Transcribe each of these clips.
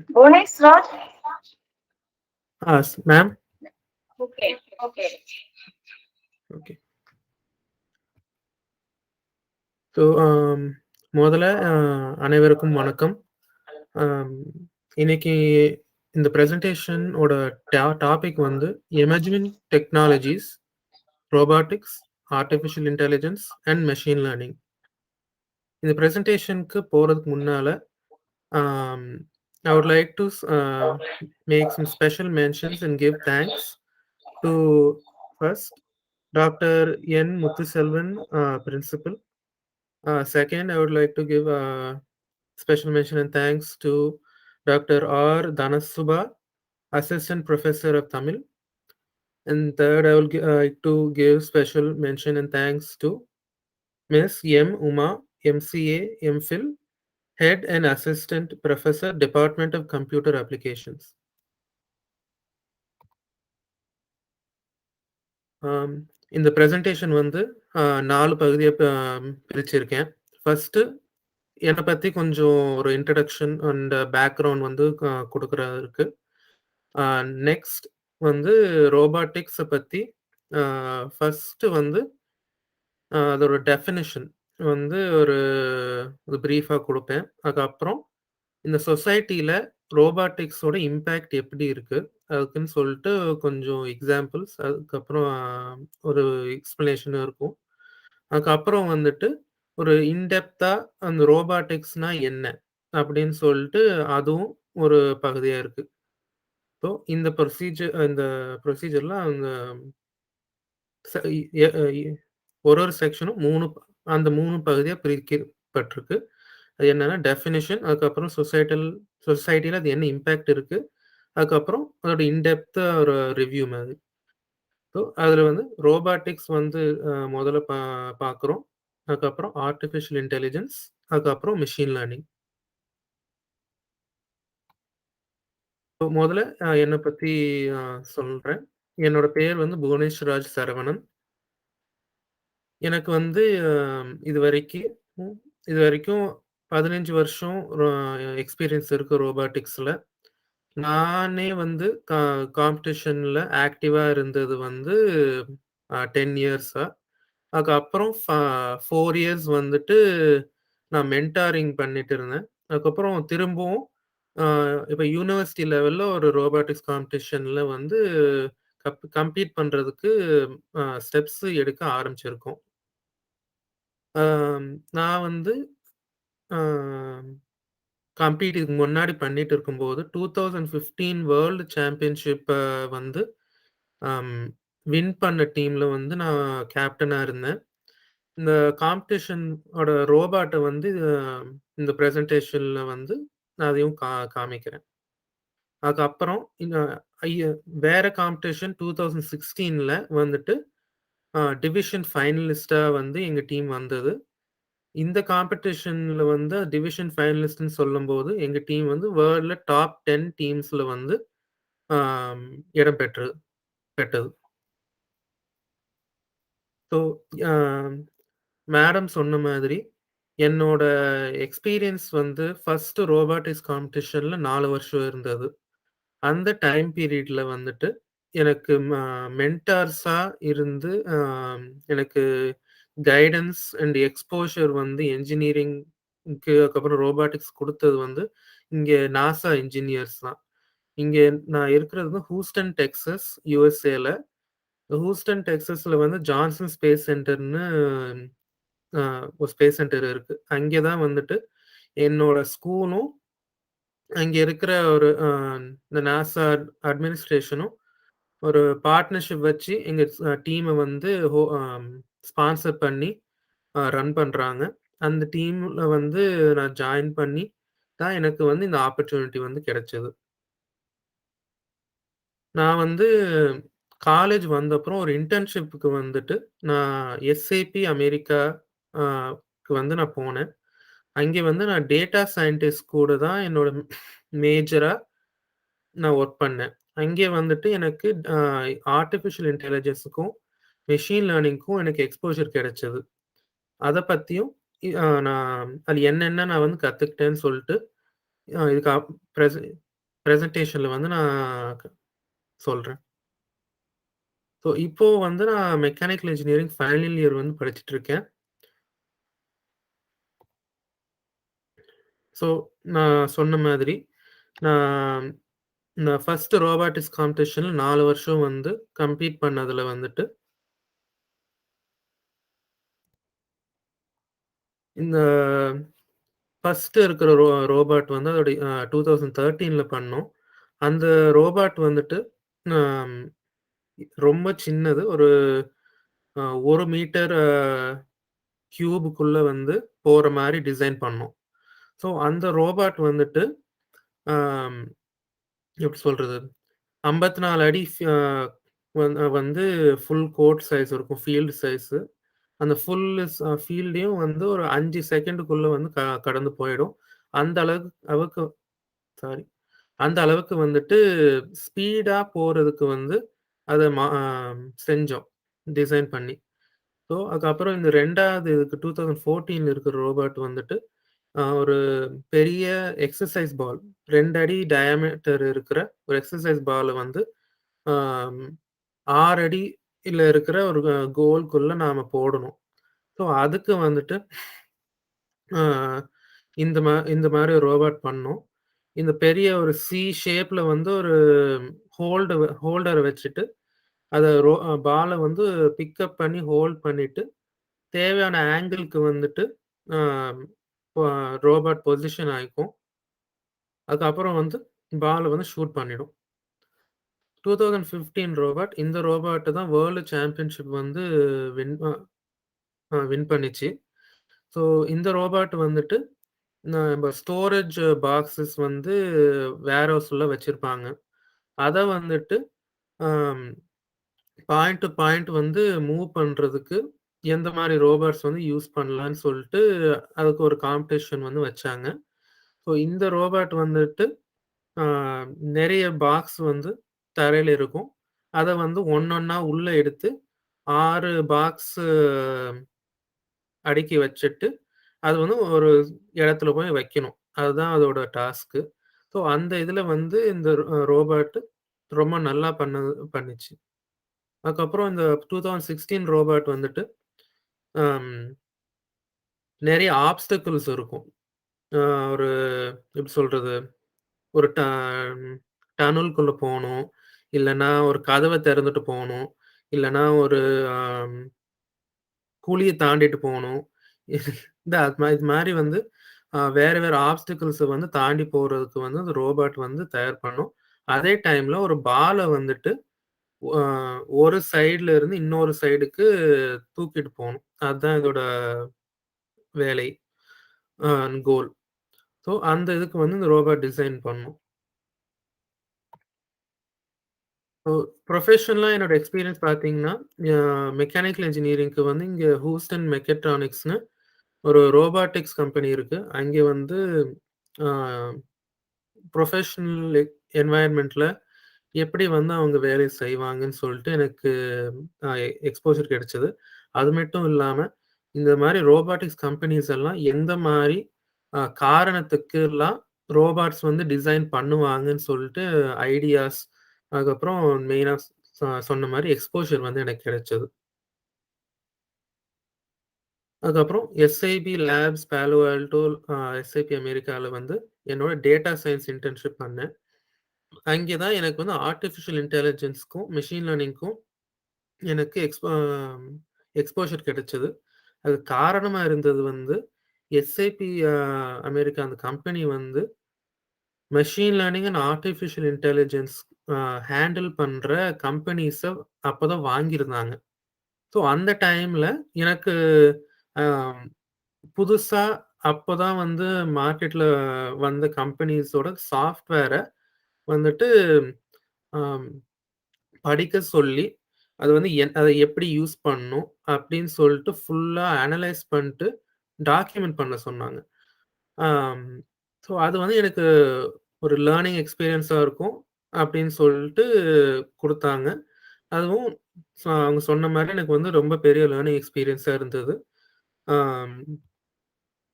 Bonus Raj? Ma'am. Okay, okay. Okay. So முதல்ல அனைவருக்கும் வணக்கம். இன்னைக்கு இந்த ப்ரெசன்டேஷனோட டாபிக் வந்து emerging technologies, robotics, artificial intelligence and machine learning. இந்த ப்ரெசன்டேஷனுக்கு போகிறதுக்கு முன்னால் I would like to make some special mentions and give thanks to first Dr. N. Muthuselvan, Principal. Second, I would like to give special mention and thanks to Dr. R. Dhanasuba, Assistant Professor of Tamil. And third, I will like to give special mention and thanks to Ms. M. Uma, MCA, MPhil, Head and Assistant Professor, Department of Computer Applications. இந்த presentation வந்து 4 பகுதியா பிரிச்சிருக்கேன். First என்னை பத்தி கொஞ்சம் ஒரு introduction and background வந்து குடுக்குறதுக்கு. Next வந்து ரோபாட்டிக்ஸ பத்தி ஃபர்ஸ்ட்டு வந்து அதோட டெஃபினிஷன் வந்து ஒரு பிரீஃபா குடுப்பேன். அதுக்கப்புறம் இந்த சொசைட்டில ரோபாட்டிக்ஸோட இம்பேக்ட் எப்படி இருக்கு? அதுக்குன்னு சொல்லிட்டு கொஞ்சம் எக்ஸாம்பிள்ஸ், அதுக்கப்புறம் ஒரு எக்ஸ்ப்ளனேஷனும் இருக்கும். அதுக்கப்புறம் வந்துட்டு ஒரு இன்டெப்த்தா அந்த ரோபாட்டிக்ஸ்னா என்ன? அப்படின்னு சொல்லிட்டு அதுவும் ஒரு பகுதியா இருக்கு. ஸோ இந்த ப்ரொசீஜர்ல அந்த ச எ ஒரு செக்ஷனும் 3 பகுதியா பிரிக்கப்பட்டிருக்கு. அது என்னன்னா டெஃபினிஷன், அதுக்கப்புறம் சொசைட்டில அது என்ன இம்பேக்ட் இருக்கு, அதுக்கப்புறம் அதோட இன்டெப்த்தா ஒரு ரிவ்யூ மாதிரி. ஸோ அதுல வந்து ரோபாட்டிக்ஸ் வந்து முதல்ல பார்க்குறோம். அதுக்கப்புறம் ஆர்டிஃபிஷியல் இன்டெலிஜென்ஸ், அதுக்கப்புறம் மெஷின் லேர்னிங். ஸோ முதல்ல என்னை பத்தி சொல்றேன். என்னோட பேர் வந்து புவனேஸ்வராஜ் சரவணன். எனக்கு வந்து இதுவரைக்கும் 15 வருஷம் எக்ஸ்பீரியன்ஸ் இருக்கு ரோபாட்டிக்ஸ்ல. நானே வந்து காம்படிஷன்ல ஆக்டிவா இருந்தது வந்து 10 இயர்ஸா. அதுக்கப்புறம் 4 இயர்ஸ் வந்துட்டு நான் மென்டாரிங் பண்ணிட்டு இருந்தேன். அதுக்கப்புறம் திரும்பவும் இப்ப யூனிவர்சிட்டி லெவல்ல ஒரு ரோபாட்டிக்ஸ் காம்படிஷன்ல வந்து கம்பீட் பண்றதுக்கு ஸ்டெப்ஸ் எடுக்க ஆரம்பிச்சிருக்கோம். நான் வந்து இதுக்கு முன்னாடி பண்ணிட்டு இருக்கும்போது 2015 வேர்ல்டு சாம்பியன்ஷிப்ப வந்து வின் பண்ண டீம்ல வந்து நான் கேப்டனா இருந்தேன். இந்த காம்படிஷனோட ரோபாட்ட வந்து இந்த பிரசன்டேஷன்ல வந்து நான் அதையும் காமிக்கிறேன். அதுக்கப்புறம் வேற காம்படிஷன் 2016ல வந்துட்டு டிவிஷன் ஃபைனலிஸ்ட்டா வந்து எங்க டீம் வந்தது. இந்த காம்படிஷன்ல வந்து டிவிஷன் ஃபைனலிஸ்ட்ன்னு சொல்லும்போது, எங்க டீம் வந்து வேர்ல்ட்ல டாப் 10 டீம்ஸ்ல வந்து இடம் பெற்றது. ஸோ மேடம் சொன்ன மாதிரி, என்னோட எக்ஸ்பீரியன்ஸ் வந்து ஃபர்ஸ்ட் ரோபாட்டிக்ஸ் காம்படிஷன்ல 4 வருஷம் இருந்தது. அந்த டைம் பீரியட்ல வந்துட்டு எனக்கு மென்டார்ஸா இருந்து எனக்கு கைடன்ஸ் அண்ட் எக்ஸ்போஷர் வந்து என்ஜினியரிங்க்கு அதுக்கப்புறம் ரோபாட்டிக்ஸ் குடுத்தது வந்து இங்க நாசா இன்ஜினியர்ஸ் தான். இங்க நான் இருக்கிறது வந்து ஹூஸ்டன், டெக்சாஸ், யுஎஸ்ஏல. ஹூஸ்டன், டெக்சாஸ்ல வந்து ஜான்சன் ஸ்பேஸ் சென்டர்ன்னு ஒரு ஸ்பேஸ் சென்டர் இருக்கு. அங்கே தான் வந்துட்டு என்னோட ஸ்கூலும், அங்க இருக்கிற ஒரு இந்த நாசா அட்மினிஸ்ட்ரேஷனும் ஒரு பார்ட்னர்ஷிப் வச்சு எங்க டீம வந்து ஸ்பான்சர் பண்ணி ரன் பண்றாங்க. அந்த டீம்ல வந்து நான் ஜாயின் பண்ணி தான் எனக்கு வந்து இந்த ஆப்பர்ச்சுனிட்டி வந்து கிடைச்சது. நான் வந்து காலேஜ் வந்தப்புறம் ஒரு இன்டர்ன்ஷிப்க்கு வந்துட்டு நான் எஸ்ஏபி அமெரிக்கா க்கு வந்து நான் போனேன். அங்கே வந்து நான் டேட்டா சயின்டிஸ்ட் கூட தான் என்னோட மேஜரா நான் ஒர்க் பண்ணேன். அங்கே வந்துட்டு எனக்கு ஆர்டிஃபிஷியல் இன்டெலிஜென்ஸ்‌க்கும், மெஷின் லேர்னிங்க்கும் எனக்கு எக்ஸ்போஷர் கிடைச்சது. அத பத்தியும் நான் அது என்னென்ன நான் வந்து கத்துக்கிட்டேன்னு சொல்ட்டு, இதுக்கு பிரச பிரசன்டேஷன்ல வந்து நான் சொல்றேன். ஸோ இப்போ வந்து நான் மெக்கானிக்கல் இன்ஜினியரிங் ஃபைனல் இயர் வந்து படிச்சுட்டு இருக்கேன். ஸோ நான் சொன்ன மாதிரி, நான் நான் ஃபர்ஸ்ட் ரோபாட்டிக்ஸ் காம்படிஷன்ல 4 வருஷம் வந்து கம்ப்ளீட் பண்ணதுல வந்துட்டு, இந்த ஃபர்ஸ்ட் இருக்கிற ரோபாட் வந்து அதோட 2013ல பண்ணோம். அந்த ரோபாட் வந்துட்டு அம் ரொம்ப சின்னது. ஒரு 1 மீட்டர் கியூப்க்குள்ள வந்து போற மாரி டிசைன் பண்ணோம். ஸோ அந்த ரோபாட் வந்துட்டு அம் எப்படி சொல்றது? 54 அடி வந்து ஃபுல் கோட் சைஸ் இருக்கும். Field size. அந்த ஃபீல்டையும் வந்து ஒரு 5 செகண்டுக்குள்ள வந்து கடந்து போயிடும். அந்த அளவுக்கு சாரி. அந்த அளவுக்கு வந்துட்டு ஸ்பீடா போறதுக்கு வந்து அத செஞ்சோம். டிசைன் பண்ணி. ஸோ, அதுக்கப்புறம் இந்த 2வது இதுக்கு 2014ல இருக்கிற ரோபோட் வந்துட்டு, ஒரு பெரிய எக்ஸர்சைஸ் பால் 2 அடி டயாமீட்டர் இருக்கிற ஒரு எக்ஸர்சைஸ் பால வந்து, ஆம் 6 அடியில இருக்கிற ஒரு கோல்க்குள்ள நாம போடணும். ஸோ, அதுக்கு வந்துட்டு ஆ இந்த மாரி ஒரு ரோபோட் பண்ணோம். இந்த பெரிய ஒரு ஷேப்ல வந்து ஒரு ஹோல்டர வச்சுட்டு, அத பால வந்து பிக்கப் பண்ணி ஹோல்ட் பண்ணிட்டு, தேவையான ஆங்கிள்க்கு வந்துட்டு ஆ ப ரோபோட் பொசிஷன் ஆயிக்கும். அதுக்கப்புறம் வந்து பால வந்து ஷூட் பண்ணிடும். 2015 ரோபோட். இந்த ரோபோட் தான் வேர்ல்ட் சாம்பியன்ஷிப் வந்து வின் அ வின் பண்ணிச்சு. ஸோ இந்த ரோபோட் வந்துட்டு நம்ப ஸ்டோரேஜ் பாக்ஸஸ் வந்து வேர்ஹவுஸ்ல வச்சிருப்பாங்க. அத வந்துட்டு அம் பாயிண்ட் டூ பாயிண்ட் வந்து மூவ் பண்றதுக்கு எந்த மாரி ரோபோட்ஸ் வந்து யூஸ் பண்ணலான்னு சொல்ட்டு, அதுக்கு ஒரு காம்படிஷன் வந்து வச்சாங்க. ஸோ இந்த ரோபோட் வந்துட்டு ஆ நெறைய பாக்ஸ் வந்து தரையில இருக்கும். அத வந்து ஒண்ணொண்ணா உள்ள எடுத்து 6 பாக்ஸு அடுக்கி வச்சுட்டு, அது வந்து ஒரு இடத்துல போய் வைக்கணும். அதுதான் அதோட டாஸ்க்கு. ஸோ அந்த இதுல வந்து இந்த ரோபோட் ரொம்ப நல்லா பண்ணுச்சு. அதுக்கப்புறம் இந்த 2016 ரோபோட் வந்துட்டு, அம் நெறைய ஆப்ஸ்டக்கிள்ஸ் இருக்கும். அ ஒரு எப்படி சொல்றது? ஒரு டனலுக்குள்ள போணும். இல்லன்னா ஒரு கதவ திறந்துட்டு போணும். இல்லன்னா ஒரு அம் குழிய தாண்டிட்டு போணும். இது மாரி வந்து வேற வேற ஆப்ஸ்டிக்கிள்ஸ வந்து தாண்டி போறதுக்கு வந்து அந்த ரோபோட் வந்து தயார் பண்ணும். அதே டைம்ல ஒரு பால வந்துட்டு அ ஒரு சைடுல இருந்து இன்னொரு சைடுக்கு தூக்கிட்டு போணும். அதுதான் இதோட வேலை. அ கோல். ஸோ அந்த இதுக்கு வந்து இந்த ரோபோட் டிசைன் பண்ணும். ஸோ ப்ரொஃபஷனலா என்னோட எக்ஸ்பீரியன்ஸ் பார்த்தீங்கன்னா, அ மெக்கானிக்கல் இன்ஜினியரிங்க்கு வந்து இங்க ஹூஸ்டன் மெக்கட்ரானிக்ஸ்ன்னு ஒரு ரோபாட்டிக்ஸ் கம்பெனி இருக்கு. அங்கே வந்து ஆ ப்ரொஃபஷனல் என்வைரன்மென்ட்ல எப்படி வந்து அவங்க வேலை செய்வாங்கன்னு சொல்லிட்டு எனக்கு எக்ஸ்போஷர் கிடைச்சது. அது மட்டும் இல்லாம, இந்த மாரி ரோபாட்டிக்ஸ் கம்பெனிஸ் எல்லாம் எந்த மாரி காரணத்துக்குலாம் ரோபாட்ஸ் வந்து டிசைன் பண்ணுவாங்கன்னு சொல்லிட்டு ஐடியாஸ், அதுக்கப்புறம் மெயினா சொன்ன மாரி எக்ஸ்போஷர் வந்து எனக்கு கிடைச்சது. அதுக்கப்புறம் எஸ்ஐபி லேப்ஸ், பாலோ ஆல்டோ, எஸ்ஐபி அமெரிக்கால வந்து என்னோட டேட்டா சயன்ஸ் இன்டர்ன்ஷிப் பண்ணேன். அங்கே தான் எனக்கு வந்து ஆர்ட்டிஃபிஷியல் இன்டெலிஜென்ஸ்க்கும், மெஷின் லேர்னிங்க்கும் எனக்கு எக்ஸ்போஷர் கிடைச்சது. அதுக்கு காரணமா இருந்தது வந்து, எஸ்ஏபி அமெரிக்கா அந்த கம்பெனி வந்து machine learning and artificial intelligence handle பண்ற கம்பெனிஸ அப்பதான் வாங்கியிருந்தாங்க. ஸோ அந்த டைம்ல எனக்கு அ புதுசா அப்பதான் வந்து மார்க்கெட்ல வந்த கம்பெனிஸோட சாஃப்ட்வேர வந்துட்டு அம் படிக்க சொல்லி, அது வந்து அத எப்படி யூஸ் பண்ணணும் அப்படின்னு சொல்லிட்டு ஃபுல்லா அனலைஸ் பண்ணிட்டு, டாக்குமெண்ட் பண்ண சொன்னாங்க. ஆம். ஸோ அது வந்து எனக்கு ஒரு லேர்னிங் எக்ஸ்பீரியன்ஸா இருக்கும் அப்படின்னு சொல்லிட்டு குடுத்தாங்க. அதுவும் அவங்க சொன்ன மாரி எனக்கு வந்து ரொம்ப பெரிய லேர்னிங் எக்ஸ்பீரியன்ஸா இருந்தது. ஆம்,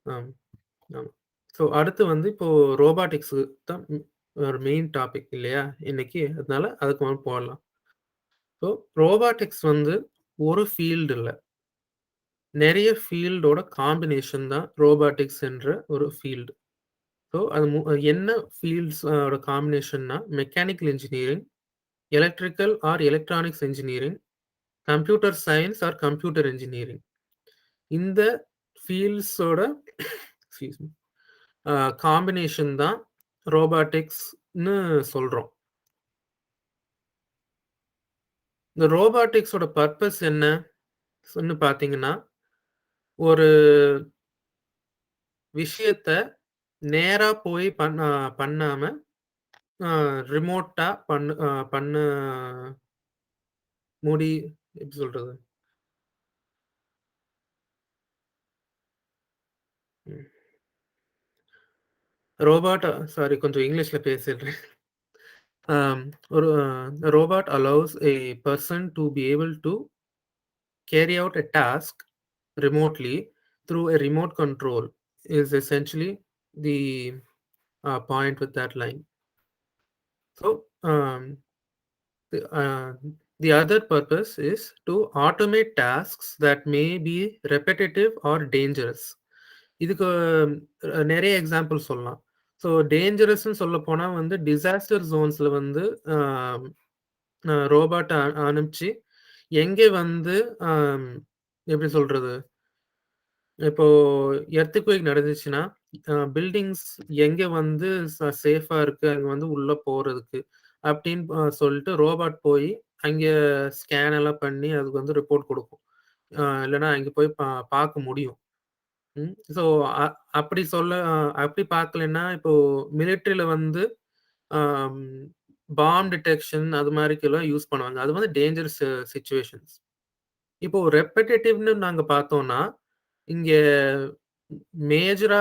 ஆம், ஆமா. ஸோ அடுத்து வந்து இப்போ ரோபாட்டிக்ஸு தான் ஒரு மெயின் டாபிக் இல்லையா? இன்னைக்கு. அதனால அதுக்கு போடலாம். ஸோ ரோபாட்டிக்ஸ் வந்து ஒரு ஃபீல்டு இல்ல. நெறைய ஃபீல்டோட காம்பினேஷன் தான் ரோபாட்டிக்ஸ் என்ற ஒரு ஃபீல்டு. ஸோ அது என்ன ஃபீல்ட்ஸ் ஓட காம்பினேஷன்னா, mechanical engineering, electrical or electronics engineering, computer science or computer engineering. இந்த ஃபீல்ட்ஸோட எக்ஸ்கியூஸ் மீ காம்பினேஷன் தான் ரோபாட்டிக்ஸ்ன்னு சொல்றோம். இந்த ரோபாட்டிக்ஸோட பர்ப்பஸ் என்னன்னு பார்த்தீங்கன்னா, ஒரு விஷயத்த நேரா போய் பண்ணாம, அ ரிமோட்டா பண்ண முடி எப்படி சொல்றது? ம். சாரி கொஞ்சம் இங்கிலீஷ்ல பேசிடுறேன். ஒரு robot allows a person to be able to carry out a task remotely through a remote control is essentially the point with that line. So, the other purpose is to automate tasks that may be repetitive or dangerous. இதுக்கு நெறைய example சொல்லலாம். So டேஞ்சரஸ்ன்னு சொல்லப்போனா வந்து disaster ஜோன்ஸ்ல வந்து அ அ ரோபோட்ட அனுப்பிச்சு எங்கே வந்து அம் எப்படி சொல்றது? இப்போ எர்த்குவேக் நடந்துச்சுன்னா, பில்டிங்ஸ் எங்க வந்து சேஃபா இருக்கு, அங்க வந்து உள்ள போறதுக்கு. அப்படின்னு சொல்ட்டு ரோபோட் போயி, அங்க ஸ்கேன் எல்லாம் பண்ணி அதுக்கு வந்து ரிப்போர்ட் குடுக்கும். இல்லன்னா அங்க போய் பாக்க முடியும். ஸோ அ அப்படி அப்படி பாக்கலன்னா, இப்போ மிலிட்டரில வந்து அம் பாம் டிடெக்ஷன் அது மாரிக்கெல்லாம் யூஸ் பண்ணுவாங்க. அது வந்து டேஞ்சரஸ் சிச்சுவேஷன்ஸ். இப்போ ரெப்படிட்டிவ்ன்னு நாங்க பார்த்தோம்னா, இங்க மேஜரா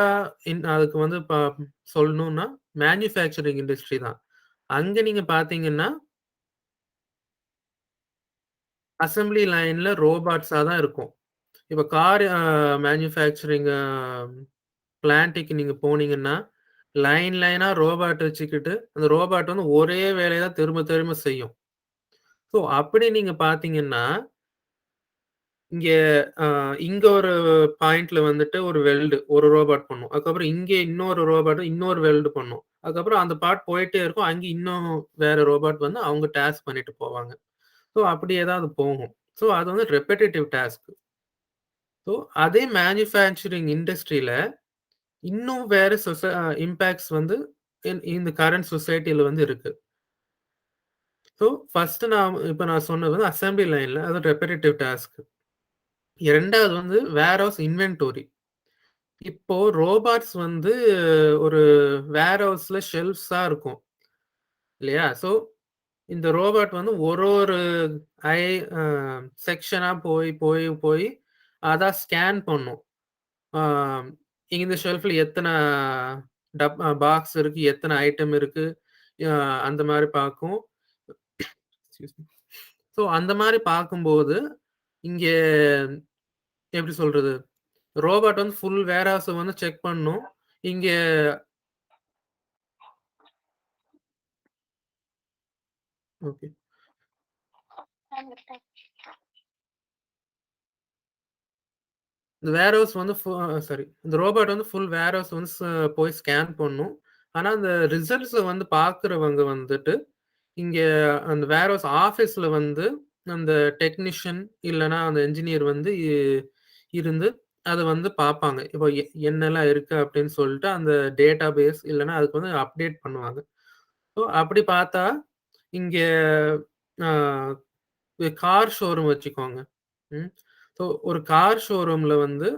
அதுக்கு வந்து சொல்லணும்னா, மேனுஃபேக்சரிங் இண்டஸ்ட்ரி தான். அங்க நீங்க பார்த்தீங்கன்னா, அசெம்பிளி லைன்ல ரோபாட்ஸா தான் இருக்கும். இப்ப கார் மேனுஃபேக்சரிங் பிளான்ட்க்கு நீங்க போனீங்கன்னா, லைனா ரோபாட் வச்சுக்கிட்டு, அந்த ரோபாட் வந்து ஒரே வேலைய தான் திரும்ப திரும்ப செய்யும். ஸோ அப்படி நீங்க பார்த்தீங்கன்னா இங்க அ இங்க ஒரு பாயிண்ட்ல வந்துட்டு ஒரு ஒரு ரோபோட் பண்ணும். அதுக்கப்புறம் இங்க இன்னொரு ரோபோட் இன்னொரு வெல்ட் பண்ணும். அதுக்கப்புறம் அந்த பார்ட் போயிட்டே இருக்கும். அங்க இன்னும் வேற ரோபோட் வந்து அவங்க டாஸ்க் பண்ணிட்டு போவாங்க. ஸோ அப்படியே தான் அது போகும். ஸோ அது வந்து ரெப்படிட்டிவ் டாஸ்க். ஸோ அதே மேனுஃபேக்சரிங் இண்டஸ்ட்ரியில இன்னும் வேற இம்பாக்ட்ஸ் வந்து இந்த கரண்ட் சொசைட்டில வந்து இருக்கு. ஸோ ஃபர்ஸ்ட் நான் சொன்னது வந்து அசெம்பிளி லைன்ல அது ரெப்படிட்டிவ் டாஸ்க். 2வது வந்து வேர்ஹவுஸ் இன்வென்டோரி. இப்போ ரோபாட்ஸ் வந்து ஒரு வேர்ஹவுஸ்ல ஷெல்ஃப்ஸா இருக்கும். இல்லையா? ஸோ, இந்த ரோபாட் வந்து ஒரு ஐ அ செக்ஷனா போய் அதான் ஸ்கேன் பண்ணும். ஆ இந்த ஷெல்ஃப்ல எத்தன பாக்ஸ் இருக்கு, எத்தன ஐட்டம் இருக்கு, அ அந்த மாரி பார்க்கும். Excuse me. ஸோ, அந்த மாரி பார்க்கும்போது, இங்க எப்படி சொல்றது? ரோபாட் வந்து ஃபுல் வேர்ஹவுஸ வந்து செக் பண்ணும். இங்க ஓகே. இந்த வேர்ஹவுஸ் வந்து சாரி. இந்த ரோபோட் வந்து ஃபுல் வேர்ஹவுஸ் வந்து போய் ஸ்கேன் பண்ணும். ஆனா, அந்த ரிசல்ட்ஸ வந்து பார்க்கிறவங்க வந்துட்டு, இங்க அந்த வேர்ஹவுஸ் ஆஃபீஸ்ல வந்து அந்த டெக்னீஷியன் இல்லன்னா அந்த என்ஜினியர் வந்து இருந்து அத வந்து பார்ப்பாங்க. இப்போ என்னலாம் இருக்கு அப்படின்னு சொல்லிட்டு அந்த டேட்டாபேஸ் இல்லன்னா அதுக்கு வந்து அப்டேட் பண்ணுவாங்க. ஸோ அப்படி பார்த்தா, இங்க அ கார் ஷோரூம் வச்சுக்கோங்க. ம். ஸோ ஒரு கார் ஷோரூம்ல வந்து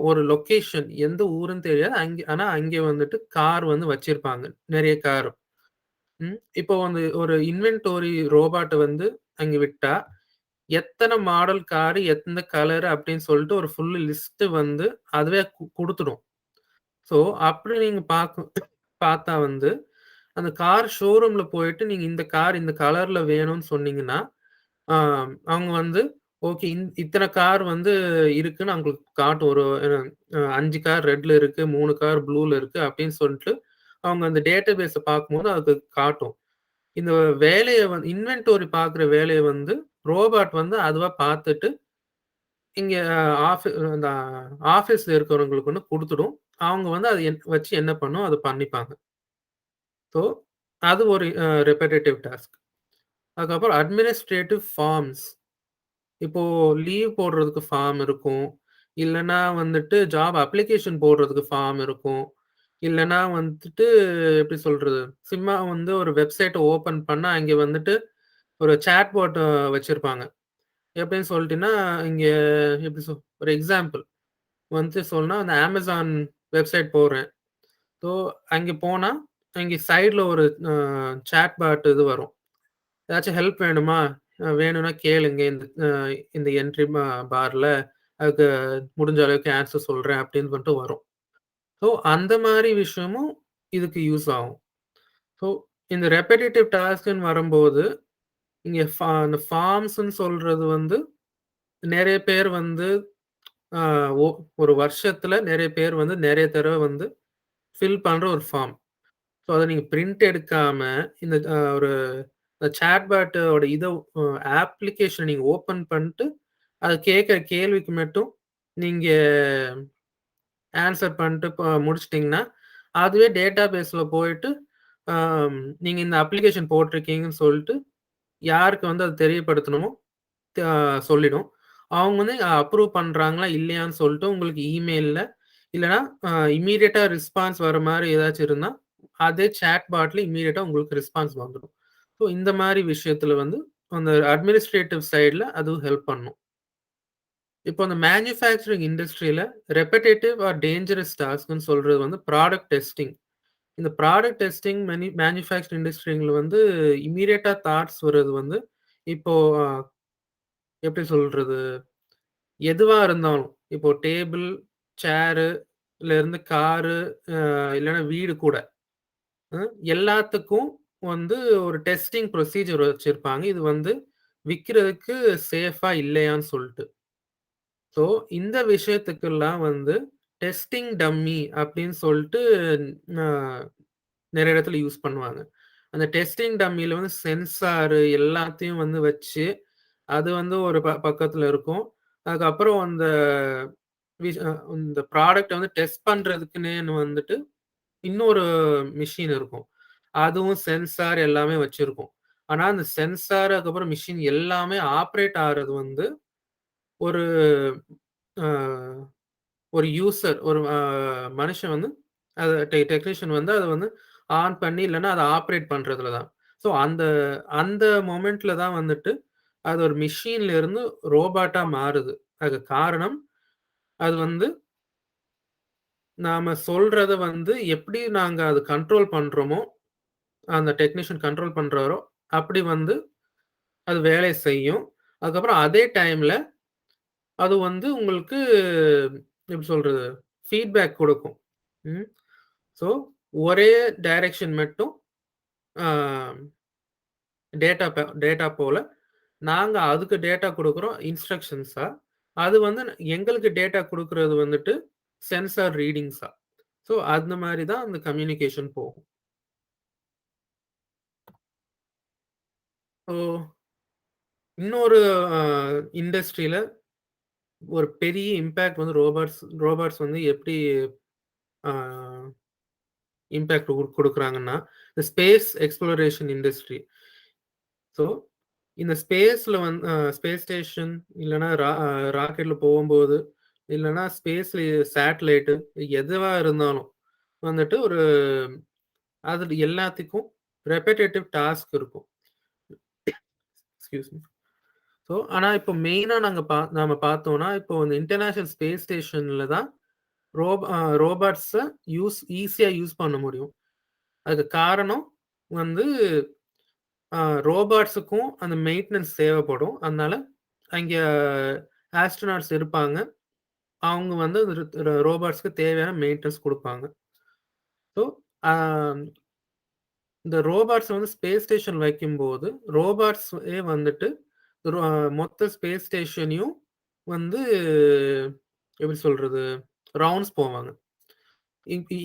ஒரு லொக்கேஷன் எந்த ஊருன்னு தெரியாது. ஆனா அங்கே வந்துட்டு கார் வந்து வச்சிருப்பாங்க. நெறைய கார். இப்போ வந்து ஒரு இன்வென்டோரி ரோபாட்ட வந்து அங்க விட்டா, எத்தன மாடல் காரு, எந்த கலர் அப்படின்னு சொல்லிட்டு ஒரு ஃபுல் லிஸ்ட் வந்து அதுவே குடுத்துடும். ஸோ அப்படி நீங்க பார்த்தா வந்து, அந்த கார் ஷோரூம்ல போயிட்டு நீங்க இந்த கார் இந்த கலர்ல வேணும்னு சொன்னீங்கன்னா, ஆ அவங்க வந்து ஓகே. இத்தன கார் வந்து இருக்குன்னு அவங்களுக்கு காட்டும். ஒரு 5 கார் ரெட்ல இருக்கு, 3 கார் ப்ளூல இருக்கு அப்படின்னு சொல்லிட்டு, அவங்க அந்த டேட்டாபேஸ பார்க்கும்போது அது காட்டும். இந்த வேலைய இன்வென்டரி பார்க்குற வேலைய வந்து ரோபாட் வந்து அதுவா பார்த்துட்டு, இங்க அந்த ஆஃபீஸ்ல இருக்கிறவங்களுக்கு வந்து குடுத்துடும். அவங்க வந்து அத வச்சு என்ன பண்ணும், அத பண்ணிப்பாங்க. ஸோ, அது ஒரு ரெபெடிட்டிவ் டாஸ்க். அதுக்கப்புறம் அட்மினிஸ்ட்ரேட்டிவ் ஃபார்ம்ஸ். இப்போ லீவ் போடுறதுக்கு ஃபார்ம் இருக்கும். இல்லன்னா வந்துட்டு ஜாப் அப்ளிகேஷன் போடுறதுக்கு ஃபார்ம் இருக்கும். இல்லன்னா வந்துட்டு எப்படி சொல்றது? சும்மா வந்து ஒரு வெப்சைட்ட ஓப்பன் பண்ணா, அங்க வந்துட்டு ஒரு சாட் பாட் வச்சிருப்பாங்க. எப்படின்னு சொல்ட்டீங்கன்னா, இங்க எப்படி ஒரு எக்ஸாம்பிள் வந்து சொல்லணும்னா, அந்த Amazon வெப்சைட் போறேன். ஸோ, அங்க போனா, அங்க சைட்ல ஒரு சாட் பாட் இது வரும். ஏதாச்சும் ஹெல்ப் வேணுமா? வேணும்னா கேளுங்க. இந்த என்ட்ரி பார்ல அதுக்கு முடிஞ்ச அளவுக்கு ஆன்ஸர் சொல்றேன் அப்படின்னு மட்டும் வரும். ஸோ அந்த மாரி விஷயமும் இதுக்கு யூஸ் ஆகும். ஸோ இந்த ரெப்படிட்டிவ் டாஸ்க்ன்னு வரும்போது, இங்க அந்த ஃபார்ம்ஸ்ன்னு சொல்றது வந்து நெறைய பேர் வந்து அ ஒ ஒரு வருஷத்துல நெறைய பேர் வந்து நெறைய தடவ வந்து ஃபில் பண்ற ஒரு ஃபார்ம். ஸோ அத நீங்க பிரிண்ட் எடுக்காம இந்த ஒரு சாட்பாட்டோட அப்ளிகேஷன் நீங்க ஓப்பன் பண்ணிட்டு, அது கேட்கிற கேள்விக்கு மட்டும் நீங்க ஆன்ஸர் பண்ணிட்டு முடிச்சுட்டீங்கன்னா, அதுவே டேட்டாபேஸ்ல போயிட்டு, நீங்க இந்த அப்ளிகேஷன் போட்டிருக்கீங்கன்னு சொல்லிட்டு, யாருக்கு வந்து அது தெரியப்படுத்தணுமோ அ சொல்லிடும். அவங்க வந்து அப்ரூவ் பண்றாங்களா, இல்லையான்னு சொல்லிட்டு உங்களுக்கு இமெயில்ல இல்லன்னா இம்மீடியட்டா ரெஸ்பான்ஸ் வர மாரி ஏதாச்சும் இருந்தா, அதே சாட் பாட்ல இம்மீடியட்டா உங்களுக்கு ரெஸ்பான்ஸ் வந்துரும். ஸோ இந்த மாரி விஷயத்துல வந்து அந்த அட்மினிஸ்ட்ரேட்டிவ் சைட்ல அதுவும் ஹெல்ப் பண்ணும். இப்போ அந்த மேனுஃபேக்சரிங் இண்டஸ்ட்ரியில ரெபெடிட்டிவ் ஆர் டேஞ்சரஸ் டாஸ்க்ன்னு சொல்றது வந்து ப்ராடக்ட் டெஸ்டிங். இந்த ப்ராடக்ட் டெஸ்டிங் மேனுஃபேக்சரிங் இண்டஸ்ட்ரில வந்து இம்மீடியட்டா தாட்ஸ் வர்றது வந்து, இப்போ எப்படி சொல்றது? எதுவா இருந்தாலும், இப்போ டேபிள், சேர்ல இருந்து காரு, இல்லன்னா வீடு கூட. அ எல்லாத்துக்கும் வந்து ஒரு டெஸ்டிங் ப்ரொசீஜர் வச்சிருப்பாங்க. இது வந்து விக்கிறதுக்கு சேஃபா இல்லையான்னு சொல்ட்டு. ஸோ, இந்த விஷயத்துக்கெல்லாம் வந்து டெஸ்டிங் டம்மி அப்படின்னு சொல்ட்டு அ நெறைய இடத்துல யூஸ் பண்ணுவாங்க. அந்த டெஸ்டிங் டம்மில வந்து சென்சாரு எல்லாத்தையும் வந்து வச்சு, அது வந்து ஒரு பக்கத்துல இருக்கும். அதுக்கப்புறம் அந்த இந்த ப்ராடக்ட்ட வந்து டெஸ்ட் பண்றதுக்குன்னேன்னு வந்துட்டு இன்னொரு மிஷின் இருக்கும். அதுவும் சென்சார் எல்லாமே வச்சிருக்கும். ஆனா, அந்த சென்சார் அதுக்கப்புறம் மிஷின் எல்லாமே ஆப்பரேட் ஆகுறது வந்து ஒரு அ ஒரு யூசர் ஒரு மனுஷன் வந்து அத டெக்னீஷியன் வந்து அத வந்து ஆன் பண்ணி இல்லன்னா அத ஆப்பரேட் பண்றதுல தான். ஸோ அந்த அந்த மொமெண்ட்ல தான் வந்துட்டு அது ஒரு மெஷின்ல இருந்து ரோபாட்டா மாறுது. அதுக்கு காரணம் அது வந்து நாம சொல்றத வந்து எப்படி நாங்க அத கண்ட்ரோல் பண்றோமோ, அந்த டெக்னீஷியன் கண்ட்ரோல் பண்றாரோ, அப்படி வந்து அது வேலைய செய்யும். அதுக்கப்புறம் அதே டைம்ல அது வந்து உங்களுக்கு எப்படி சொல்றது? ஃபீட்பேக் குடுக்கும். ம். ஸோ, ஒரே டைரக்ஷன் மட்டும் ஆ டேட்டா போல, நாங்க அதுக்கு டேட்டா குடுக்குறோம் இன்ஸ்ட்ரக்ஷன்ஸா. அது வந்து எங்களுக்கு டேட்டா குடுக்குறது வந்துட்டு சென்சார் ரீடிங்ஸா. ஸோ, அந்த மாரி தான் அந்த கம்யூனிகேஷன் போகும். ஸோ, இன்னொரு அ இண்டஸ்ட்ரியில ஒரு பெரிய இம்பாக்ட் வந்து ரோபாட்ஸ் வந்து எப்படி ஆ இம்பாக்ட் குடுக்குறாங்கன்னா, இந்த ஸ்பேஸ் எக்ஸ்ப்ளோரேஷன் இண்டஸ்ட்ரி. ஸோ, இந்த ஸ்பேஸ்ல ஸ்பேஸ் ஸ்டேஷன் இல்லன்னா ராக்கெட்ல போகும்போது, இல்லன்னா ஸ்பேஸ்ல சேட்டலைட்டு எதுவா இருந்தாலும் வந்துட்டு அதுல எல்லாத்துக்கும் ரெபெடிட்டிவ் டாஸ்க் இருக்கும். Excuse me. ஸோ, ஆனா இப்போ மெயினா நாம பார்த்தோம்னா, இப்போ இந்த இன்டர்நேஷனல் ஸ்பேஸ் ஸ்டேஷன்ல தான் ரோபாட்ஸ ஈஸியா யூஸ் பண்ண முடியும். அதுக்கு காரணம் வந்து ரோபாட்ஸுக்கும் அந்த மெயின்டனன்ஸ் தேவைப்படும். அதனால அங்க ஆஸ்ட்ரோநாட்ஸ் இருப்பாங்க. அவங்க வந்து ரோபாட்ஸ்க்கு தேவையான மெயின்டனன்ஸ் குடுப்பாங்க. ஸோ, அ இந்த ரோபாட்ஸ் வந்து ஸ்பேஸ் ஸ்டேஷன்ல வைக்கும்போது, ரோபாட்ஸே வந்துட்டு மொத்த ஸ்பேஸ் ஸ்டேஷனையும் வந்து எப்படி சொல்றது? ரவுண்ட்ஸ் போவாங்க.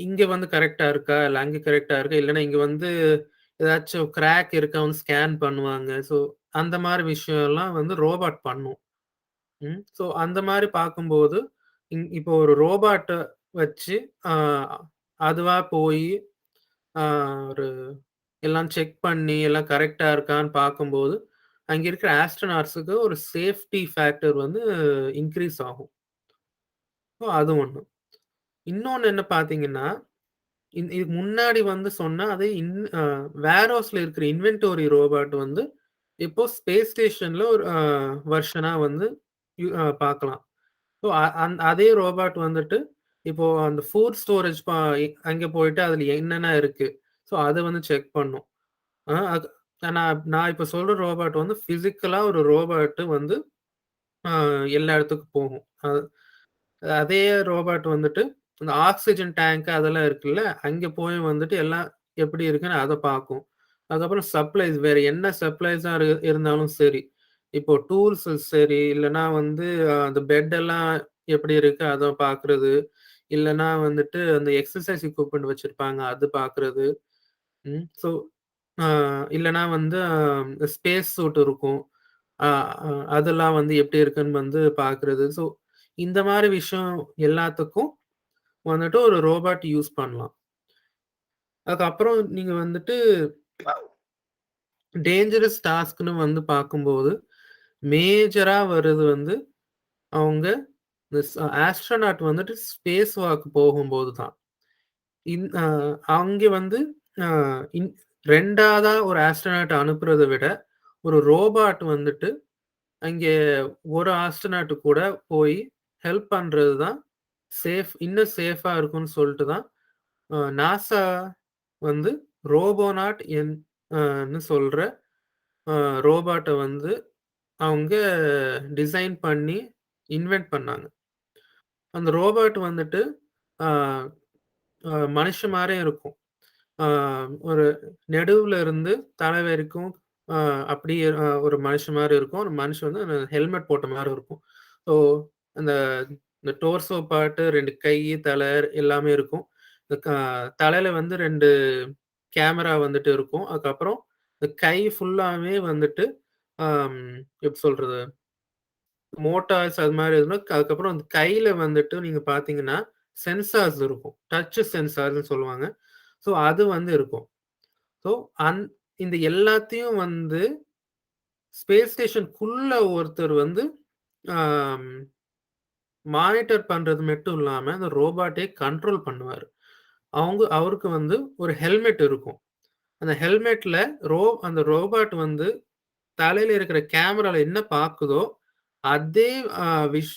இங்க வந்து கரெக்ட்டா இருக்கா? இல்ல அங்க கரெக்ட்டா இருக்கா? இல்லன்னா இங்க வந்து ஏதாச்சும் கிராக் இருக்கான்னு ஸ்கேன் பண்ணுவாங்க. ஸோ, அந்த மாரி விஷயம்லாம் வந்து ரோபாட் பண்ணும். ஸோ அந்த மாரி பார்க்கும்போது, இப்போ ஒரு ரோபாட்ட வச்சு அ அதுவா போயி ஆ ஒரு எல்லாம் செக் பண்ணி, எல்லாம் கரெக்ட்டா இருக்கான்னு பார்க்கும்போது, அங்க இருக்கிற ஆஸ்ட்ரோநாட்ஸுக்கு ஒரு சேஃப்டி ஃபேக்டர் வந்து இன்கிரீஸ் ஆகும். ஸோ அது ஒண்ணு. இன்னொன்னு என்ன பார்த்தீங்கன்னா, இதுக்கு முன்னாடி வந்து சொன்ன அதே வேர்ஹவுஸ்ல இருக்கிற இன்வென்டரி ரோபாட் வந்து, இப்போ ஸ்பேஸ் ஸ்டேஷன்ல ஒரு வெர்ஷனா வந்து பார்க்கலாம். ஸோ அதே ரோபாட் வந்துட்டு, இப்போ அந்த ஃபுட் ஸ்டோரேஜ் அங்க போயிட்டு அதுல என்னென்ன இருக்கு? ஸோ அத வந்து செக் பண்ணும். அது நான் இப்ப சொல்ற ரோபாட் வந்து பிசிக்கலா ஒரு ரோபாட் வந்து அ எல்லா இடத்துக்கும் போகும். அதே ரோபாட் வந்துட்டு, இந்த ஆக்ஸிஜன் டேங்க் அதெல்லாம் இருக்குல்ல, அங்க போய் வந்துட்டு எல்லாம் எப்படி இருக்குன்னு அத பார்க்கும். அதுக்கப்புறம் சப்ளைஸ் வேற என்ன சப்ளைஸா இருந்தாலும் சரி. இப்போ டூல்ஸ் சரி, இல்லன்னா வந்து அந்த பெட் எல்லாம் எப்படி இருக்கு அத பார்க்குறது. இல்லன்னா வந்துட்டு அந்த எக்ஸர்சைஸ் எக்விப்மென்ட் வச்சிருப்பாங்க. அது பார்க்குறது. ஸோ ஆ இல்லன்னா வந்து ஸ்பேஸ் சூட் இருக்கும். அ அ அதெல்லாம் வந்து எப்படி இருக்குன்னு வந்து பார்க்குறது. ஸோ இந்த மாரி விஷயம் எல்லாத்துக்கும் வந்துட்டு ஒரு ரோபாட் யூஸ் பண்ணலாம். அதுக்கப்புறம் நீங்க வந்துட்டு டேஞ்சரஸ் டாஸ்க்ன்னு வந்து பார்க்கும்போது, மேஜரா வருது வந்து அவங்க இந்த ஆஸ்ட்ரோநாட் வந்துட்டு ஸ்பேஸ் வாக் போகும்போது தான். இன் அ அங்க வந்து அ இன் 2வதா ஒரு ஆஸ்ட்ரோநாட் அனுப்புறத விட, ஒரு ரோபாட் வந்துட்டு அங்கே ஒரு ஆஸ்ட்ரோநாட் கூட போய் ஹெல்ப் பண்றது தான் இன்னும் சேஃபா இருக்கும்னு சொல்லிட்டு தான் நாசா வந்து ரோபோனாட் ன்னு சொல்ற அ ரோபாட்ட வந்து அவங்க டிசைன் பண்ணி இன்வென்ட் பண்ணாங்க. அந்த ரோபோட் வந்துட்டு ஆ மனுஷன் மாரியே இருக்கும். ஆ ஒரு நெடுவுல இருந்து தலை வரைக்கும் அ அப்படியே ஒரு மனுஷன் மாரி இருக்கும். ஒரு மனுஷன் வந்து ஹெல்மெட் போட்ட மாரி இருக்கும். ஸோ அந்த இந்த டோர்சோ பார்ட் 2 கை, தலை எல்லாமே இருக்கும். இந்த தலையில வந்து 2 கேமரா வந்துட்டு இருக்கும். அதுக்கப்புறம் இந்த கை ஃபுல்லாவே வந்துட்டு அம் எப்படி சொல்றது? மோட்டார்ஸ் அது மாரி எதுனா அதுக்கப்புறம் அந்த கையில வந்துட்டு நீங்க பார்த்தீங்கன்னா, சென்சார்ஸ் இருக்கும். டச் சென்சார்ன்னு சொல்லுவாங்க. ஸோ அது வந்து இருக்கும். ஸோ அந் இந்த எல்லாத்தையும் வந்து ஸ்பேஸ் ஸ்டேஷனுக்குள்ள ஒருத்தர் வந்து ஆம் மானிட்டர் பண்றது மட்டும் இல்லாம, அந்த ரோபாட்டே கண்ட்ரோல் பண்ணுவாரு. அவருக்கு வந்து ஒரு ஹெல்மெட் இருக்கும். அந்த ஹெல்மெட்ல அந்த ரோபாட் வந்து தலையில இருக்கிற கேமரால என்ன பாக்குதோ, அதே அ விஷ்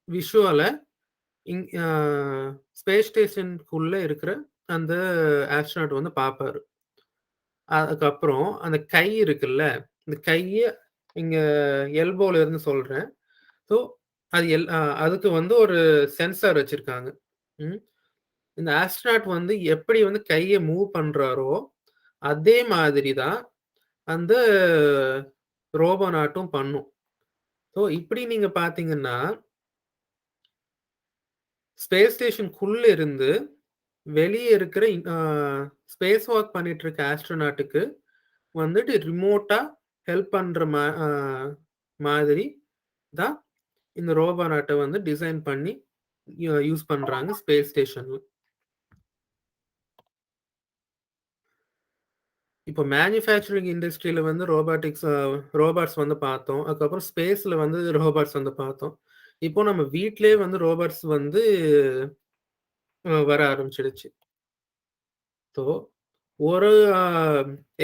விஷுவல இங் அ ஸ்பேஸ் ஸ்டேஷனுக்குள்ள இருக்கிற அந்த ஆஸ்ட்ரோநாட் வந்து பாப்பாரு. அதுக்கப்புறம் அந்த கை இருக்குல்ல, இந்த கைய இங்க எல்போல இருந்து சொல்றேன். ஸோ, அது அதுக்கு வந்து ஒரு சென்சார் வச்சிருக்காங்க. ம். இந்த ஆஸ்ட்ரோநாட் வந்து எப்படி வந்து கைய மூவ் பண்றாரோ, அதே மாதிரி தான் அந்த ரோபோநாட்டும் பண்ணும். ஸோ, இப்படி நீங்க பார்த்தீங்கன்னா, ஸ்பேஸ் ஸ்டேஷனுக்குள்ள இருந்து வெளிய இருக்கிற ஸ்பேஸ் வாக் பண்ணிட்டு இருக்க ஆஸ்ட்ரோநாட்டுக்கு வந்துட்டு ரிமோட்டா ஹெல்ப் பண்ற மாதிரி தான் இந்த ரோபோநாட்ட வந்து டிசைன் பண்ணி யூஸ் பண்றாங்க ஸ்பேஸ் ஸ்டேஷன்ல. இப்போ மேனுஃபேக்சரிங் இண்டஸ்ட்ரியில வந்து ரோபாட்ஸ் வந்து பார்த்தோம். அதுக்கப்புறம் ஸ்பேஸ்ல வந்து ரோபாட்ஸ் வந்து பார்த்தோம். இப்போ நம்ம வீட்டிலேயே வந்து ரோபாட்ஸ் வந்து வர ஆரம்பிச்சிடுச்சு. ஸோ, ஒரு அ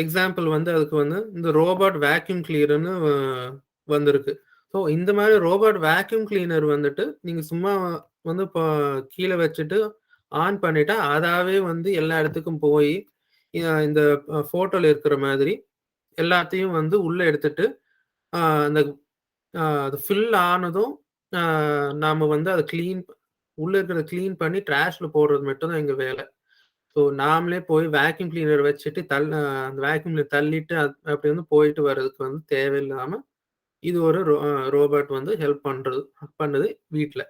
எக்ஸாம்பிள் வந்து அதுக்கு வந்து இந்த ரோபாட் வேக்யூம் கிளீனர்ன்னு வந்திருக்கு. ஸோ, இந்த மாரி ரோபாட் வேக்யூம் கிளீனர் வந்துட்டு நீங்க சும்மா வந்து கீழ வச்சுட்டு ஆன் பண்ணிட்டா, அதாவே வந்து எல்லா இடத்துக்கும் போயி, இந்த ஃபோட்டோல இருக்கிற மாதிரி எல்லாத்தையும் வந்து உள்ள எடுத்துட்டு, அ அந்த அது ஃபில் ஆனதும், அ நாம வந்து அத உள்ள இருக்கிறத கிளீன் பண்ணி ட்ராஷ்ல போடுறது மட்டும் தான் எங்க வேல. ஸோ நாமளே போய் வேக்யூம் கிளீனர் வச்சுட்டு அந்த வேக்யூம்ல தள்ளிட்டு அப்படி வந்து போயிட்டு வர்றதுக்கு வந்து தேவையில்லாம, இது ஒரு ரோபோட் வந்து ஹெல்ப் பண்ணுது வீட்ல.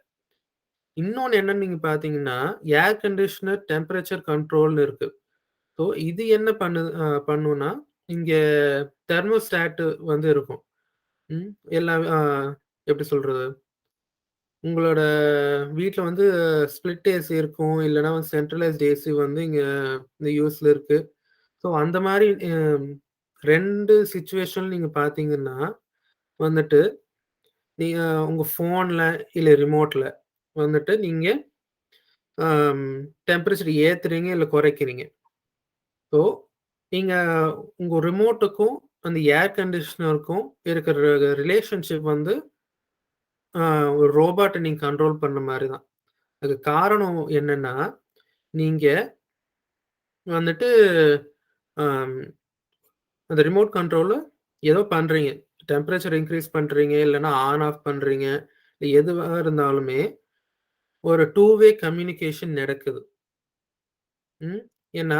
இன்னொன்னு என்னன்னு நீங்க பார்த்தீங்கன்னா, ஏர் கண்டிஷனர் டெம்பரேச்சர் கண்ட்ரோல்னு இருக்கு. ஸோ இது என்ன பண்ணும்னா, இங்க தெர்மோஸ்டாட் வந்து இருக்கும். ம். எல்லா எப்படி சொல்றது? உங்களோட வீட்ல வந்து ஸ்ப்ளிட் ஏசி இருக்கும். இல்லன்னா வந்து சென்ட்ரலைஸ்ட் ஏசி வந்து இங்க இந்த யூஎஸ்ல இருக்கு. ஸோ அந்த மாரி 2 சிச்சுவேஷன் நீங்க பார்த்தீங்கன்னா வந்துட்டு, நீங்க உங்க ஃபோன்ல இல்ல ரிமோட்ல வந்துட்டு நீங்க அம் டெம்பரேச்சர் ஏத்துறீங்க, இல்ல குறைக்கிறீங்க. ஸோ நீங்க உங்க ரிமோட்டுக்கும், அந்த ஏர் கண்டிஷனருக்கும் இருக்கிற ரிலேஷன்ஷிப் வந்து அ ஒரு ரோபோட்ட நீங்க கண்ட்ரோல் பண்ண மாரி தான். அதுக்கு காரணம் என்னன்னா, நீங்க வந்துட்டு அம் அந்த ரிமோட் கண்ட்ரோல்ல ஏதோ பண்றீங்க. டெம்பரேச்சர் இன்கிரீஸ் பண்றீங்க, இல்லன்னா ஆன் ஆஃப் பண்றீங்க. எதுவா இருந்தாலுமே ஒரு 2 வே கம்யூனிகேஷன் நடக்குது. ம். ஏன்னா,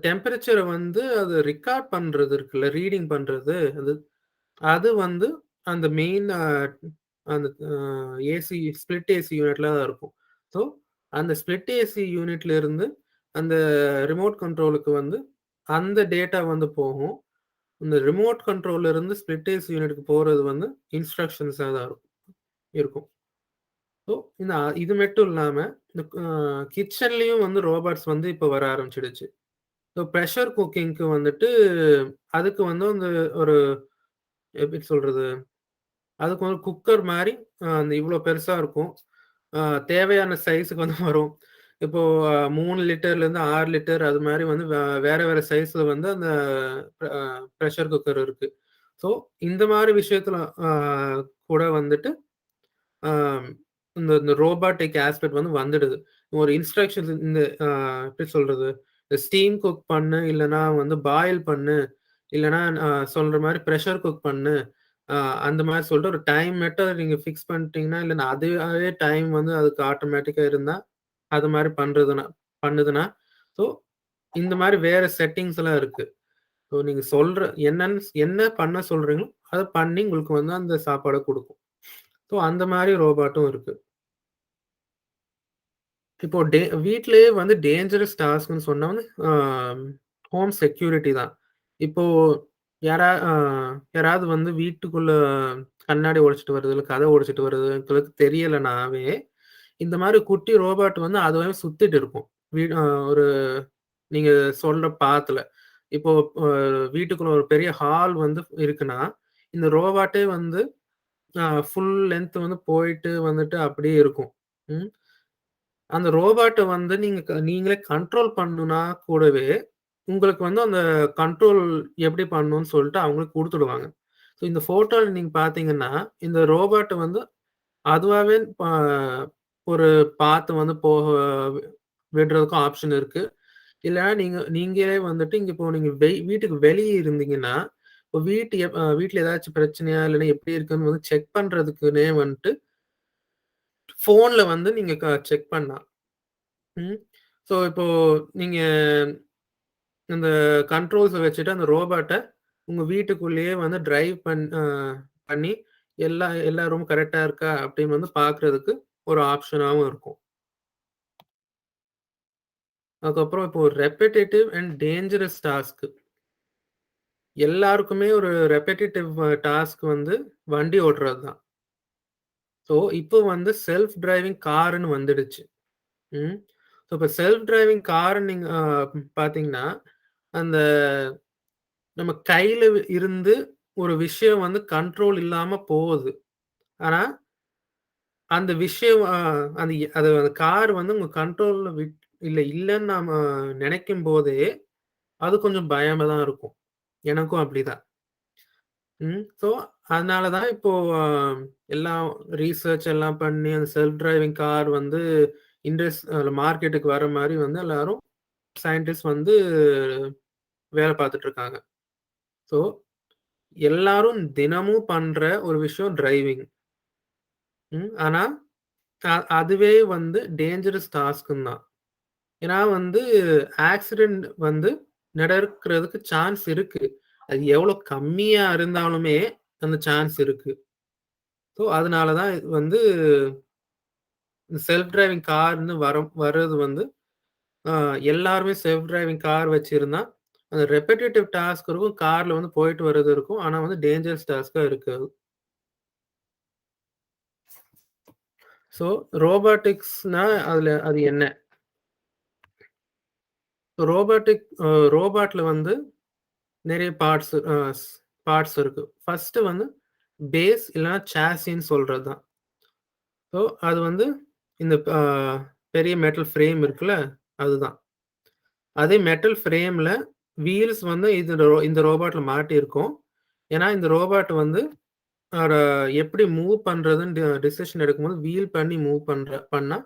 டெம்பரேச்சர வந்து அது ரெக்கார்ட் பண்றது இருக்குல்ல, ரீடிங் பண்றது. அது அது வந்து அந்த மெயின் அந்த ஏசி ஸ்ப்ளிட் ஏசி யூனிட்ல தான் இருக்கும். ஸோ, அந்த ஸ்ப்ளிட் ஏசி யூனிட்ல இருந்து அந்த ரிமோட் கண்ட்ரோலுக்கு வந்து அந்த டேட்டா வந்து போகும். இந்த ரிமோட் கண்ட்ரோல்ல இருந்து ஸ்ப்ளிட் ஏசி யூனிட்க்கு போறது வந்து இன்ஸ்ட்ரக்ஷன்ஸா தான் இருக்கும். ஸோ, இது மட்டும் இல்லாம, இந்த கிட்சன்லயும் வந்து ரோபோட்ஸ் வந்து இப்ப வர ஆரம்பிச்சுடுச்சு. ஸோ, பிரஷர் குக்கிங்க்கு வந்துட்டு அதுக்கு வந்து அந்த ஒரு எப்படி சொல்றது? அதுக்கு ஒரு குக்கர் மாரி அந்த இவ்ளோ பெருசா இருக்கும். அ தேவையான சைஸ்க்கு வந்து வரும். இப்போ 3 லிட்டர்லேருந்து 6 லிட்டர் அது மாரி வந்து வேற வேற சைஸ்ல வந்து அந்த அ பிரஷர் குக்கர் இருக்கு. ஸோ, இந்த மாரி விஷயத்துல கூட வந்துட்டு அ இந்த இந்த ரோபாட்டிக் ஆஸ்பெக்ட் வந்து வந்துடுது. ஒரு இன்ஸ்ட்ரக்ஷன்ஸ் இந்த எப்படி சொல்றது? ஸ்டீம் குக் பண்ணு, இல்லன்னா வந்து பாயில் பண்ணு, இல்லன்னா சொல்ற மாரி பிரஷர் குக் பண்ணு. அ அந்த மாரி சொல்லிட்டு ஒரு டைம் மட்டும் நீங்க ஃபிக்ஸ் பண்ணிட்டீங்கன்னா, இல்லன்னா அதுவே டைம் வந்து அதுக்கு ஆட்டோமேட்டிக்கா இருந்தா, அது மாரி பண்ணுதுன்னா, ஸோ இந்த மாரி வேற செட்டிங்ஸ்லாம் இருக்கு. ஸோ நீங்க என்ன பண்ண சொல்றீங்களோ, அத பண்ணி உங்களுக்கு வந்து அந்த சாப்பாட குடுக்கும். ஸோ அந்த மாரி ரோபோட்டும் இருக்கு. இப்போ வீட்லயே வந்து டேஞ்சரஸ் டாஸ்க்ன்னு சொன்னா வந்து ஹோம் செக்யூரிட்டி தான். இப்போ யாராவது வந்து வீட்டுக்குள்ள கண்ணாடி உடைச்சுட்டு வருது, இல்ல கதவ உடைச்சுட்டு வருது உங்களுக்கு தெரியலனாவே, இந்த மாரி குட்டி ரோபோட் வந்து அதுவாவே சுத்திட்டு இருக்கும். வீடு ஒரு நீங்க சொல்ற பாத்துல. இப்போ அ வீட்டுக்குள்ள ஒரு பெரிய ஹால் வந்து இருக்குன்னா, இந்த ரோபோட்டே வந்து ஃபுல் லென்த் வந்து போயிட்டு வந்துட்டு அப்படியே இருக்கும். ம். அந்த ரோபோட்ட வந்து நீங்களே கண்ட்ரோல் பண்ணுனா கூடவே, உங்களுக்கு வந்து அந்த கண்ட்ரோல் எப்படி பண்ணணும்னு சொல்லிட்டு அவங்களே குடுத்துடுவாங்க. ஸோ இந்த ஃபோட்டோல நீங்க பார்த்தீங்கன்னா, இந்த ரோபோட் வந்து அதுவாவே ஒரு பாத்து வந்து விடுறதுக்கும் ஆப்ஷன் இருக்கு. இல்லன்னா நீங்களே வந்துட்டு இங்க இப்போ நீங்க வீட்டுக்கு வெளிய இருந்தீங்கன்னா, இப்போ வீட்ல ஏதாச்சும் பிரச்சனையா? இல்லன்னா எப்படி இருக்குன்னு வந்து செக் பண்றதுக்குன்னே வந்துட்டு, ஃபோன்ல வந்து நீங்க செக் பண்ணலாம். ம். ஸோ இப்போ நீங்க அந்த கண்ட்ரோல்ஸ வச்சுட்டு அந்த ரோபோட்ட உங்க வீட்டுக்குள்ளேயே வந்து டிரைவ் பண்ணி எல்லா ரூமும் கரெக்ட்டா இருக்கா? அப்படின்னு வந்து பார்க்கறதுக்கு ஒரு ஆப்ஷனாவும் இருக்கும். அதுக்கப்புறம் இப்போ ரெப்படிட்டிவ் அண்ட் டேஞ்சரஸ் டாஸ்க். எல்லாருக்குமே ஒரு ரெப்படிட்டிவ் டாஸ்க் வந்து வண்டி ஓட்டுறது தான். ஸோ இப்போ வந்து செல்ஃப் டிரைவிங் கார்ன்னு வந்துடுச்சு. ம். ஸோ இப்ப செல்ஃப் டிரைவிங் கார் நீங்க பார்த்தீங்கன்னா, அந்த நம்ம கையில இருந்து ஒரு விஷயம் வந்து கண்ட்ரோல் இல்லாம போகுது. ஆனா, அந்த விஷயம் அந்த கார் வந்து உங்க கண்ட்ரோல்ல இல்லன்னு நாம நெனைக்கும்போதே, அது கொஞ்சம் பயமா தான் இருக்கும். எனக்கும் அப்படிதான். ஸோ அதனால தான் இப்போ அ எல்லாம் ரிசர்ச் எல்லாம் பண்ணி அந்த செல்ஃப் டிரைவிங் கார் வந்து மார்க்கெட்டுக்கு வர மாரி வந்து எல்லாரும் சயின்டிஸ்ட் வந்து வேலை பார்த்துட்டு இருக்காங்க. ஸோ எல்லாரும் தினமும் பண்ற ஒரு விஷயம் டிரைவிங். ஆனா அதுவே வந்து டேஞ்சரஸ் டாஸ்க்குன்னு தான். ஏன்னா வந்து ஆக்சிடென்ட் வந்து நடக்கிறதுக்கு சான்ஸ் இருக்கு. அது எவ்வளோ கம்மியா இருந்தாலுமே அந்த சான்ஸ் இருக்கு. ஸோ அதனால தான் இது வந்து செல்ஃப் டிரைவிங் கார்ன்னு வர்றது வந்து எல்லாருமே செல்ஃப் டிரைவிங் கார் வச்சிருந்தா, அந்த ரெப்பிட்டிட்டிவ் டாஸ்க் இருக்கும். கார்ல வந்து போயிட்டு வர்றது இருக்கும். ஆனா வந்து டேஞ்சரஸ் டாஸ்க்கா இருக்காது. ஸோ ரோபாட்டிக்ஸ்னா அது என்ன? ரோபாட்ல வந்து நெறைய பார்ட்ஸ் இருக்கு. ஃபர்ஸ்ட்டு வந்து பேஸ் இல்லன்னா சாசின்னு சொல்றது தான். ஸோ அது வந்து இந்த பெரிய மெட்டல் ஃப்ரேம் இருக்குல்ல, அதுதான். அதே மெட்டல் ஃப்ரேம்ல வீல்ஸ் வந்து இந்த ரோபோட்ல மாட்டியிருக்கும். ஏன்னா, இந்த ரோபோட் வந்து அத எப்படி மூவ் பண்றதுன்னு டிசிஷன் எடுக்கும்போது வீல் பண்ணி மூவ் பண்ணா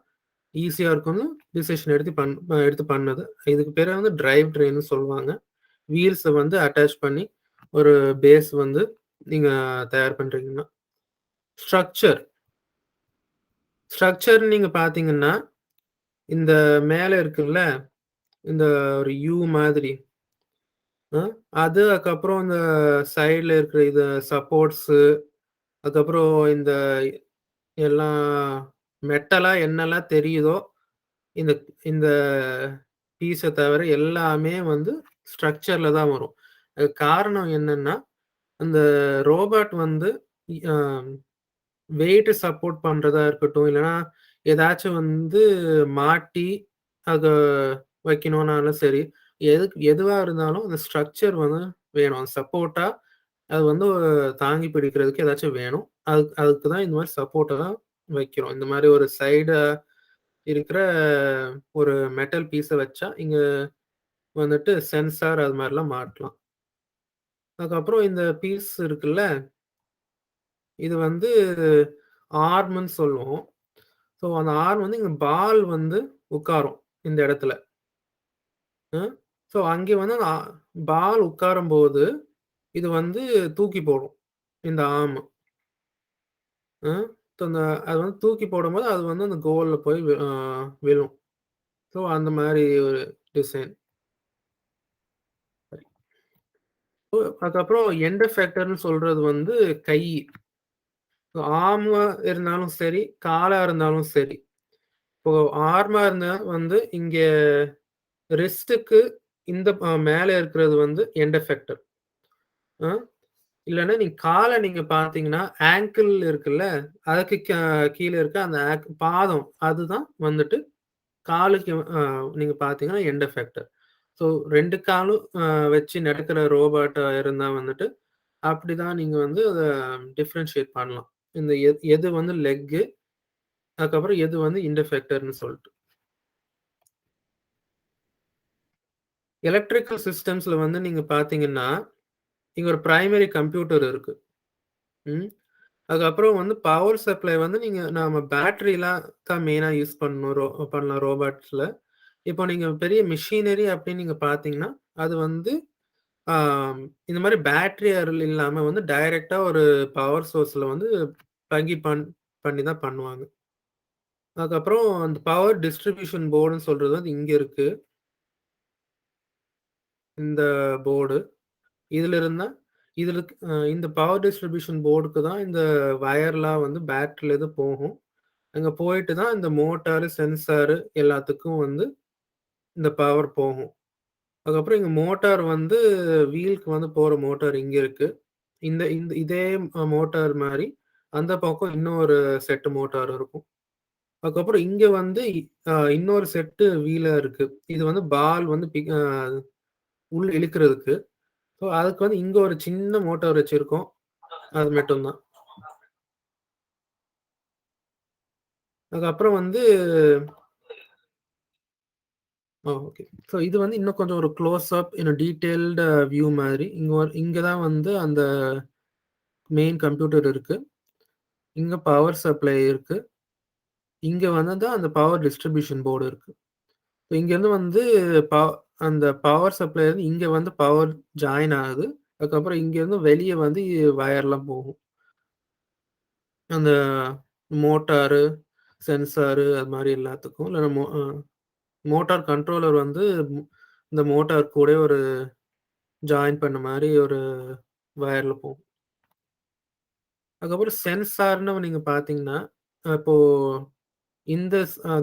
ஈஸியா இருக்கும்னு டிசிஷன் எடுத்து பண்ணது. இதுக்கு பேரு வந்து டிரைவ் ட்ரெயின்னு சொல்லுவாங்க. வீல்ஸ வந்து அட்டாச் பண்ணி ஒரு பேஸ் வந்து நீங்க தயார் பண்றீங்கன்னா. ஸ்ட்ரக்சர் ஸ்ட்ரக்சர்ன்னு நீங்க பார்த்தீங்கன்னா, இந்த மேல இருக்குல்ல, இந்த ஒரு யூ மாதிரி அ அதுக்கப்புறம் இந்த சைடுல இருக்கிற இது சப்போர்ட்ஸு, அதுக்கப்புறம் இந்த எல்லாம் மெட்டலா என்னலாம் தெரியுதோ, இந்த இந்த பீஸ தவிர எல்லாமே வந்து ஸ்ட்ரக்சர்ல தான் வரும். அதுக்கு காரணம் என்னன்னா, அந்த ரோபோட் வந்து அ வெயிட் சப்போர்ட் பண்றதா இருக்கட்டும், இல்லன்னா ஏதாச்சும் வந்து மாட்டி அத வைக்கணும்னாலும் சரி, எதுவா இருந்தாலும் அந்த ஸ்ட்ரக்சர் வந்து வேணும். சப்போர்ட்டா அது வந்து தாங்கி பிடிக்கிறதுக்கு ஏதாச்சும் வேணும். அதுக்கு தான் இந்த மாரி சப்போர்ட்டெல்லாம் வைக்கிறோம். இந்த மாரி ஒரு சைடா இருக்கிற ஒரு மெட்டல் பீஸ வச்சா, இங்க வந்துட்டு சென்சார் அது மாரிலாம் மாட்டலாம். அதுக்கப்புறம் இந்த பீஸ் இருக்குல்ல, இது வந்து ஆர்ம்ன்னு சொல்லுவோம். ஸோ அந்த ஆர்ம் வந்து இங்க பால் வந்து உட்காரும், இந்த இடத்துல. அ ஸோ அங்கே வந்து அந்த பால் உட்காரும்போது, இது வந்து தூக்கி போடும். இந்த ஆர்ம். அ ஸோ அது வந்து தூக்கி போடும்போது, அது வந்து அந்த கோல்ல போய் விழும். ஸோ அந்த மாரி ஒரு டிசைன். அதுக்கப்புறம் எண்ட் எஃபெக்டர்ன்னு சொல்றது வந்து கை. ஆர்மா இருந்தாலும் சரி, காலா இருந்தாலும் சரி. இப்போ ஆர்மா இருந்தா வந்து இங்க ரிஸ்ட்டுக்கு இந்த மேல இருக்கிறது வந்து எண்ட் எஃபெக்டர். அ இல்லன்னா நீங்க கால நீங்க பார்த்தீங்கன்னா, ஆங்கிள் இருக்குல்ல, அதுக்கு கீழ இருக்க அந்த பாதம் அதுதான் வந்துட்டு காலுக்கு நீங்க பார்த்தீங்கன்னா எண்ட் எஃபெக்டர். ஸோ 2 காலும் வச்சு நடக்கிற ரோபோட்டா இருந்தா வந்துட்டு, அப்படிதான் நீங்க வந்து அத டிஃபரன்ஷியேட் பண்ணலாம். இந்த எது வந்து லெக்கு, அதுக்கப்புறம் எது வந்து எண்ட் எஃபெக்டர்ன்னு சொல்ட்டு. எலக்ட்ரிக்கல் சிஸ்டம்ஸ்ல வந்து நீங்க பார்த்தீங்கன்னா, இங்க ஒரு பிரைமரி கம்ப்யூட்டர் இருக்கு. ம். அதுக்கப்புறம் வந்து பவர் சப்ளை வந்து நாம பேட்டரிலாம் தான் மெயினா யூஸ் பண்ணலாம் ரோபோட்ஸ்ல. இப்போ நீங்க பெரிய மிஷினரி அப்படின்னு நீங்க பார்த்தீங்கன்னா, அது வந்து ஆ இந்த மாரி பேட்டரி இல்லாம வந்து டைரக்ட்டா ஒரு பவர் சோர்ஸ்ல வந்து பிளக் பண்ணி தான் பண்ணுவாங்க. அதுக்கப்புறம் அந்த பவர் டிஸ்ட்ரிபியூஷன் போர்டுன்னு சொல்றது வந்து இங்க இருக்கு. இந்த போர்டு. இதுல இருந்தா இந்த பவர் டிஸ்ட்ரிபியூஷன் போர்டுக்கு தான் இந்த வயர்லாம் வந்து பேட்டரிலேருந்து போகும். அங்க போயிட்டு தான் இந்த மோட்டாரு, சென்சாரு எல்லாத்துக்கும் வந்து இந்த பவர் போகும். அதுக்கப்புறம் இங்க மோட்டார் வந்து வீல்க்கு வந்து போற மோட்டார் இங்க இருக்கு. இந்த இந்த இதே மோட்டார் மாரி அந்த பக்கம் இன்னொரு செட் மோட்டார் இருக்கும். அதுக்கப்புறம் இங்க வந்து இன்னொரு செட்டு வீலர் இருக்கு. இது வந்து பால் வந்து உள்ள இழுக்கிறதுக்கு. ஸோ அதுக்கு வந்து இங்க ஒரு சின்ன மோட்டார் வச்சிருக்கோம். அது மட்டும் தான். அதுக்கப்புறம் வந்து ஓகே. ஸோ இது வந்து இன்னும் கொஞ்சம் ஒரு க்ளோஸ் அப் இன்னும் டீட்டெயில்டு வியூ மாரி. இங்க தான் வந்து அந்த மெயின் கம்ப்யூட்டர் இருக்கு. இங்க பவர் சப்ளை இருக்கு. இங்க வந்து தான் அந்த பவர் டிஸ்ட்ரிபியூஷன் போர்டு இருக்கு. இங்கேருந்து வந்து ப அந்த பவர் சப்ளை வந்து இங்க வந்து பவர் ஜாயின் ஆகுது. அதுக்கப்புறம் இங்கேருந்து வெளிய வந்து வயர்லாம் போகும். அந்த மோட்டாரு, சென்சாரு அது மாரி எல்லாத்துக்கும். இல்ல மோட்டார் கண்ட்ரோலர் வந்து இந்த மோட்டார் கூடயே ஒரு ஜாயின் பண்ண மாரி ஒரு வயர்ல போகும். அதுக்கப்புறம் சென்சார்ன்னு நீங்க பார்த்தீங்கன்னா, இப்போ இந்த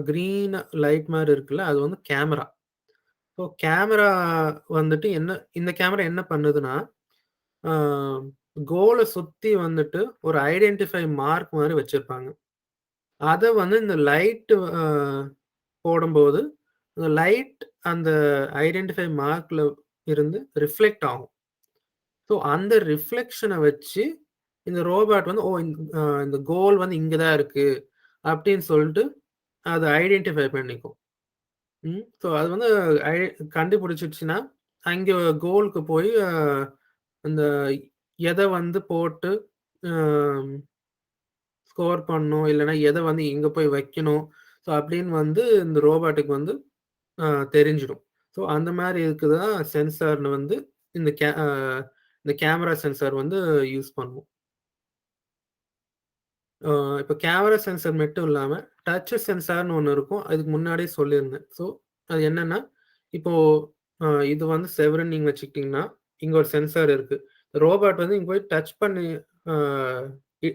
கிரீன் லைட் மாரி இருக்குல்ல, அது வந்து கேமரா. ஸோ கேமரா வந்துட்டு இந்த கேமரா என்ன பண்ணுதுன்னா, ஆ கோல சுத்தி வந்துட்டு ஒரு ஐடென்டிஃபை மார்க் மாரி வச்சிருப்பாங்க. அத வந்து இந்த லைட் போடும்போது, அந்த லைட் அந்த ஐடென்டிஃபை மார்க்ல இருந்து ரிஃப்ளெக்ட் ஆகும். ஸோ அந்த ரிஃப்ளெக்ஷன வச்சு இந்த ரோபோட் வந்து, ஓ! இந்த கோல் வந்து இங்க தான் இருக்கு. அப்படின்னு சொல்லிட்டு அத ஐடென்டிஃபை பண்ணிக்கும். ஸோ அது வந்து ஐ கண்டுபிடிச்சிடுச்சுன்னா, அங்க கோலுக்கு போய் அந்த எத வந்து போட்டு அ ஸ்கோர் பண்ணணும், இல்லன்னா எத வந்து எங்க போய் வைக்கணும். ஸோ அப்படின்னு வந்து இந்த ரோபோட்டுக்கு வந்து அ தெரிஞ்சிடும். ஸோ அந்த மாரி இதுக்கு தான் சென்சார்ன்னு வந்து இந்த கே அ இந்த கேமரா சென்சார் வந்து யூஸ் பண்ணுவோம். அ இப்ப கேமரா சென்சார் மட்டும் இல்லாம, டச் சென்சார்ன்னு ஒண்ணு இருக்கும். அதுக்கு முன்னாடியே சொல்லியிருந்தேன். ஸோ அது என்னன்னா, இப்போ இது வந்து செவுருன்னு நீங்க வச்சுக்கிட்டீங்கன்னா, இங்க ஒரு சென்சார் இருக்கு. ரோபோட் வந்து இங்க போய் டச் பண்ணி அ இ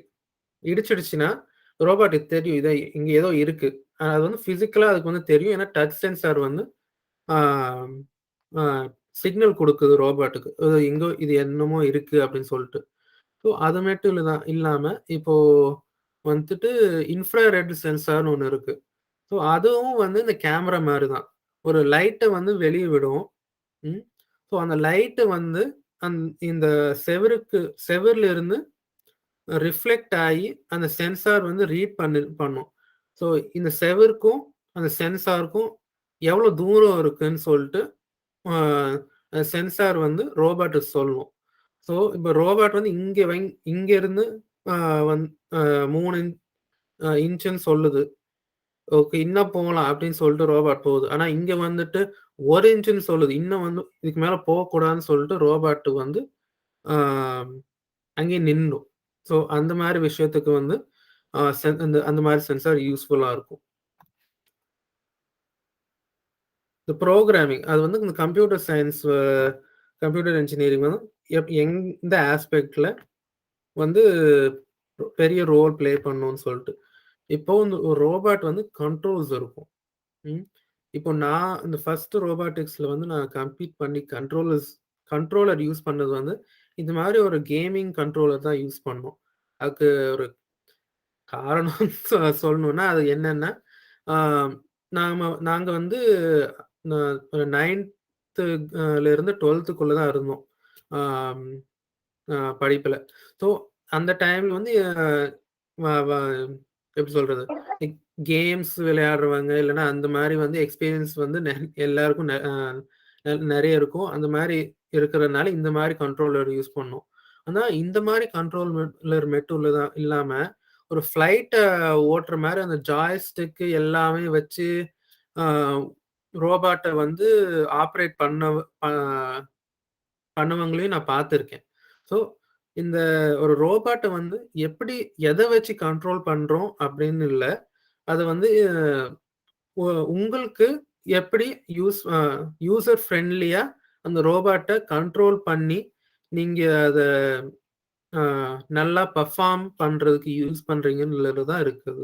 இடிச்சிடுச்சுன்னா, ரோபோட்டுக்கு தெரியும். இங்க ஏதோ இருக்கு. அது வந்து பிசிக்கலா அதுக்கு வந்து தெரியும். ஏன்னா டச் சென்சார் வந்து ஆ ஆ சிக்னல் குடுக்குது ரோபோட்டுக்கு. எங்கோ இது என்னமோ இருக்கு அப்படின்னு சொல்ட்டு. ஸோ அது மட்டும் இல்லாம, இப்போ வந்துட்டு இன்ஃப்ராரெட் சென்சார்ன்னு ஒண்ணு இருக்கு. ஸோ அதுவும் வந்து இந்த கேமரா மாரி தான். ஒரு லைட்ட வந்து வெளிய விடும். ம். ஸோ அந்த லைட் வந்து அந் இந்த செவுருல இருந்து ரிஃப்ளெக்ட் ஆயி அந்த சென்சார் வந்து ரீட் பண்ணும். ஸோ இந்த செவுருக்கும், அந்த சென்சாருக்கும் எவ்வளோ தூரம் இருக்குன்னு சொல்ட்டு, அ சென்சார் வந்து ரோபோட்டுக்கு சொல்லும். ஸோ இப்ப ரோபோட் வந்து இங்க இருந்து அ வந் அ 3 இன்ச்சுன்னு சொல்லுது. ஓகே. இன்னும் போலாம் அப்படின்னு சொல்லிட்டு ரோபோட் போகுது. ஆனா இங்க வந்துட்டு 1 இன்ச்சுன்னு சொல்லுது. இன்னும் வந்து இதுக்கு மேல போகக்கூடாதுன்னு சொல்லிட்டு ரோபோட் வந்து ஆ அங்கேயே நின்னுடும். ஸோ அந்த மாரி விஷயத்துக்கு வந்து அ சென் அந்த அந்த மாரி சென்சார் யூஸ்ஃபுல்லா இருக்கும். இந்த புரோகிராமிங் அது வந்து இந்த கம்ப்யூட்டர் சயன்ஸ் கம்ப்யூட்டர் என்ஜினியரிங் வந்து எந்த ஆஸ்பெக்ட்ல வந்து பெரிய ரோல் ப்ளே பண்ணும்னு சொல்ட்டு. இப்போ இந்த ஒரு ரோபோட் வந்து கண்ட்ரோல்ஸ் இருக்கும். ம். இப்போ நான் இந்த ஃபர்ஸ்ட் ரோபாட்டிக்ஸ்ல வந்து நான் கம்ப்ளீட் பண்ணி கண்ட்ரோலர் யூஸ் பண்ணது வந்து, இந்த மாரி ஒரு கேமிங் கண்ட்ரோலர் தான் யூஸ் பண்ணோம். அதுக்கு ஒரு காரணம் சொல்லணும்னா, அது என்னன்னா, ஆ நாங்க வந்து ஒரு 9த் லிருந்து 12த்துக்குள்ள தான் இருந்தோம். ஆம் படிப்புல. ஸோ அந்த டைம்ல வந்து வ வ எப்படி சொல்றது? லைக் கேம்ஸ் விளையாடுறவங்க, இல்லன்னா அந்த மாரி வந்து எக்ஸ்பீரியன்ஸ் வந்து எல்லாருக்கும் நெறைய இருக்கும். அந்த மாரி இருக்கிறனால இந்த மாரி கண்ட்ரோலர் யூஸ் பண்ணோம். ஆனா இந்த மாரி கண்ட்ரோலர் மட்டும் இல்லாம, ஒரு ஃப்ளைட்ட ஓட்டுற மாரி அந்த ஜாய்ஸ்டிக் எல்லாமே வச்சு, ஆ ரோபோட்ட வந்து ஆப்பரேட் ப பண்ணவங்களையும் நான் பார்த்துருக்கேன். ஸோ, இந்த ஒரு ரோபோட்ட வந்து எப்படி எத வச்சு கண்ட்ரோல் பண்றோம் அப்படின்னு இல்ல. அது வந்து உ உங்களுக்கு எப்படி யூசர் ஃப்ரெண்ட்லியா அந்த ரோபோட்ட கண்ட்ரோல் பண்ணி, நீங்க அத அ நல்லா பெர்ஃபார்ம் பண்றதுக்கு யூஸ் பண்றீங்கன்றதுல தான் இருக்குது.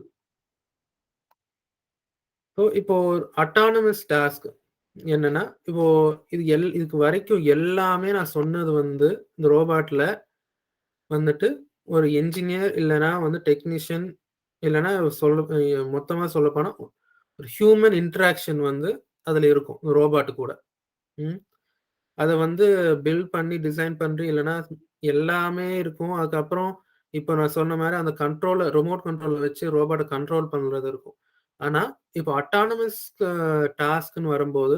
ஸோ, இப்போ அட்டானமஸ் டாஸ்க் என்னன்னா, இப்போ இதுக்கு வரைக்கும் எல்லாமே நான் சொன்னது வந்து இந்த ரோபோட்ல வந்துட்டு ஒரு என்ஜினியர் இல்லன்னா வந்து டெக்னீஷியன் இல்லன்னா மொத்தமா சொல்லப்போனா ஒரு ஹியூமன் இன்டராக்ஷன் வந்து அதுல இருக்கும். ரோபோட் கூட. ம். அத வந்து பில்ட் பண்ணி டிசைன் பண்ணி இல்லன்னா எல்லாமே இருக்கும். அதுக்கப்புறம் இப்ப நான் சொன்ன மாரி அந்த ரிமோட் கண்ட்ரோலர் வச்சு ரோபோட்ட கண்ட்ரோல் பண்றது இருக்கும். ஆனா, இப்போ அட்டானமஸ் டாஸ்க்ன்னு வரும்போது,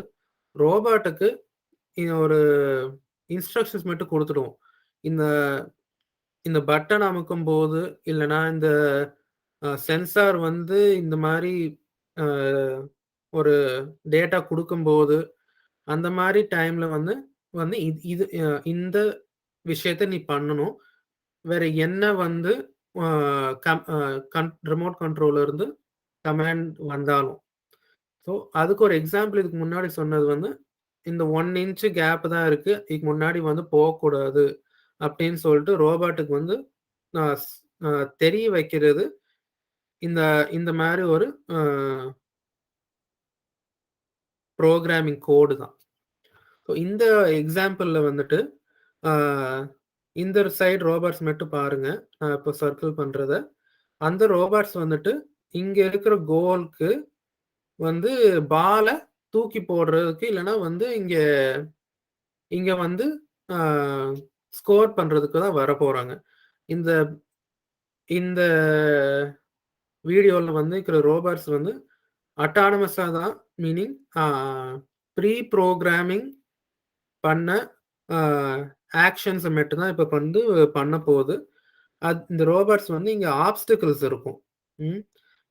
ரோபோட்டுக்கு ஒரு இன்ஸ்ட்ரக்ஷன்ஸ் மட்டும் குடுத்துடுவோம். இந்த இந்த பட்டன் அமுக்கும்போது, இல்லன்னா இந்த சென்சார் வந்து இந்த மாரி அ ஒரு டேட்டா குடுக்கும்போது, அந்த மாரி டைம்ல வந்து வந்து இது இது இந்த விஷயத்த நீ பண்ணணும். வேற என்ன வந்து அ கம் அ கன் ரிமோட் கண்ட்ரோல்ல இருந்து கமாண்ட் வந்தாலும். ஸோ, அதுக்கு ஒரு எக்ஸாம்பிள் இதுக்கு முன்னாடி சொன்னது வந்து, இந்த 1 இன்ச் கேப் தான் இருக்கு. இதுக்கு முன்னாடி வந்து போக்கூடாது. அப்படின்னு சொல்ட்டு ரோபோட்டுக்கு வந்து நான் தெரிய வைக்கிறது இந்த இந்த மாரி ஒரு புரோகிராமிங் கோடு தான். ஸோ இந்த எக்ஸாம்பிள்ல வந்துட்டு ஆ இந்த சைடு ரோபோட்ஸ் மட்டும் பாருங்க. நான் இப்போ சர்க்கிள் பண்றத. அந்த ரோபோட்ஸ் வந்துட்டு இங்க இருக்கிற கோலுக்கு வந்து பால தூக்கி போடுறதுக்கு இல்லன்னா வந்து இங்க இங்க வந்து ஆ ஸ்கோர் பண்றதுக்கு தான் வரப்போறாங்க. இந்த இந்த வீடியோல வந்து இருக்கிற ரோபோட்ஸ் வந்து அட்டானமஸா தான் மீனிங் ப்ரீ புரோகிராமிங் பண்ண ஆ ஆக்ஷன்ஸ மட்டும் தான் இப்ப வந்து பண்ண போகுது. இந்த ரோபோட்ஸ் வந்து இங்க ஆப்ஸ்டிக்கிள்ஸ் இருக்கும். ம்.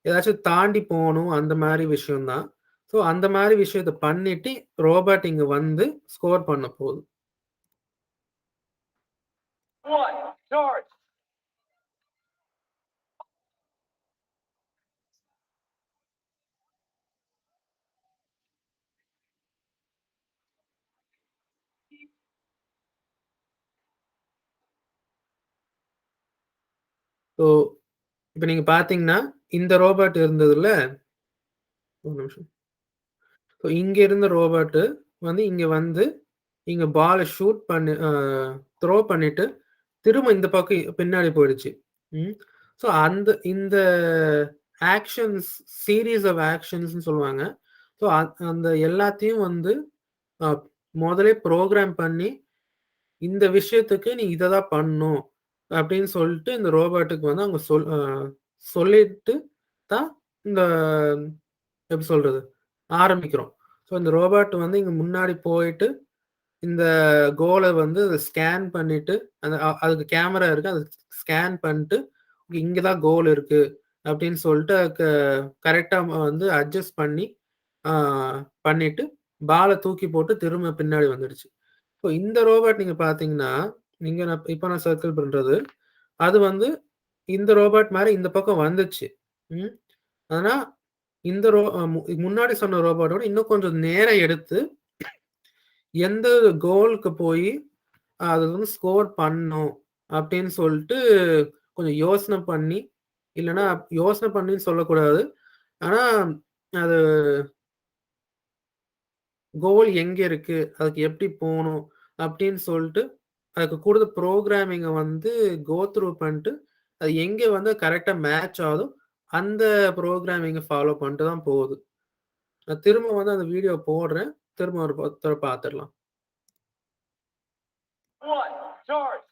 ஏதாச்சும் தாண்டி போணும் அந்த மாரி விஷயம் தான். ஸோ அந்த மாரி விஷயத்த பண்ணிட்டு ரோபோட் இங்க வந்து ஸ்கோர் பண்ண போகுது. One, charge. ஸோ இப்ப நீங்க பார்த்தீங்கன்னா, இந்த ரோபோட் இருந்ததுல்ல? ஒரு நிமிஷம். ஸோ இங்க இருந்த ரோபோட்டு வந்து இங்க வந்து, இங்க பால ஷூட் பண்ணி த்ரோ பண்ணிட்டு, திரும்ப இந்த பக்கம் பின்னாடி போயிடுச்சு. ம். ஸோ இந்த ஆக்ஷன்ஸ் சீரிஸ் ஆஃப் ஆக்ஷன்ஸ்ன்னு சொல்லுவாங்க. ஸோ அந்த எல்லாத்தையும் வந்து அ மொதலே புரோகிராம் பண்ணி, இந்த விஷயத்துக்கு நீ இத தான் பண்ணணும். அப்படின்னு சொல்லிட்டு இந்த ரோபோட்டுக்கு வந்து அவங்க சொல்லிட்டு தான் இந்த எப்படி சொல்றது? ஆரம்பிக்கிறோம். ஸோ இந்த ரோபோட் வந்து இங்க முன்னாடி போயிட்டு, இந்த கோல வந்து ஸ்கேன் பண்ணிட்டு, அந்த அதுக்கு கேமரா இருக்கு. அத ஸ்கேன் பண்ணிட்டு, இங்க தான் கோல் இருக்கு அப்படின்னு சொல்லிட்டு கரெக்ட்டா வந்து அட்ஜஸ்ட் பண்ணி, ஆ பண்ணிட்டு, பால தூக்கி போட்டு திரும்ப பின்னாடி வந்துடுச்சு. ஸோ இந்த ரோபோட் நீங்க பார்த்தீங்கன்னா, இப்ப நான் சர்க்கிள் பண்றது, அது வந்து இந்த ரோபோட் மாரி இந்த பக்கம் வந்துச்சு. ம். ஆனா, இந்த ரோ அ மு முன்னாடி சொன்ன ரோபோட்டோட இன்னும் கொஞ்சம் நேரம் எடுத்து, எந்த கோலுக்கு போயி, அது வந்து ஸ்கோர் பண்ணும் அப்படின்னு சொல்ட்டு கொஞ்சம் யோசனை பண்ணி, இல்லன்னா யோசனை பண்ணின்னு சொல்லக்கூடாது. ஆனா, அது கோல் எங்க இருக்கு? அதுக்கு எப்படி போணும்? அப்படின்னு சொல்ட்டு, அதுக்கு குடுத்த புரோகிராமிங்க வந்து கோ த்ரூ பண்ட்டு, அது எங்க வந்து கரெக்ட்டா மேட்ச் ஆகுதோ, அந்த புரோகிராமிங்க ஃபாலோ பண்ணிட்டு தான் போகுது. நான் திரும்ப வந்து அந்த வீடியோ போடுறேன். திரும்ப ஒரு தடவ பார்த்துடலாம். One, charge.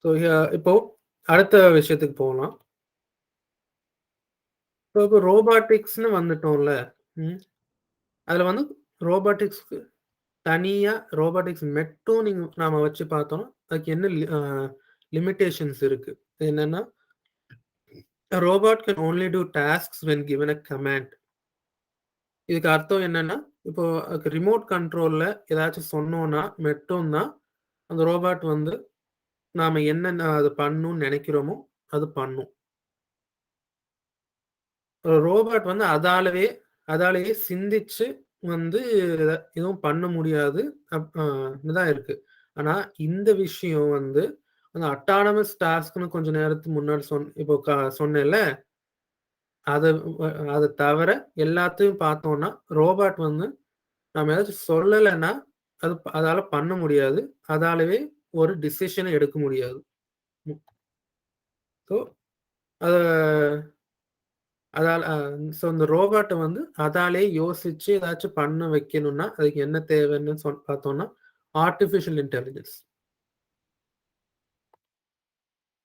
ஸோ இப்போ அடுத்த விஷயத்துக்கு போலாம். இப்போ ரோபாட்டிக்ஸ்ன்னு வந்துட்டோம்ல. ம். அதுல வந்து ரோபாட்டிக்ஸ்க்கு தனியா ரோபாட்டிக்ஸ் மட்டும் நாம வச்சு பார்த்தோம்னா, அதுக்கு என்ன லிமிட்டேஷன்ஸ் இருக்கு. என்னன்னா, a robot can only do tasks when given a command. இதுக்கு அர்த்தம் என்னன்னா, இப்போ அதுக்கு ரிமோட் கண்ட்ரோல்ல ஏதாச்சும் சொன்னோம்னா மட்டும் தான், அந்த ரோபாட் வந்து நாம என்னென்ன அது பண்ணணும்னு நெனைக்கிறோமோ, அது பண்ணும். ஒரு ரோபாட் வந்து அதாலேயே சிந்திச்சு வந்து எதுவும் பண்ண முடியாது. தான் இருக்கு. ஆனா, இந்த விஷயம் வந்து அந்த அட்டானமஸ் டாஸ்க்ன்னு கொஞ்ச நேரத்துக்கு முன்னாடி இப்போ சொன்னேன்ல, அத அத தவிர எல்லாத்தையும் பார்த்தோம்னா, ரோபாட் வந்து நாம ஏதாச்சும் சொல்லலைன்னா, அதால பண்ண முடியாது. அதாலவே ஒரு டிசிஷன எடுக்க முடியாது. ம். ஸோ, அத அதால ஸோ இந்த ரோபோட்ட வந்து அதாலயே யோசிச்சு ஏதாச்சும் பண்ண வைக்கணும்னா, அதுக்கு என்ன தேவைன்னு பார்த்தோம்னா, ஆர்ட்டிஃபிஷியல் இன்டெலிஜென்ஸ்.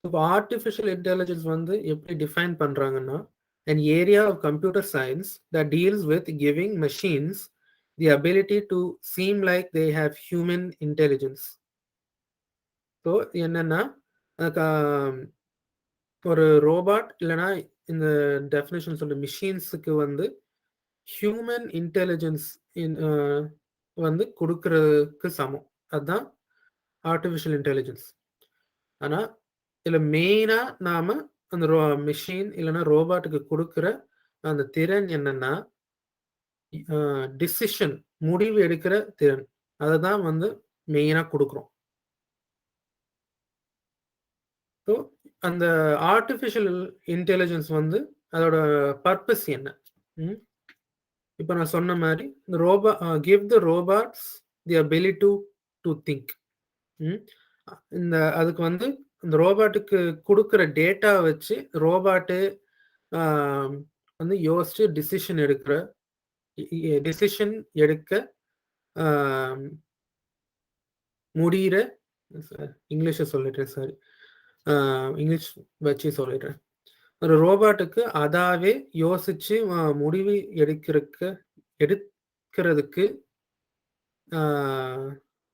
இப்போ ஆர்ட்டிஃபிஷியல் இன்டெலிஜென்ஸ் வந்து எப்படி டிஃபைன் பண்றாங்கன்னா, an area of computer science that deals with giving machines the ability to seem like they have human intelligence. So என்னன்னா, அதுக்கு ஒரு ரோபாட் இல்லன்னா இந்த டெஃபினிஷன் சொல்ற மெஷின்ஸுக்கு வந்து ஹியூமன் இன்டெலிஜென்ஸ் இன் அ வந்து குடுக்குறதுக்கு சமம். அதான் ஆர்ட்டிஃபிஷியல் இன்டெலிஜென்ஸ். ஆனா, இதுல மெயினா நாம அந்த மெஷின் இல்லன்னா ரோபோட்டுக்கு குடுக்குற அந்த திறன் என்னன்னா, டிசிஷன் முடிவு எடுக்கிற திறன். அததான் வந்து மெயினா குடுக்குறோம். ஸோ, அந்த ஆர்ட்டிஃபிஷியல் இன்டெலிஜென்ஸ் வந்து அதோட பர்ப்பஸ் என்ன? ம். இப்ப நான் சொன்ன மாரி, இந்த give the robots the ability to think. ம். அதுக்கு வந்து இந்த ரோபாட்டுக்கு குடுக்குற டேட்டா வச்சு ரோபாட்டு ஆ வந்து யோசிச்சு டிசிஷன் எடுக்க ஆ முடியிற இங்கிலீஷ்ல சொல்லிட்டேன் சாரி. இங்கிலீஷ் வச்சு சொல்லிடுறேன். ஒரு ரோபாட்டுக்கு அதாவே யோசிச்சு முடிவு எடுக்கிறதுக்கு ஆ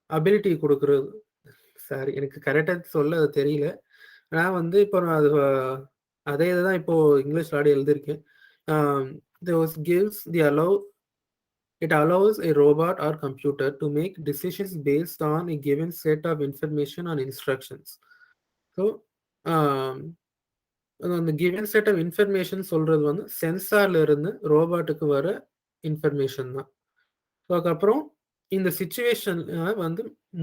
அபிலிட்டி குடுக்குறது. சாரி எனக்கு கரெக்ட்டா சொல்ல தெரியல. நான் வந்து இப்போ நான் அதே தான் இப்போ இங்கிலீஷ்ல ஆல்ரெடி எழுதியிருக்கேன். Those gives the it allows a robot or computer to make decisions based on a given set of information or instructions. So, ஆம், அந்த கிவன் செட் ஆஃப் இன்ஃபர்மேஷன் சொல்றது வந்து சென்சார்ல இருந்து ரோபாட்டுக்கு வர இன்ஃபர்மேஷன் தான். ஸோ அதுக்கப்புறம் இந்த சிச்சுவேஷன்ல வந்து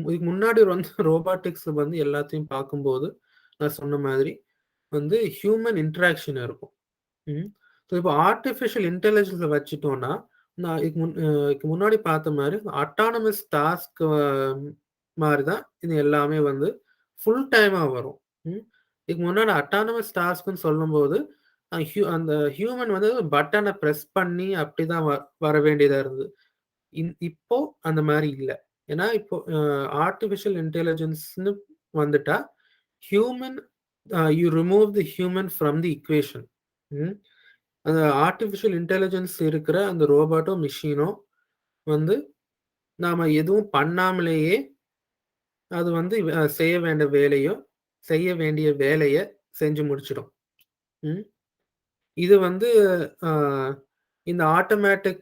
இதுக்கு முன்னாடி வந்து ரோபாட்டிக்ஸ் வந்து எல்லாத்தையும் பார்க்கும்போது நான் சொன்ன மாதிரி வந்து ஹியூமன் இன்டராக்ஷன் இருக்கும். ஸோ இப்போ ஆர்டிஃபிஷியல் இன்டெலிஜென்ஸை வச்சுட்டோம்னா நான் இதுக்கு முன்னாடி பார்த்த மாதிரி அட்டானமஸ் டாஸ்க் மாதிரி தான் இது எல்லாமே வந்து ஃபுல் டைமாக வரும். இதுக்கு முன்னாடி அட்டானமஸ் டாஸ்க்னு சொல்லும்போது அந்த ஹியூமன் வந்து பட்டனை ப்ரெஸ் பண்ணி அப்படிதான் வர வேண்டியதா இருந்தது. இப்போ அந்த மாதிரி இல்லை. ஏன்னா இப்போ ஆர்டிஃபிஷியல் இன்டெலிஜென்ஸ்னு வந்துட்டா human you remove the human from the equation. அந்த ஆர்டிஃபிஷியல் இன்டெலிஜென்ஸ் இருக்கிற அந்த ரோபோட்டோ மிஷினோ வந்து நாம எதுவும் பண்ணாமலேயே அது வந்து செய்ய வேண்டிய வேலையை செஞ்சு முடிச்சிடும். இது வந்து இந்த ஆட்டோமேட்டட்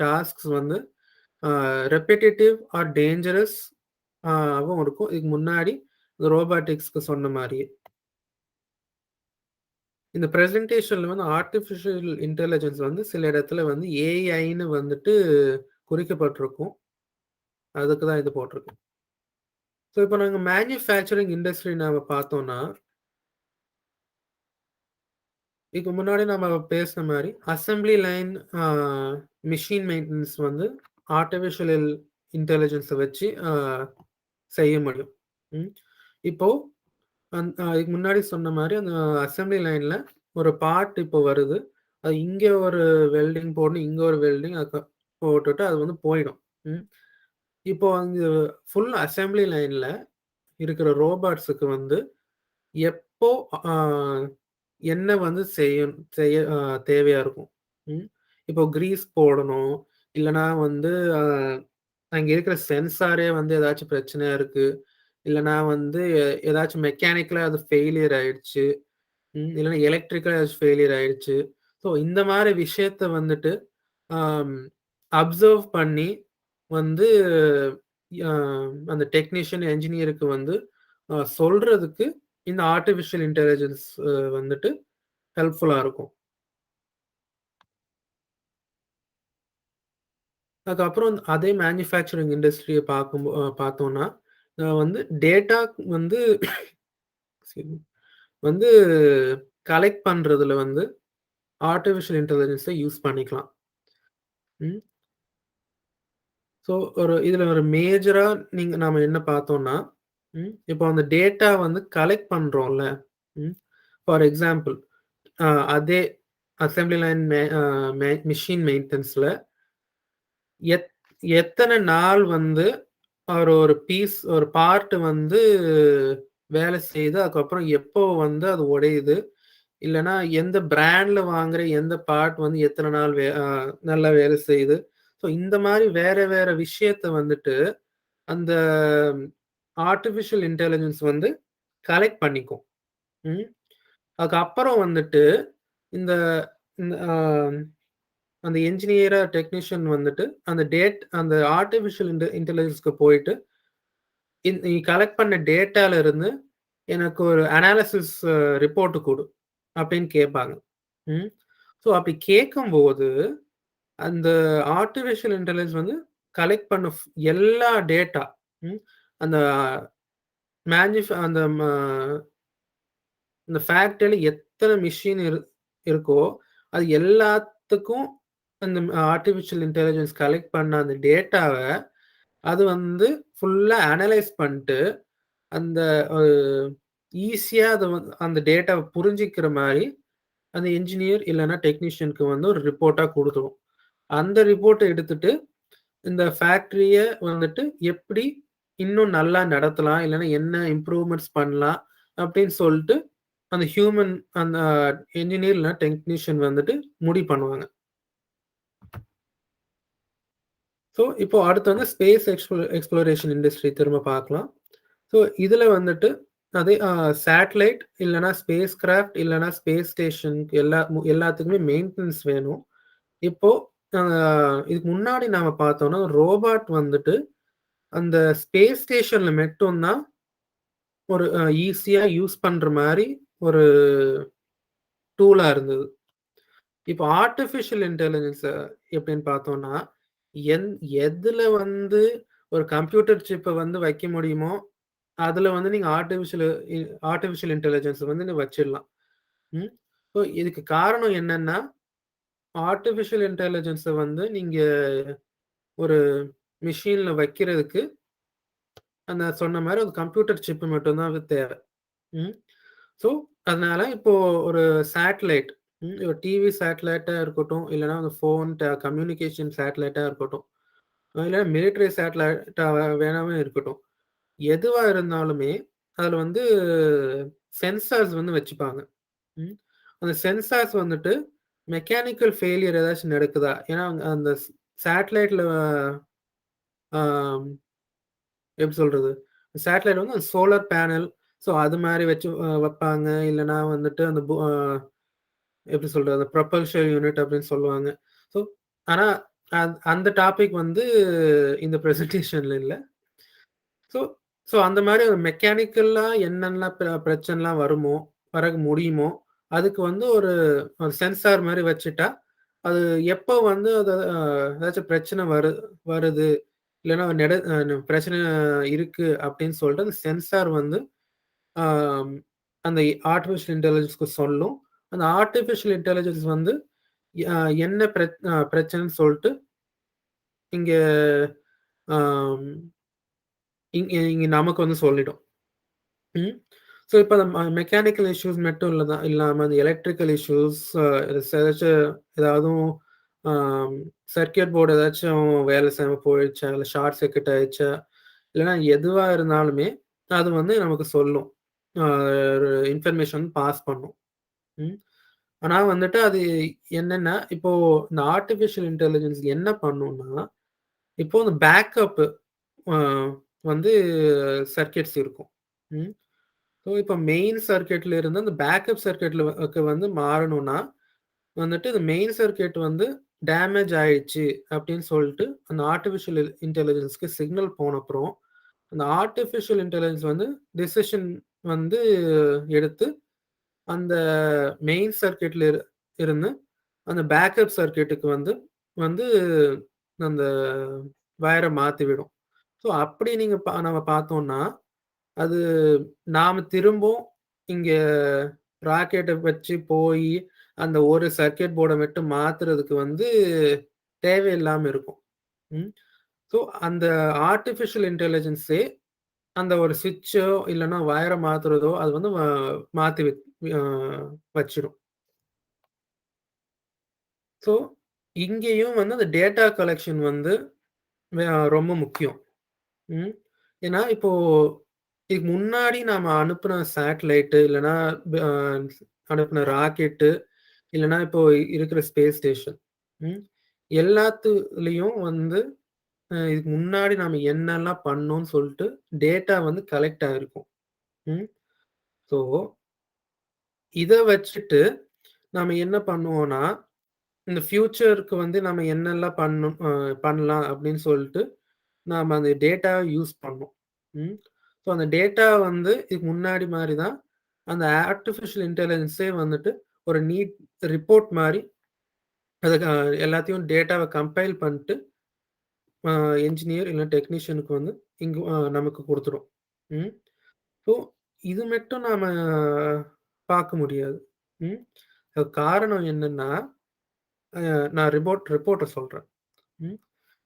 டாஸ்க்ஸ் வந்து ரெப்பிட்டேட்டிவ் ஆர் டேஞ்சரஸ் இருக்கும். இதுக்கு முன்னாடி ரோபாட்டிக்ஸ்க்கு சொன்ன மாதிரியே இந்த பிரசன்டேஷன்ல வந்து ஆர்டிஃபிஷியல் இன்டெலிஜென்ஸ் வந்து சில இடத்துல வந்து ஏஐன்னு வந்துட்டு குறிக்கப்பட்டிருக்கும். அதுக்கு தான் இது போட்டிருக்கு. ஸோ இப்போ நாங்கள் மேனுஃபேக்சரிங் இண்டஸ்ட்ரி நாம பார்த்தோம்னா இதுக்கு முன்னாடி நம்ம பேசின மாதிரி அசம்பிளி லைன் மிஷின் மெயின்டெனன்ஸ் வந்து ஆர்டிஃபிஷியல் இன்டெலிஜென்ஸை வச்சு செய்ய முடியும். இப்போ இதுக்கு முன்னாடி சொன்ன மாதிரி அந்த அசம்பிளி லைன்ல ஒரு பார்ட் இப்போ வருது. அது இங்க ஒரு வெல்டிங் போடணும், இங்க ஒரு வெல்டிங் போட்டுட்டு அது வந்து போயிடும். இப்போ அந்த ஃபுல் அசம்பிளி லைன்ல இருக்கிற ரோபாட்ஸுக்கு வந்து எப்போ என்ன வந்து செய்ய தேவையா இருக்கும். இப்போ கிரீஸ் போடணும், இல்லைன்னா வந்து அங்க இருக்கிற சென்சாரே வந்து ஏதாச்சும் பிரச்சனையா இருக்கு, இல்லைன்னா வந்து ஏதாச்சும் மெக்கானிக்கலா அது ஃபெயிலியர் ஆயிடுச்சு, இல்லைன்னா எலக்ட்ரிக்கலா ஏதாச்சும் ஃபெயிலியர் ஆயிடுச்சு. ஸோ இந்த மாதிரி விஷயத்த வந்துட்டு அப்சர்வ் பண்ணி வந்து அந்த டெக்னீஷியன் என்ஜினியருக்கு வந்து சொல்றதுக்கு இந்த ஆர்டிஃபிஷியல் இன்டெலிஜென்ஸ் வந்துட்டு ஹெல்ப்ஃபுல்லா இருக்கும். அதுக்கப்புறம் அதே மேனுஃபேக்சரிங் இண்டஸ்ட்ரியை பார்த்தோம்னா வந்து டேட்டா வந்து வந்து கலெக்ட் பண்றதுல வந்து ஆர்டிஃபிஷியல் இன்டெலிஜென்ஸை யூஸ் பண்ணிக்கலாம். ஸோ இதுல ஒரு மேஜரா நாம என்ன பார்த்தோம்னா இப்போ அந்த டேட்டா வந்து கலெக்ட் பண்றோம்ல. ஃபார் எக்ஸாம்பிள் அதே அசம்பிளி லைன் மிஷின் மெயின்டெனன்ஸ்ல எத்தனை நாள் வந்து ஒரு பார்ட் வந்து வேலை செய்யுது, அதுக்கப்புறம் எப்போ வந்து அது உடையுது, இல்லைன்னா எந்த பிராண்ட்ல வாங்குற எந்த பார்ட் வந்து எத்தனை நாள் நல்லா வேலை செய்யுது. ஸோ இந்த மாதிரி வேற வேற விஷயத்த வந்துட்டு அந்த ஆர்டிஃபிஷியல் இன்டெலிஜென்ஸ் வந்து கலெக்ட் பண்ணிக்கும். அதுக்கப்புறம் வந்துட்டு இந்த அந்த டெக்னீஷியன் வந்துட்டு அந்த ஆர்டிஃபிஷியல் இன்டெலிஜென்ஸ்க்கு போயிட்டு நீ கலெக்ட் பண்ண டேட்டால இருந்து எனக்கு ஒரு அனாலிசிஸ் ரிப்போர்ட் குடு அப்படின்னு கேட்பாங்க. ஸோ அப்படி கேட்கும்போது அந்த ஆர்டிஃபிஷியல் இன்டெலிஜென்ஸ் வந்து கலெக்ட் பண்ண எல்லா டேட்டா அந்த அந்த அந்த ஃபேக்டரியில எத்தனை மிஷின் இருக்கோ அது எல்லாத்துக்கும் அந்த ஆர்டிஃபிஷியல் இன்டெலிஜென்ஸ் கலெக்ட் பண்ண அந்த டேட்டாவை அது வந்து ஃபுல்லா அனலைஸ் பண்ணிட்டு அந்த ஈஸியா அதை அந்த டேட்டாவை புரிஞ்சிக்கிற மாதிரி அந்த இன்ஜினியர் இல்லைன்னா டெக்னீஷியனுக்கு வந்து ஒரு ரிப்போர்ட்டா கொடுத்துரும். அந்த ரிப்போர்ட்டை எடுத்துட்டு இந்த ஃபேக்டரியை வந்துட்டு எப்படி இன்னும் நல்லா நடத்தலாம், இல்லைன்னா என்ன இம்ப்ரூவ்மெண்ட்ஸ் பண்ணலாம் அப்படின்னு சொல்லிட்டு அந்த ஹியூமன் அந்த இன்ஜினியர் இல்லைன்னா டெக்னீஷியன் வந்துட்டு முடிவு பண்ணுவாங்க. ஸோ இப்போ அடுத்து வந்து ஸ்பேஸ் எக்ஸ்ப்ளோரேஷன் இண்டஸ்ட்ரி திரும்ப பார்க்கலாம். ஸோ இதுல வந்துட்டு அதே சேட்டலைட் இல்லைன்னா ஸ்பேஸ் கிராஃப்ட் இல்லைன்னா ஸ்பேஸ் ஸ்டேஷனுக்கு எல்லாத்துக்குமே மெயின்டெனன்ஸ் வேணும். இப்போ இதுக்கு முன்னாடி நாம பார்த்தோம்னா ரோபாட் வந்துட்டு அந்த ஸ்பேஸ் ஸ்டேஷன்ல மட்டும்தான் ஒரு ஈஸியா யூஸ் பண்ற மாதிரி ஒரு டூலா இருந்தது. இப்போ ஆர்டிஃபிஷியல் இன்டெலிஜென்ஸ் எப்படின்னு பார்த்தோம்னா எதுல வந்து ஒரு கம்ப்யூட்டர் சிப்பை வந்து வைக்க முடியுமோ அதுல வந்து நீங்க ஆர்டிஃபிஷியல் இன்டெலிஜென்ஸ் வந்து நீங்க வச்சிடலாம். ஸோ இதுக்கு காரணம் என்னன்னா ஆர்டிஃபிஷியல் இன்டெலிஜென்ஸை வந்து நீங்க ஒரு மிஷின்ல வைக்கிறதுக்கு அந்த சொன்ன மாதிரி ஒரு கம்ப்யூட்டர் சிப்பு மட்டும்தான் அது தேவை. ஸோ அதனால இப்போ ஒரு சேட்டலைட் ஒரு டிவி சேட்டலைட்டா இருக்கட்டும், இல்லைன்னா அந்த ஃபோன் கம்யூனிகேஷன் சேட்டலைட்டா இருக்கட்டும், இல்லைன்னா மிலிட்டரி சேட்டலைட்டா வேணாமே இருக்கட்டும், எதுவா இருந்தாலுமே அதுல வந்து சென்சார்ஸ் வந்து வச்சுப்பாங்க. அந்த சென்சார்ஸ் வந்துட்டு மெக்கானிக்கல் ஃபெயிலியர் ஏதாச்சும் நடக்குதா, ஏன்னா அந்த சேட்டலைட்ல எப்படி சொல்றது, சேட்டலைட் வந்து சோலார் பேனல், ஸோ அது மாதிரி வச்சு வைப்பாங்க. இல்லைன்னா வந்துட்டு அந்த எப்படி சொல்றது, அந்த ப்ரொபல்ஷன் யூனிட் அப்படின்னு சொல்லுவாங்க. ஸோ ஆனா அந்த டாபிக் வந்து இந்த ப்ரெசன்டேஷன்ல இல்லை. ஸோ ஸோ அந்த மாதிரி ஒரு மெக்கானிக்கலா என்னென்ன பிரச்சனைலாம் வர முடியுமோ அதுக்கு வந்து ஒரு சென்சார் மாதிரி வச்சுட்டா அது எப்போ வந்து அது ஏதாச்சும் பிரச்சனை வருது இல்லைன்னா பிரச்சனை இருக்கு அப்படின்னு சொல்லிட்டு அந்த சென்சார் வந்து அந்த ஆர்டிஃபிஷியல் இன்டெலிஜென்ஸ்க்கு சொல்லும். அந்த ஆர்டிஃபிஷியல் இன்டெலிஜென்ஸ் வந்து என்ன பிரச்சனைன்னு சொல்லிட்டு இங்க இங்க நமக்கு வந்து சொல்லிடும். ஸோ இப்போ அந்த மெக்கானிக்கல் இஷ்யூஸ் மட்டும் இல்லாமல் அந்த எலக்ட்ரிக்கல் இஷ்யூஸ் ஏதாவது சர்க்கியூட் போர்டு ஏதாச்சும் வேலை செய்யாமல் போயிடுச்சா, இல்லை ஷார்ட் சர்க்கியூட் ஆயிடுச்சா, இல்லைன்னா எதுவாக இருந்தாலுமே அது வந்து நமக்கு சொல்லும், இன்ஃபர்மேஷன் பாஸ் பண்ணும். ஆனால் வந்துட்டு அது என்னன்னா இப்போ இந்த ஆர்டிஃபிஷியல் இன்டெலிஜென்ஸ் என்ன பண்ணும்னா இப்போ இந்த பேக்கப் வந்து சர்க்கியூட்ஸ் இருக்கும். ஸோ இப்போ மெயின் சர்க்கியூட்ல இருந்து அந்த பேக்கப் சர்க்கியூட்ல வந்து மாறணும்னா வந்துட்டு இந்த மெயின் சர்க்கியூட் வந்து டேமேஜ் ஆயிடுச்சு அப்படின்னு சொல்லிட்டு அந்த ஆர்டிஃபிஷியல் இன்டெலிஜென்ஸ்க்கு சிக்னல் போன அப்புறம் அந்த ஆர்டிஃபிஷியல் இன்டெலிஜென்ஸ் வந்து டிசிஷன் வந்து எடுத்து அந்த மெயின் சர்க்கியூட்ல இருந்து அந்த பேக்கப் சர்க்கியூட்டுக்கு வந்து வந்து அந்த வயரை மாற்றி விடும். ஸோ அப்படி நம்ம பார்த்தோம்னா அது நாம திரும்பவும் இங்க ராக்கெட்டை வச்சு போய் அந்த ஒரு சர்க்கியூட் போர்டை மட்டும் மாத்துறதுக்கு வந்து தேவையில்லாம இருக்கும். ஸோ அந்த ஆர்டிஃபிஷியல் இன்டெலிஜென்ஸே அந்த ஒரு சுவிட்சோ இல்லைன்னா வயரை மாத்துறதோ அது வந்து மாத்தி வச்சிடும். ஸோ இங்கேயும் வந்து அந்த டேட்டா கலெக்ஷன் வந்து ரொம்ப முக்கியம். ஏன்னா இப்போ இதுக்கு முன்னாடி நாம அனுப்புன சேட்டலைட்டு இல்லைன்னா அனுப்புன ராக்கெட்டு இல்லைன்னா இப்போ இருக்கிற ஸ்பேஸ் ஸ்டேஷன் எல்லாத்துலேயும் வந்து இதுக்கு முன்னாடி நாம என்னெல்லாம் பண்ணோம்னு சொல்லிட்டு டேட்டா வந்து கலெக்ட் ஆகிருக்கும். ஸோ இதை வச்சுட்டு நாம என்ன பண்ணுவோம்னா இந்த ஃபியூச்சருக்கு வந்து நம்ம என்னெல்லாம் பண்ணலாம் அப்படின்னு சொல்லிட்டு நாம அந்த டேட்டாவை யூஸ் பண்ணோம். ஸோ அந்த டேட்டா வந்து இதுக்கு முன்னாடி மாரி தான் அந்த ஆர்டிஃபிஷியல் இன்டெலிஜென்ஸே வந்துட்டு ஒரு நீட் ரிப்போர்ட் மாரி அத எல்லாத்தையும் டேட்டாவ கம்பைல் பண்ணிட்டு என்ஜினியர் இல்ல டெக்னீஷியனுக்கு வந்து இங்க நமக்கு குடுத்துரும். ம். ஸோ இது மட்டும் நாம பார்க்க முடியாது. ம். அதுக்கு காரணம் என்னன்னா, நான் ரிப்போர்ட்ட சொல்றேன். ம்.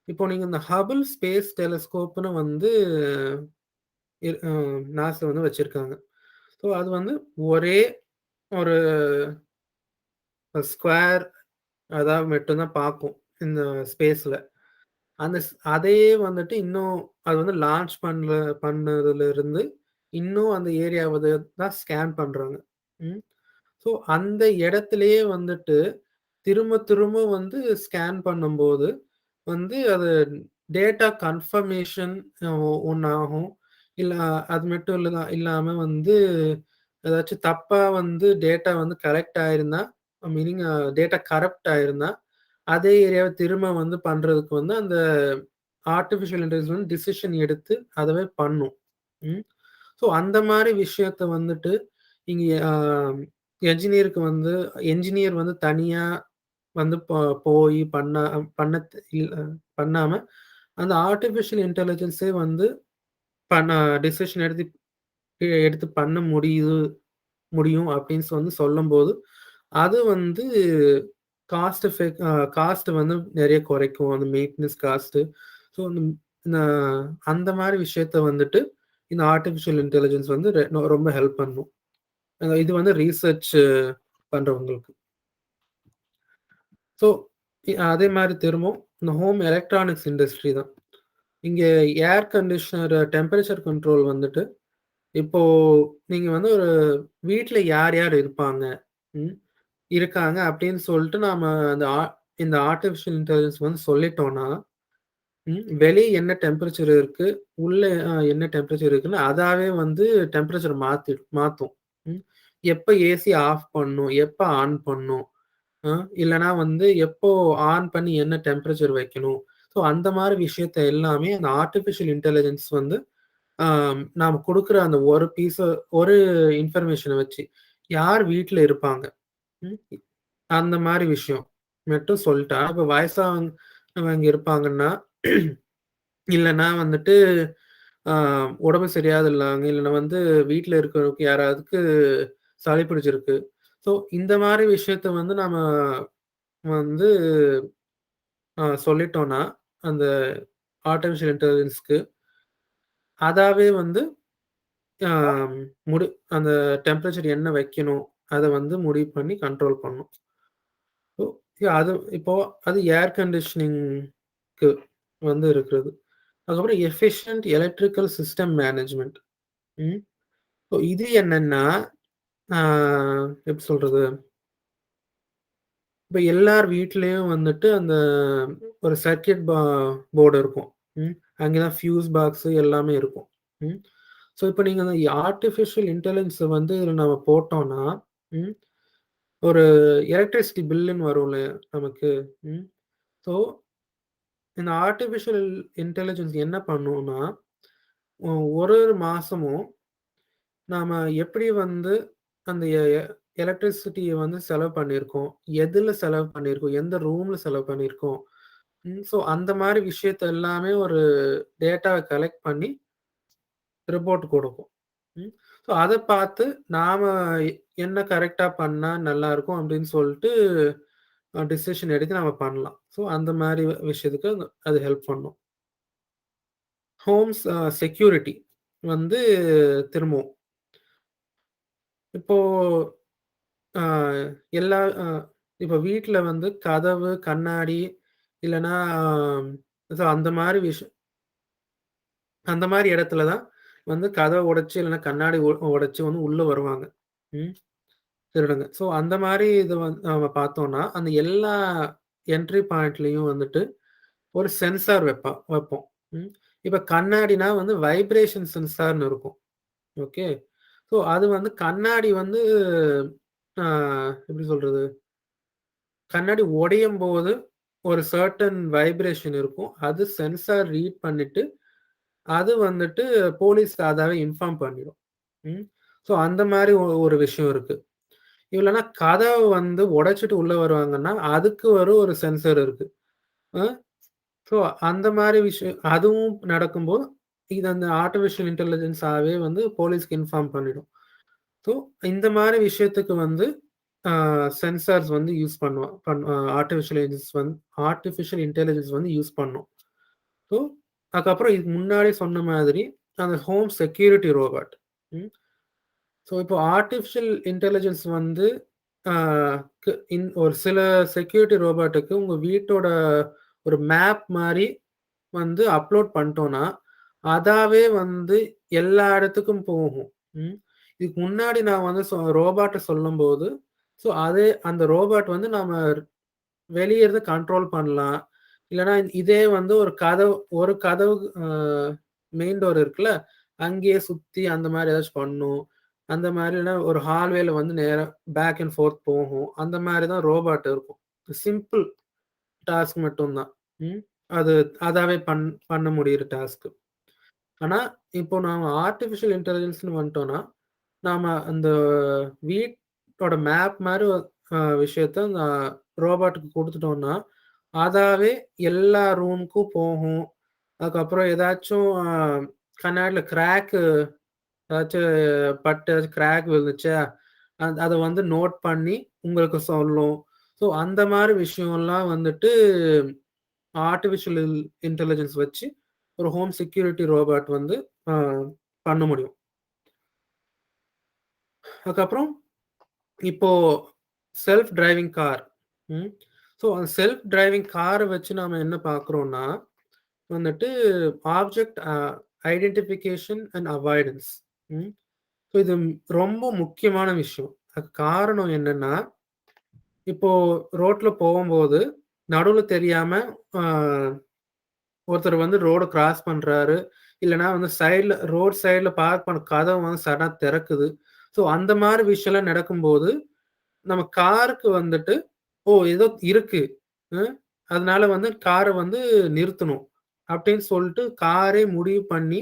இப்போ நீங்க இந்த ஹபிள் ஸ்பேஸ் டெலஸ்கோப்ன்னு வந்து இர் அ நாசா வந்து வச்சிருக்காங்க. ஸோ அது வந்து ஒரே ஒரு ஸ்கொயர் அதா மட்டும் தான் பார்க்கும். இந்த ஸ்பேஸ்ல. அதையே வந்துட்டு இன்னும் அது வந்து லான்ச் பண்ணதுலருந்து, இன்னும் அந்த ஏரியாவ தான் ஸ்கேன் பண்றாங்க. ம். ஸோ அந்த இடத்திலேயே வந்துட்டு திரும்ப திரும்ப வந்து ஸ்கேன் பண்ணும்போது, வந்து அது டேட்டா கன்ஃபர்மேஷன் ஒண்ணு ஆகும். இல்ல அது மட்டும் இல்லாம வந்து ஏதாச்சும் தப்பா வந்து டேட்டா வந்து கலெக்ட் ஆயிருந்தா, மீனிங் டேட்டா கரப்ட் ஆயிருந்தா, அதே ஏரியாவ திரும்ப வந்து பண்றதுக்கு வந்து அந்த ஆர்டிஃபிஷியல் இன்டெலிஜென்ஸ் வந்து டிசிஷன் எடுத்து அதவே பண்ணும். ம். ஸோ அந்த மாரி விஷயத்த வந்துட்டு இங்க என்ஜினியருக்கு வந்து என்ஜினியர் வந்து தனியா வந்து போய் பண்ண இல்ல பண்ணாம, அந்த ஆர்டிஃபிஷியல் இன்டெலிஜென்ஸே வந்து பண்ண டிசிஷன் எடுத்து பண்ண முடியும் அப்படின்னு வந்து சொல்லும்போது, அது வந்து காஸ்ட் வந்து நெறைய குறைக்கும். அந்த மெயின்டனன்ஸ் காஸ்ட்டு. ஸோ இந்த அந்த மாரி விஷயத்த வந்துட்டு இந்த ஆர்டிஃபிஷியல் இன்டெலிஜென்ஸ் வந்து ரொம்ப ஹெல்ப் பண்ணும். இது வந்து ரிசர்ச் பண்றவங்களுக்கு. ஸோ அதே மாரி திரும்பவும் இந்த ஹோம் எலக்ட்ரானிக்ஸ் இண்டஸ்ட்ரி தான். இங்க ஏர் கண்டிஷனர் டெம்பரேச்சர் கண்ட்ரோல் வந்துட்டு, இப்போ நீங்க வந்து ஒரு வீட்ல யார் யார் இருப்பாங்க? ம். இருக்காங்க அப்படின்னு சொல்லிட்டு நாம இந்த ஆர்டிஃபிஷியல் இன்டெலிஜென்ஸ் வந்து சொல்லிட்டோம்னா, வெளிய என்ன டெம்பரேச்சர் இருக்கு, உள்ள என்ன டெம்பரேச்சர் இருக்குன்னு அதாவே வந்து டெம்பரேச்சர் மாத்தும். ம். எப்ப ஏசி ஆஃப் பண்ணணும், எப்ப ஆன் பண்ணணும், அ இல்லன்னா வந்து எப்போ ஆன் பண்ணி என்ன டெம்பரேச்சர் வைக்கணும். ஸோ அந்த மாரி விஷயத்த எல்லாமே அந்த ஆர்டிஃபிஷியல் இன்டெலிஜென்ஸ் வந்து ஆ நாம குடுக்குற அந்த ஒரு இன்ஃபர்மேஷன வச்சு, யார் வீட்ல இருப்பாங்க? ம். அந்த மாரி விஷயம் மட்டும் சொல்ட்டா, இப்ப வயசானவங்க இருப்பாங்கன்னா, இல்லன்னா வந்துட்டு ஆ உடம்பு சரியாதில்லாங்க, இல்லன்னா வந்து வீட்ல இருக்கிறவங்க யாராவதுக்கு சளி பிடிச்சிருக்கு. ஸோ இந்த மாரி விஷயத்த வந்து நாம வந்து சொல்லிட்டோம்னா, அந்த ஆர்டிபிஷியல் இன்டெலிஜென்ஸ்க்கு அதாவே வந்து ஆ முடி அந்த டெம்பரேச்சர் என்ன வைக்கணும், அத வந்து முடிவு பண்ணி கண்ட்ரோல் பண்ணும். ஸோ அது இப்போ அது ஏர் கண்டிஷனிங்க்கு வந்து இருக்கிறது. அதுக்கப்புறம் எஃபிஷியன்ட் எலக்ட்ரிக்கல் சிஸ்டம் மேனேஜ்மென்ட். ம். ஸோ இது என்னன்னா, ஆ எப்படி சொல்றது? இப்ப எல்லார் வீட்லயும் வந்துட்டு அந்த ஒரு சர்க்யூட் போர்டு இருக்கும். ம். அங்க தான் ஃபியூஸ் பாக்ஸ் எல்லாமே இருக்கும். ம். ஸோ இப்ப நீங்க அந்த ஆர்டிபிஷியல் இன்டெலிஜென்ஸ வந்து இதுல நம்ம போட்டோம்னா, ம். ஒரு எலக்ட்ரிசிட்டி பில்லுன்னு வரும்ல நமக்கு. ம். ஸோ இந்த ஆர்டிபிஷியல் இன்டெலிஜென்ஸ் என்ன பண்ணும்னா, ஒரு ஒரு மாசமும் நாம எப்படி வந்து அந்த எலக்ட்ரிசிட்டிய வந்து செலவு பண்ணியிருக்கோம், எதுல செலவு பண்ணியிருக்கோம், எந்த ரூம்ல செலவு பண்ணியிருக்கோம். ஸோ அந்த மாரி விஷயத்த எல்லாமே ஒரு டேட்டாவ கலெக்ட் பண்ணி ரிப்போர்ட் குடுக்கும். ம். ஸோ அத பார்த்து நாம என்ன கரெக்ட்டா பண்ணா நல்லாருக்கும் அப்படின்னு சொல்ட்டு டிசிஷன் எடுத்து நம்ம பண்ணலாம். ஸோ அந்த மாரி விஷயத்துக்கு அது ஹெல்ப் பண்ணும். ஹோம்ஸ் செக்யூரிட்டி வந்து திரும்பவும் இப்போ ஆ எல்லா இப்ப வீட்ல வந்து கதவு, கண்ணாடி இல்லன்னா ஸோ அந்த மாரி இடத்துல தான் வந்து கதவ உடைச்சு இல்லன்னா கண்ணாடி உடைச்சு வந்து உள்ள வருவாங்க. ம். திருடங்க. ஸோ அந்த மாரி இது நம்ம பார்த்தோம்னா, அந்த எல்லா என்ட்ரி பாயிண்ட்லயும் வந்துட்டு ஒரு சென்சார் வைப்போம். ம். இப்ப கண்ணாடினா வந்து வைப்ரேஷன் சென்சார்ன்னு இருக்கும். ஓகே. ஸோ அது வந்து கண்ணாடி வந்து ஆ எப்படி சொல்றது? கண்ணாடி உடையும்போது ஒரு சர்டன் வைப்ரேஷன் இருக்கும். அது சென்சார் ரீட் பண்ணிட்டு, அது வந்துட்டு போலீஸ்க்கு அதாவே இன்ஃபார்ம் பண்ணிடும். ஸோ அந்த மாரி ஒரு விஷயம் இருக்கு. இல்லன்னா கதவ வந்து உடைச்சுட்டு உள்ள வருவாங்கன்னா, அதுக்கு ஒரு சென்சார் இருக்கு. அ ஸோ அந்த மாரி விஷயம் அதுவும் நடக்கும்போது, இது அந்த ஆர்டிஃபிஷியல் இன்டெலிஜென்ஸாவே வந்து போலீஸ்க்கு இன்ஃபார்ம் பண்ணிடும். ஸோ இந்த மாரி விஷயத்துக்கு வந்து ஆ சென்சார்ஸ் வந்து யூஸ் பண்ணுவோம். ஆர்டிஃபிஷியல் இன்டெலிஜென்ஸ் வந்து யூஸ் பண்ணும். ஸோ அதுக்கப்புறம் இதுக்கு முன்னாடி சொன்ன மாதிரி அந்த ஹோம் செக்யூரிட்டி ரோபோட். ம். ஸோ இப்போ ஆர்டிஃபிஷியல் இன்டெலிஜென்ஸ் வந்து ஆ ஒரு சில செக்யூரிட்டி ரோபோட்டுக்கு உங்க வீட்டோட ஒரு மேப் மாரி வந்து அப்லோட் பண்ணிட்டோம்னா, அதாவே வந்து எல்லா இடத்துக்கும் போகும். ம். இதுக்கு முன்னாடி நான் வந்து ரோபோட்ட சொல்லும்போது, ஸோ அதே அந்த ரோபோட் வந்து நாம வெளிய இருந்து கண்ட்ரோல் பண்ணலாம். இல்லன்னா இதே வந்து ஒரு கதவு மெயின் டோர் இருக்குல்ல, அங்கேயே சுத்தி அந்த மாரி ஏதாச்சும் பண்ணும். அந்த மாரினா ஒரு ஹால்வேல வந்து நேரா பேக் அண்ட் ஃபோர்த் போகும். அந்த மாரி தான் ரோபோட் இருக்கும். சிம்பிள் டாஸ்க் மட்டும் தான். ம். அது அதாவே பண்ண முடியிற டாஸ்க். ஆனா, இப்போ நாம ஆர்டிபிஷியல் இன்டெலிஜென்ஸ்ன்னு வந்துட்டோம்னா, நாம அந்த வீட்டோட மேப் மாரி விஷயத்த ரோபோட்டுக்கு குடுத்துட்டோம்னா, அதாவே எல்லா ரூமுக்கும் போகும். அதுக்கப்புறம் ஏதாச்சும் கண்ணாடில ஏதாச்சும் பட்டு கிராக் விழுந்துச்சா, அத வந்து நோட் பண்ணி உங்களுக்கு சொல்லும். ஸோ அந்த மாரி விஷயம்லாம் வந்துட்டு ஆர்டிபிஷியல் இன்டெலிஜென்ஸ் வச்சு ஒரு ஹோம் செக்யூரிட்டி ரோபோட் வந்து அ பண்ண முடியும். அதுக்கப்புறம் இப்போ செல்ஃப் டிரைவிங் கார். ம். ஸோ அந்த செல்ஃப் டிரைவிங் கார வச்சு நாம என்ன பார்க்குறோம்னா, வந்துட்டு ஆப்ஜெக்ட் ஐடென்டிஃபிகேஷன் அண்ட் அவாய்டன்ஸ். ம். ஸோ இது ரொம்ப முக்கியமான விஷயம். அதுக்கு காரணம் என்னன்னா, இப்போ ரோட்ல போகும்போது நடுவுல தெரியாம அ ஒருத்தர் வந்து ரோட கிராஸ் பண்றாரு. இல்லன்னா வந்து ரோட் சைடுல பார்க் பண்ண கதவு வந்து சடனா திறக்குது. ஸோ அந்த மாரி விஷயம்லாம் நடக்கும்போது, நம்ம காருக்கு வந்துட்டு, "ஓ! ஏதோ இருக்கு. ம். அதனால வந்து கார வந்து நிறுத்தணும்." அப்படின்னு சொல்ட்டு காரே முடிவு பண்ணி,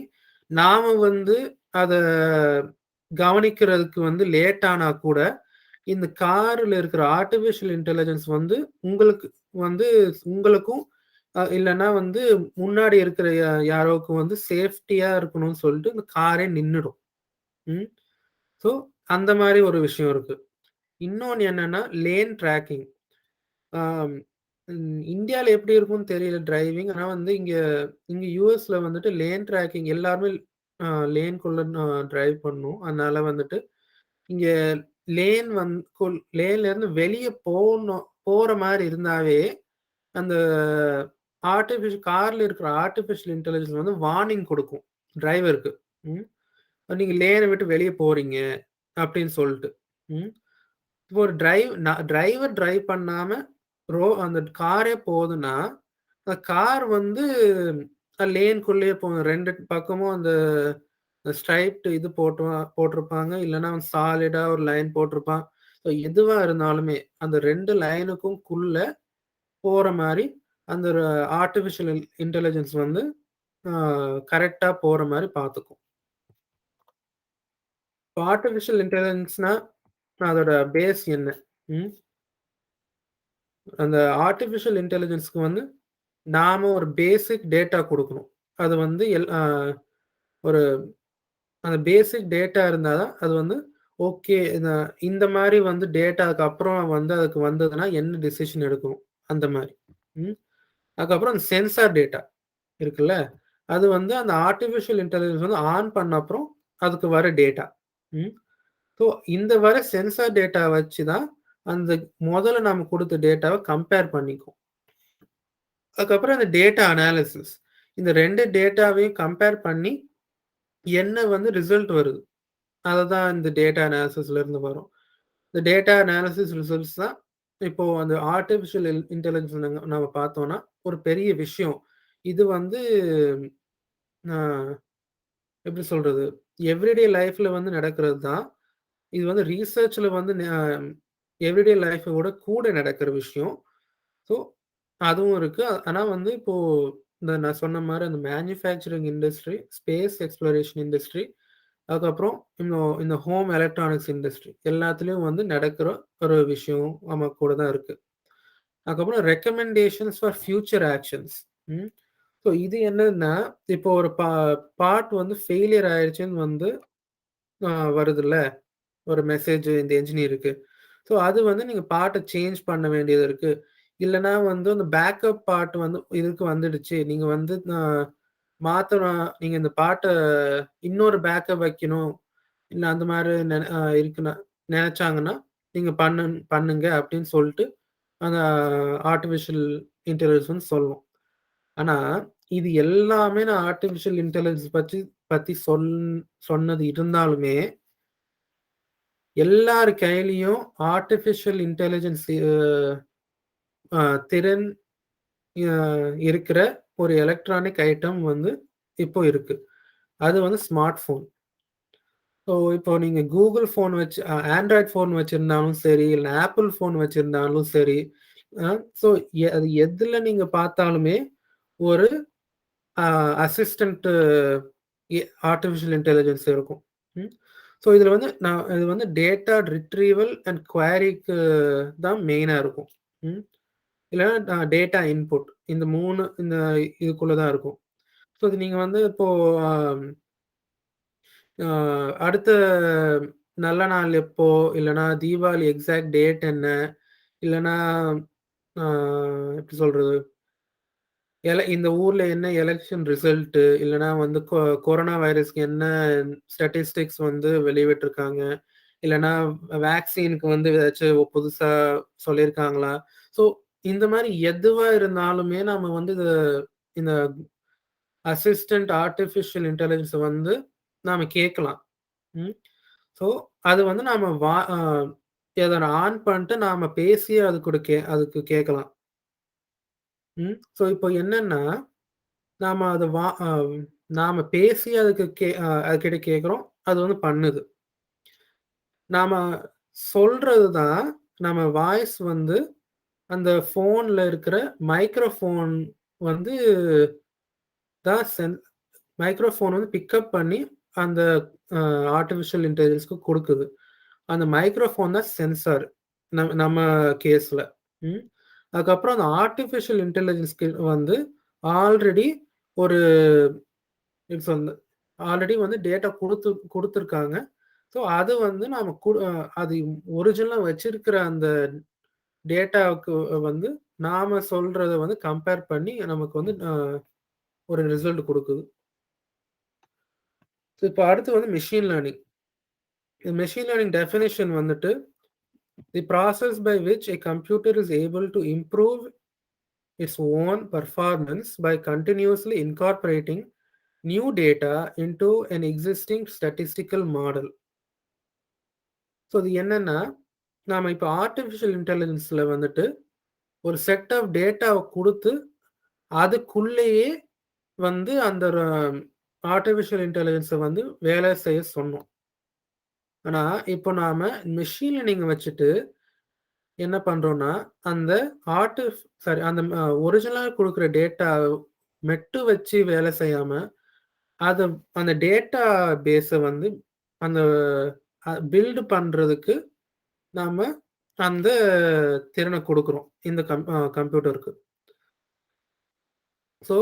நாம வந்து அத கவனிக்கிறதுக்கு வந்து லேட் ஆனா கூட, இந்த கார்ல இருக்கிற ஆர்டிபிஷியல் இன்டெலிஜென்ஸ் வந்து உங்களுக்கு வந்து உங்களுக்கும் இல்லன்னா வந்து முன்னாடி இருக்கிற யாரோக்கும் வந்து சேஃப்டியா இருக்கணும்னு சொல்லிட்டு இந்த காரே நின்னுடும். ம். ஸோ அந்த மாரி ஒரு விஷயம் இருக்கு. இன்னொன்னு என்னன்னா, லேன் ட்ராக்கிங். ஆம். இந்தியால எப்படி இருக்கும்னு தெரியல டிரைவிங். ஆனா வந்து இங்க இங்க யுஎஸ்ல வந்துட்டு லேன் ட்ராக்கிங் எல்லாருமே லேன்க்குள்ள டிரைவ் பண்ணணும். அதனால வந்துட்டு இங்க லேன் வந் குள் லேன்ல இருந்து வெளிய போற மாரி இருந்தாவே, அந்த கார்ல இருக்கிற ஆர்டிபிஷியல் இன்டெலிஜென்ஸ் வந்து வார்னிங் குடுக்கும் டிரைவருக்கு. ம். நீங்க லேன விட்டு வெளிய போறீங்க அப்படின்னு சொல்ட்டு. ம். இப்போ ஒரு டிரைவர் டிரைவ் பண்ணாம அந்த காரே போதுன்னா, அந்த கார் வந்து லேன்க்குள்ளேயே போகும். 2 பக்கமும் அந்த ஸ்ட்ரைப்ட் இது போட்டிருப்பாங்க. இல்லன்னா சாலிடா ஒரு லைன் போட்டிருப்பான். ஸோ எதுவா இருந்தாலுமே, அந்த 2 லைனுக்குள்ள போற மாரி அந்த ஆர்டிபிஷியல் இன்டெலிஜென்ஸ் வந்து அ கரெக்ட்டா போற மாரி பார்த்துக்கும். இப்போ ஆர்டிபிஷியல் இன்டெலிஜென்ஸ்னா அதோட பேஸ் என்ன? ம். அந்த ஆர்டிபிஷியல் இன்டெலிஜென்ஸ்க்கு வந்து நாம ஒரு பேசிக் டேட்டா குடுக்கணும். அது வந்து ஒரு அந்த பேசிக் டேட்டா இருந்தா தான் அது வந்து ஓகே. இந்த மாரி வந்து டேட்டாக்கு அப்புறம் வந்து அதுக்கு வந்ததுன்னா என்ன டிசிஷன் எடுக்கணும்? அந்த மாரி. ம். அதுக்கப்புறம் அந்த சென்சார் டேட்டா இருக்குல்ல. அது வந்து அந்த ஆர்டிபிஷியல் இன்டெலிஜென்ஸ் வந்து ஆன் பண்ண அப்புறம் அதுக்கு வர டேட்டா. ம். ஸோ இந்த வர சென்சார் டேட்டா வச்சு தான் அந்த முதல்ல நாம குடுத்த டேட்டாவ கம்பேர் பண்ணிக்கும். அதுக்கப்புறம் அந்த டேட்டா அனாலிசிஸ். இந்த 2 டேட்டாவையும் கம்பேர் பண்ணி என்ன வந்து ரிசல்ட் வருது. அததான் இந்த டேட்டா அனாலிசிஸ்ல இருந்து வரும். இந்த டேட்டா அனாலிசிஸ் ரிசல்ட்ஸ் தான் இப்போ அந்த ஆர்டிபிஷியல் இன்டெலிஜென்ஸ் நம்ம பார்த்தோம்னா, ஒரு பெரிய விஷயம். இது வந்து அ எப்படி சொல்றது? எவ்ரிடே லைஃப்ல வந்து நடக்கிறது தான். இது வந்து ரிசர்ச்ல வந்து எவ்ரிடே லைஃபோட கூட நடக்கிற விஷயம். ஸோ அதுவும் இருக்கு. ஆனா வந்து இப்போ நான் சொன்ன மாரி அந்த manufacturing industry, space exploration industry, அதுக்கப்புறம் இந்த ஹோம் எலக்ட்ரானிக்ஸ் இண்டஸ்ட்ரி எல்லாத்துலயும் வந்து நடக்கிற ஒரு விஷயம் நம்ம கூட தான் இருக்கு. அதுக்கப்புறம் recommendations for future actions. So இது என்னன்னா, இப்போ ஒரு பார்ட் வந்து ஃபெயிலியர் ஆயிருச்சுன்னு வந்து வருதுல்ல, ஒரு மெசேஜ் இந்த என்ஜினியருக்கு. ஸோ அது வந்து நீங்க பார்ட்ட சேஞ்ச் பண்ண வேண்டியது இருக்கு. இல்லன்னா வந்து அந்த பேக்கப் பார்ட் வந்து இதுக்கு வந்துடுச்சு. நீங்க வந்து மாத்தணும். நீங்க இந்த பார்ட்ட இன்னொரு பேக்கப் வைக்கணும். இல்ல அந்த மாரி இருக்குன்னா நெனச்சாங்கன்னா, நீங்க பண்ணுங்க அப்படின்னு சொல்ட்டு அந்த ஆர்ட்டிஃபிஷியல் இன்டெலிஜென்ஸ் வந்து சொல்லும். ஆனா, இது எல்லாமே நான் ஆர்ட்டிஃபிஷியல் இன்டெலிஜென்ஸ் பத்தி சொன்னது இருந்தாலுமே, எல்லார் கையிலயும் ஆர்ட்டிஃபிஷியல் இன்டெலிஜென்ஸ் திறன் அ இருக்கிற ஒரு எலக்ட்ரானிக் ஐட்டம் வந்து இப்போ இருக்கு. அது வந்து ஸ்மார்ட் ஃபோன். ஸோ, இப்போ நீங்க Google ஃபோன் வச்சு ஆண்ட்ராய்ட் ஃபோன் வச்சிருந்தாலும் சரி, இல்ல Apple ஃபோன் வச்சிருந்தாலும் சரி, அ ஸோ அது எதுல நீங்க பார்த்தாலுமே ஒரு அ அசிஸ்டன்ட் ஆர்ட்டிஃபிஷியல் இன்டெலிஜென்ஸ் இருக்கும். ம். ஸோ இதுல வந்து இது வந்து டேட்டா ரிட்ரீவல் அண்ட் குவேரிக்கு தான் மெயினா இருக்கும். ம். இல்லன்னா டேட்டா இன்புட் இந்த 3 இதுக்குள்ள தான் இருக்கும். ஸோ இது நீங்க வந்து இப்போ அ அ அடுத்த நல்ல நாள் எப்போ? இல்லன்னா தீபாவளி எக்ஸாக்ட் டேட் என்ன? இல்லன்னா அ எப்படி சொல்றது? இந்த ஊர்ல என்ன எலக்ஷன் ரிசல்ட்டு? இல்லன்னா வந்து கொரோனா வைரஸ்க்கு என்ன ஸ்டாட்டிஸ்டிக்ஸ் வந்து வெளிவிட்டுருக்காங்க? இல்லன்னா வேக்சினுக்கு வந்து ஏதாச்சும் புதுசா சொல்லியிருக்காங்களா? ஸோ இந்த மாரி எதுவா இருந்தாலுமே நாம வந்து இந்த அசிஸ்டன்ட் ஆர்ட்டிஃபிஷியல் இன்டெலிஜென்ஸ வந்து நாம கேட்கலாம். ம். ஸோ அது வந்து நாம அத ஆன் பண்ணிட்டு நாம பேசி அதுக்கு கேட்கலாம். ஸோ இப்போ என்னன்னா, நாம அத நாம பேசி அதுகிட்ட கேட்கிறோம். அது வந்து பண்ணுது. நாம சொல்றது தான் நம்ம வாய்ஸ் வந்து அந்த ஃபோன்ல இருக்கிற மைக்ரோஃபோன் வந்து தான் மைக்ரோஃபோன் வந்து பிக்கப் பண்ணி அந்த ஆர்ட்டிஃபிஷியல் இன்டெலிஜென்ஸ்க்கு குடுக்குது. அந்த மைக்ரோஃபோன் தான் சென்சார். நம்ம கேஸ்ல. ம். அதுக்கப்புறம் அந்த ஆர்ட்டிஃபிஷியல் இன்டெலிஜென்ஸ்க்கு வந்து ஆல்ரெடி ஒரு எப்படி சொல்றது? ஆல்ரெடி வந்து டேட்டா குடுத்துருக்காங்க. ஸோ அது வந்து நாம அது ஒரிஜினலா வச்சிருக்கிற அந்த டேட்டாவுக்கு வந்து நாம சொல்றத வந்து கம்பேர் பண்ணி நமக்கு வந்து ஒரு ரிசல்ட் குடுக்குது. ஸோ இப்ப அடுத்து வந்து machine learning. Machine learning definition வந்துட்டு, the process by which a computer is able to improve its own performance by continuously incorporating new data into an existing statistical model. So இது என்னன்னா, நாம இப்ப artificial இன்டெலிஜென்ஸ்ல வந்துட்டு ஒரு செட் ஆஃப் டேட்டாவ குடுத்து, அதுக்குள்ளேயே வந்து அந்த ஆர்ட்டிஃபிஷியல் இன்டெலிஜென்ஸ வந்து வேலை செய்ய சொன்னோம். ஆனா, இப்போ நாம மெஷின் லேர்னிங்க வச்சுட்டு என்ன பண்றோம்னா, அந்த அந்த ஒரிஜினலா குடுக்குற டேட்டா மட்டும் வச்சு வேலை செய்யாம, அத அந்த டேட்டா பேஸ வந்து அந்த பில்ட் பண்றதுக்கு நாம அந்த திறன குடுக்குறோம். இந்த கம்ப்யூட்டருக்கு. ஸோ,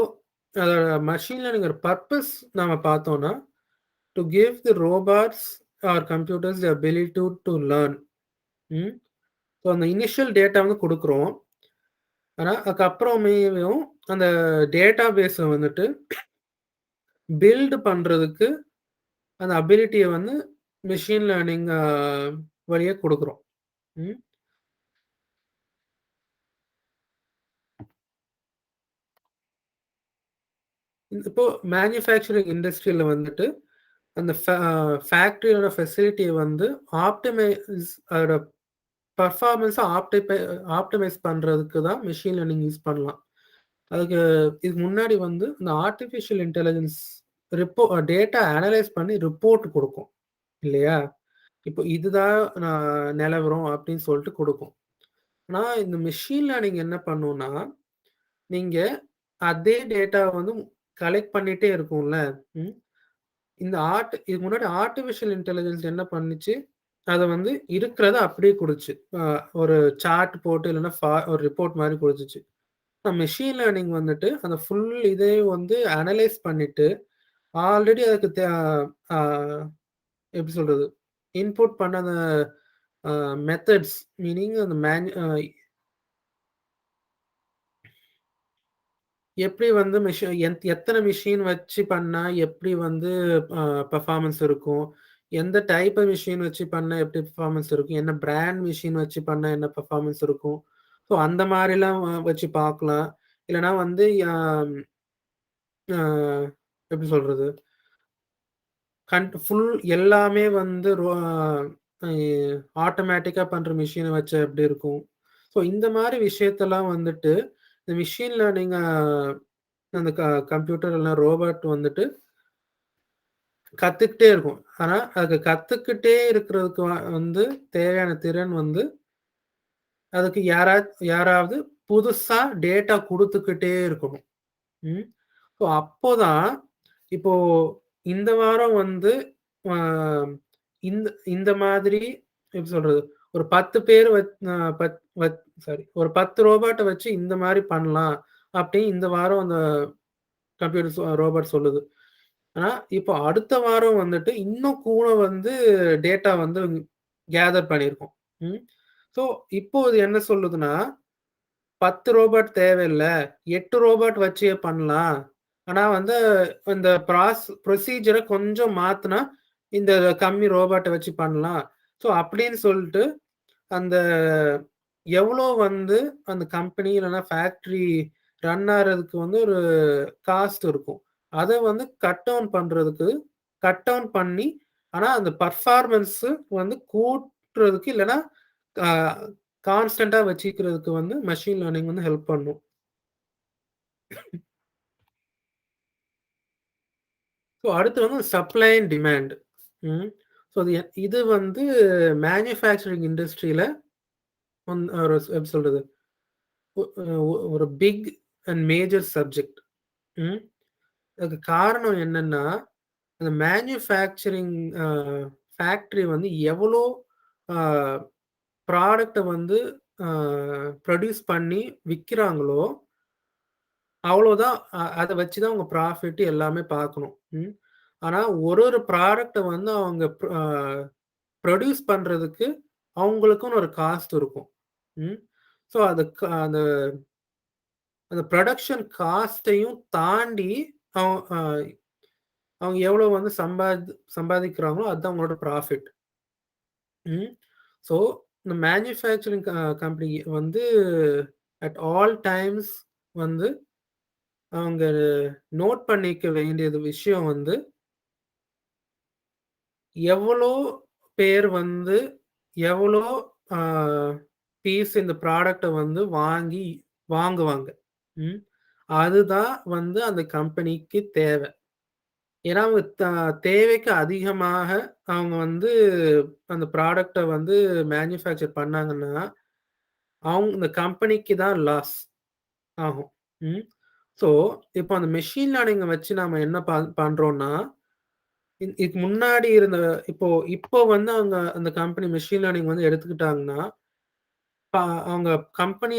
அதோட மெஷின் லேர்னிங்கோட பர்ப்பஸ் நாம பார்த்தோம்னா, to give the robots or computers the ability to learn. ம். ஸோ, அந்த இனிஷியல் டேட்டா வந்து குடுக்குறோம். ஆனா, அதுக்கப்புறமேவும் அந்த டேட்டா பேஸ வந்துட்டு பில்ட் பண்றதுக்கு அந்த அபிலிட்டிய வந்து மெஷின் லேர்னிங் வழியா குடுக்குறோம். ம். இப்போ மேனுஃபேக்சரிங் இண்டஸ்ட்ரியில வந்துட்டு அந்த ஃபேக்டரியோட ஃபெசிலிட்டிய வந்து அதோட பெர்ஃபார்மன்ஸ ஆப்டிமைஸ் பண்றதுக்கு தான் மெஷின் லேர்னிங் யூஸ் பண்ணலாம். இதுக்கு முன்னாடி வந்து இந்த ஆர்ட்டிஃபிஷியல் இன்டெலிஜென்ஸ் டேட்டா அனலைஸ் பண்ணி ரிப்போர்ட் குடுக்கும். இல்லையா? இப்போ இதுதான் நிலவரம் அப்படின்னு சொல்லிட்டு குடுக்கும். ஆனா இந்த மெஷின் லேர்னிங் என்ன பண்ணும்னா, நீங்க அதே டேட்டாவ வந்து கலெக்ட் பண்ணிட்டே இருக்கும்ல. ம். இதுக்கு முன்னாடி ஆர்டிஃபிஷியல் இன்டெலிஜென்ஸ் என்ன பண்ணுச்சு, அத வந்து இருக்கிறத அப்படியே குடுச்சு. ஒரு சார்ட் போட்டு இல்லன்னா ஒரு ரிப்போர்ட் மாரி குடுத்துச்சு. மெஷின் லேர்னிங் வந்துட்டு அந்த ஃபுல் இதையும் வந்து அனலைஸ் பண்ணிட்டு, ஆல்ரெடி அதுக்கு அ எப்படி சொல்றது? இன்புட் பண்ண அந்த மெத்தட்ஸ் மீனிங் அந்த எப்படி வந்து எத்தன மெஷின் வச்சு பண்ணா எப்படி வந்து பெர்ஃபார்மன்ஸ் இருக்கும்? எந்த டைப் ஆஃப் மெஷின் வச்சு பண்ணா எப்படி பெர்ஃபார்மன்ஸ் இருக்கும்? என்ன பிராண்ட் மெஷின் வச்சு பண்ணா என்ன பெர்ஃபார்மன்ஸ் இருக்கும்? ஸோ அந்த மாரிலாம் வச்சு பார்க்கலாம். இல்லன்னா வந்து அ அ எப்படி சொல்றது? ஃபுல் எல்லாமே வந்து அ ஆட்டோமேட்டிக்கா பண்ற மெஷின வச்சா எப்படி இருக்கும்? ஸோ இந்த மாரி விஷயத்தெல்லாம் வந்துட்டு, இந்த மெஷின் லேர்னிங் அந்த கம்ப்யூட்டர் இல்ல ரோபோட் வந்துட்டு கத்துக்கிட்டே இருக்கும். ஆனா, அது கத்துக்கிட்டே இருக்கிறதுக்கு வந்து தேவையான திறன் வந்து, அதுக்கு யாராவது புதுசா டேட்டா குடுத்துக்கிட்டே இருக்கணும். ம். ஸோ அப்போதான் இப்போ இந்த வாரம் வந்து அ இந்த இந்த மாதிரி எப்படி சொல்றது? ஒரு 10 பேர் வச் அ பத் வச் சாரி ஒரு 10 ரோபோட்ட வச்சு இந்த மாரி பண்ணலாம். அப்படி இந்த வாரம் அந்த ரோபோட் சொல்லுது. ஆனா, இப்போ அடுத்த வாரம் வந்துட்டு இன்னும் கூட வந்து டேட்டா வந்து கேதர் பண்ணியிருக்கும். ம். ஸோ இப்போ இது என்ன சொல்லுதுன்னா, 10 ரோபோட் தேவையில்ல. 8 ரோபோட் வச்சே பண்ணலாம். ஆனா வந்து இந்த ப்ரொசீஜர கொஞ்சம் மாத்துனா, இந்த கம்மி ரோபோட்ட வச்சு பண்ணலாம். ஸோ அப்படின்னு சொல்ட்டு, அந்த எவ்வளோ வந்து அந்த கம்பெனி இல்லன்னா ஃபேக்டரி ரன் ஆறதுக்கு வந்து ஒரு காஸ்ட் இருக்கும். அத வந்து கட் டவுன் பண்ணி, ஆனா அந்த பெர்ஃபார்மன்ஸ் வந்து கூட்டுறதுக்கு இல்லன்னா, அ கான்ஸ்டன்ட்டா வச்சுக்கிறதுக்கு வந்து மெஷின் லேர்னிங் வந்து ஹெல்ப் பண்ணும். ஸோ அடுத்து வந்து சப்ளை அண்ட் டிமாண்ட். ம். ஸோ இது வந்து மேனுஃபேக்சரிங் இண்டஸ்ட்ரியில ஒரு எப்படி சொல்றது? ஒ ஒரு பிக் அண்ட் மேஜர் சப்ஜெக்ட். ம். அதுக்கு காரணம் என்னன்னா, அந்த மேனுஃபேக்சரிங் அ ஃபேக்டரி வந்து எவ்வளோ அ ப்ராடக்ட்ட வந்து அ புரொடியூஸ் பண்ணி விக்கிறாங்களோ, அவ்வளோதான் அத வச்சு தான் அவங்க ப்ராஃபிட் எல்லாமே பார்க்கணும். ம். ஆனா ஒரு ப்ராடக்ட்ட வந்து அவங்க புரொடியூஸ் பண்றதுக்கு அவங்களுக்குன்னு ஒரு காஸ்ட் இருக்கும். ம். ஸோ அந்த அந்த புரொடக்ஷன் காஸ்ட்டையும் தாண்டி அவ அ அவங்க எவ்வளோ வந்து சம்பாதிக்கிறாங்களோ, அதுதான் அவங்களோட ப்ராஃபிட். ம். ஸோ இந்த மேனுஃபேக்சரிங் கம்பெனி வந்து அட் ஆல் டைம்ஸ் வந்து அவங்க நோட் பண்ணிக்க வேண்டியது விஷயம் வந்து, எவ்வளோ பேர் வந்து எவ்வளோ அ பீஸ் இந்த ப்ராடக்ட்ட வந்து வாங்குவாங்க. ம். அதுதான் வந்து அந்த கம்பெனிக்கு தேவை. ஏன்னா, அவங்க தேவைக்கு அதிகமாக அவங்க வந்து அந்த ப்ராடக்ட்ட வந்து மேனுஃபேக்சர் பண்ணாங்கன்னா, இந்த கம்பெனிக்கு தான் லாஸ் ஆகும். ம். ஸோ, இப்போ அந்த மெஷின் லேர்னிங்க வச்சு நாம என்ன பண்றோம்னா, இதுக்கு முன்னாடி இருந்த இப்போ இப்போ வந்து அவங்க அந்த கம்பெனி மெஷின் லேர்னிங் வந்து எடுத்துக்கிட்டாங்கன்னா, ப அவங்க கம்பெனி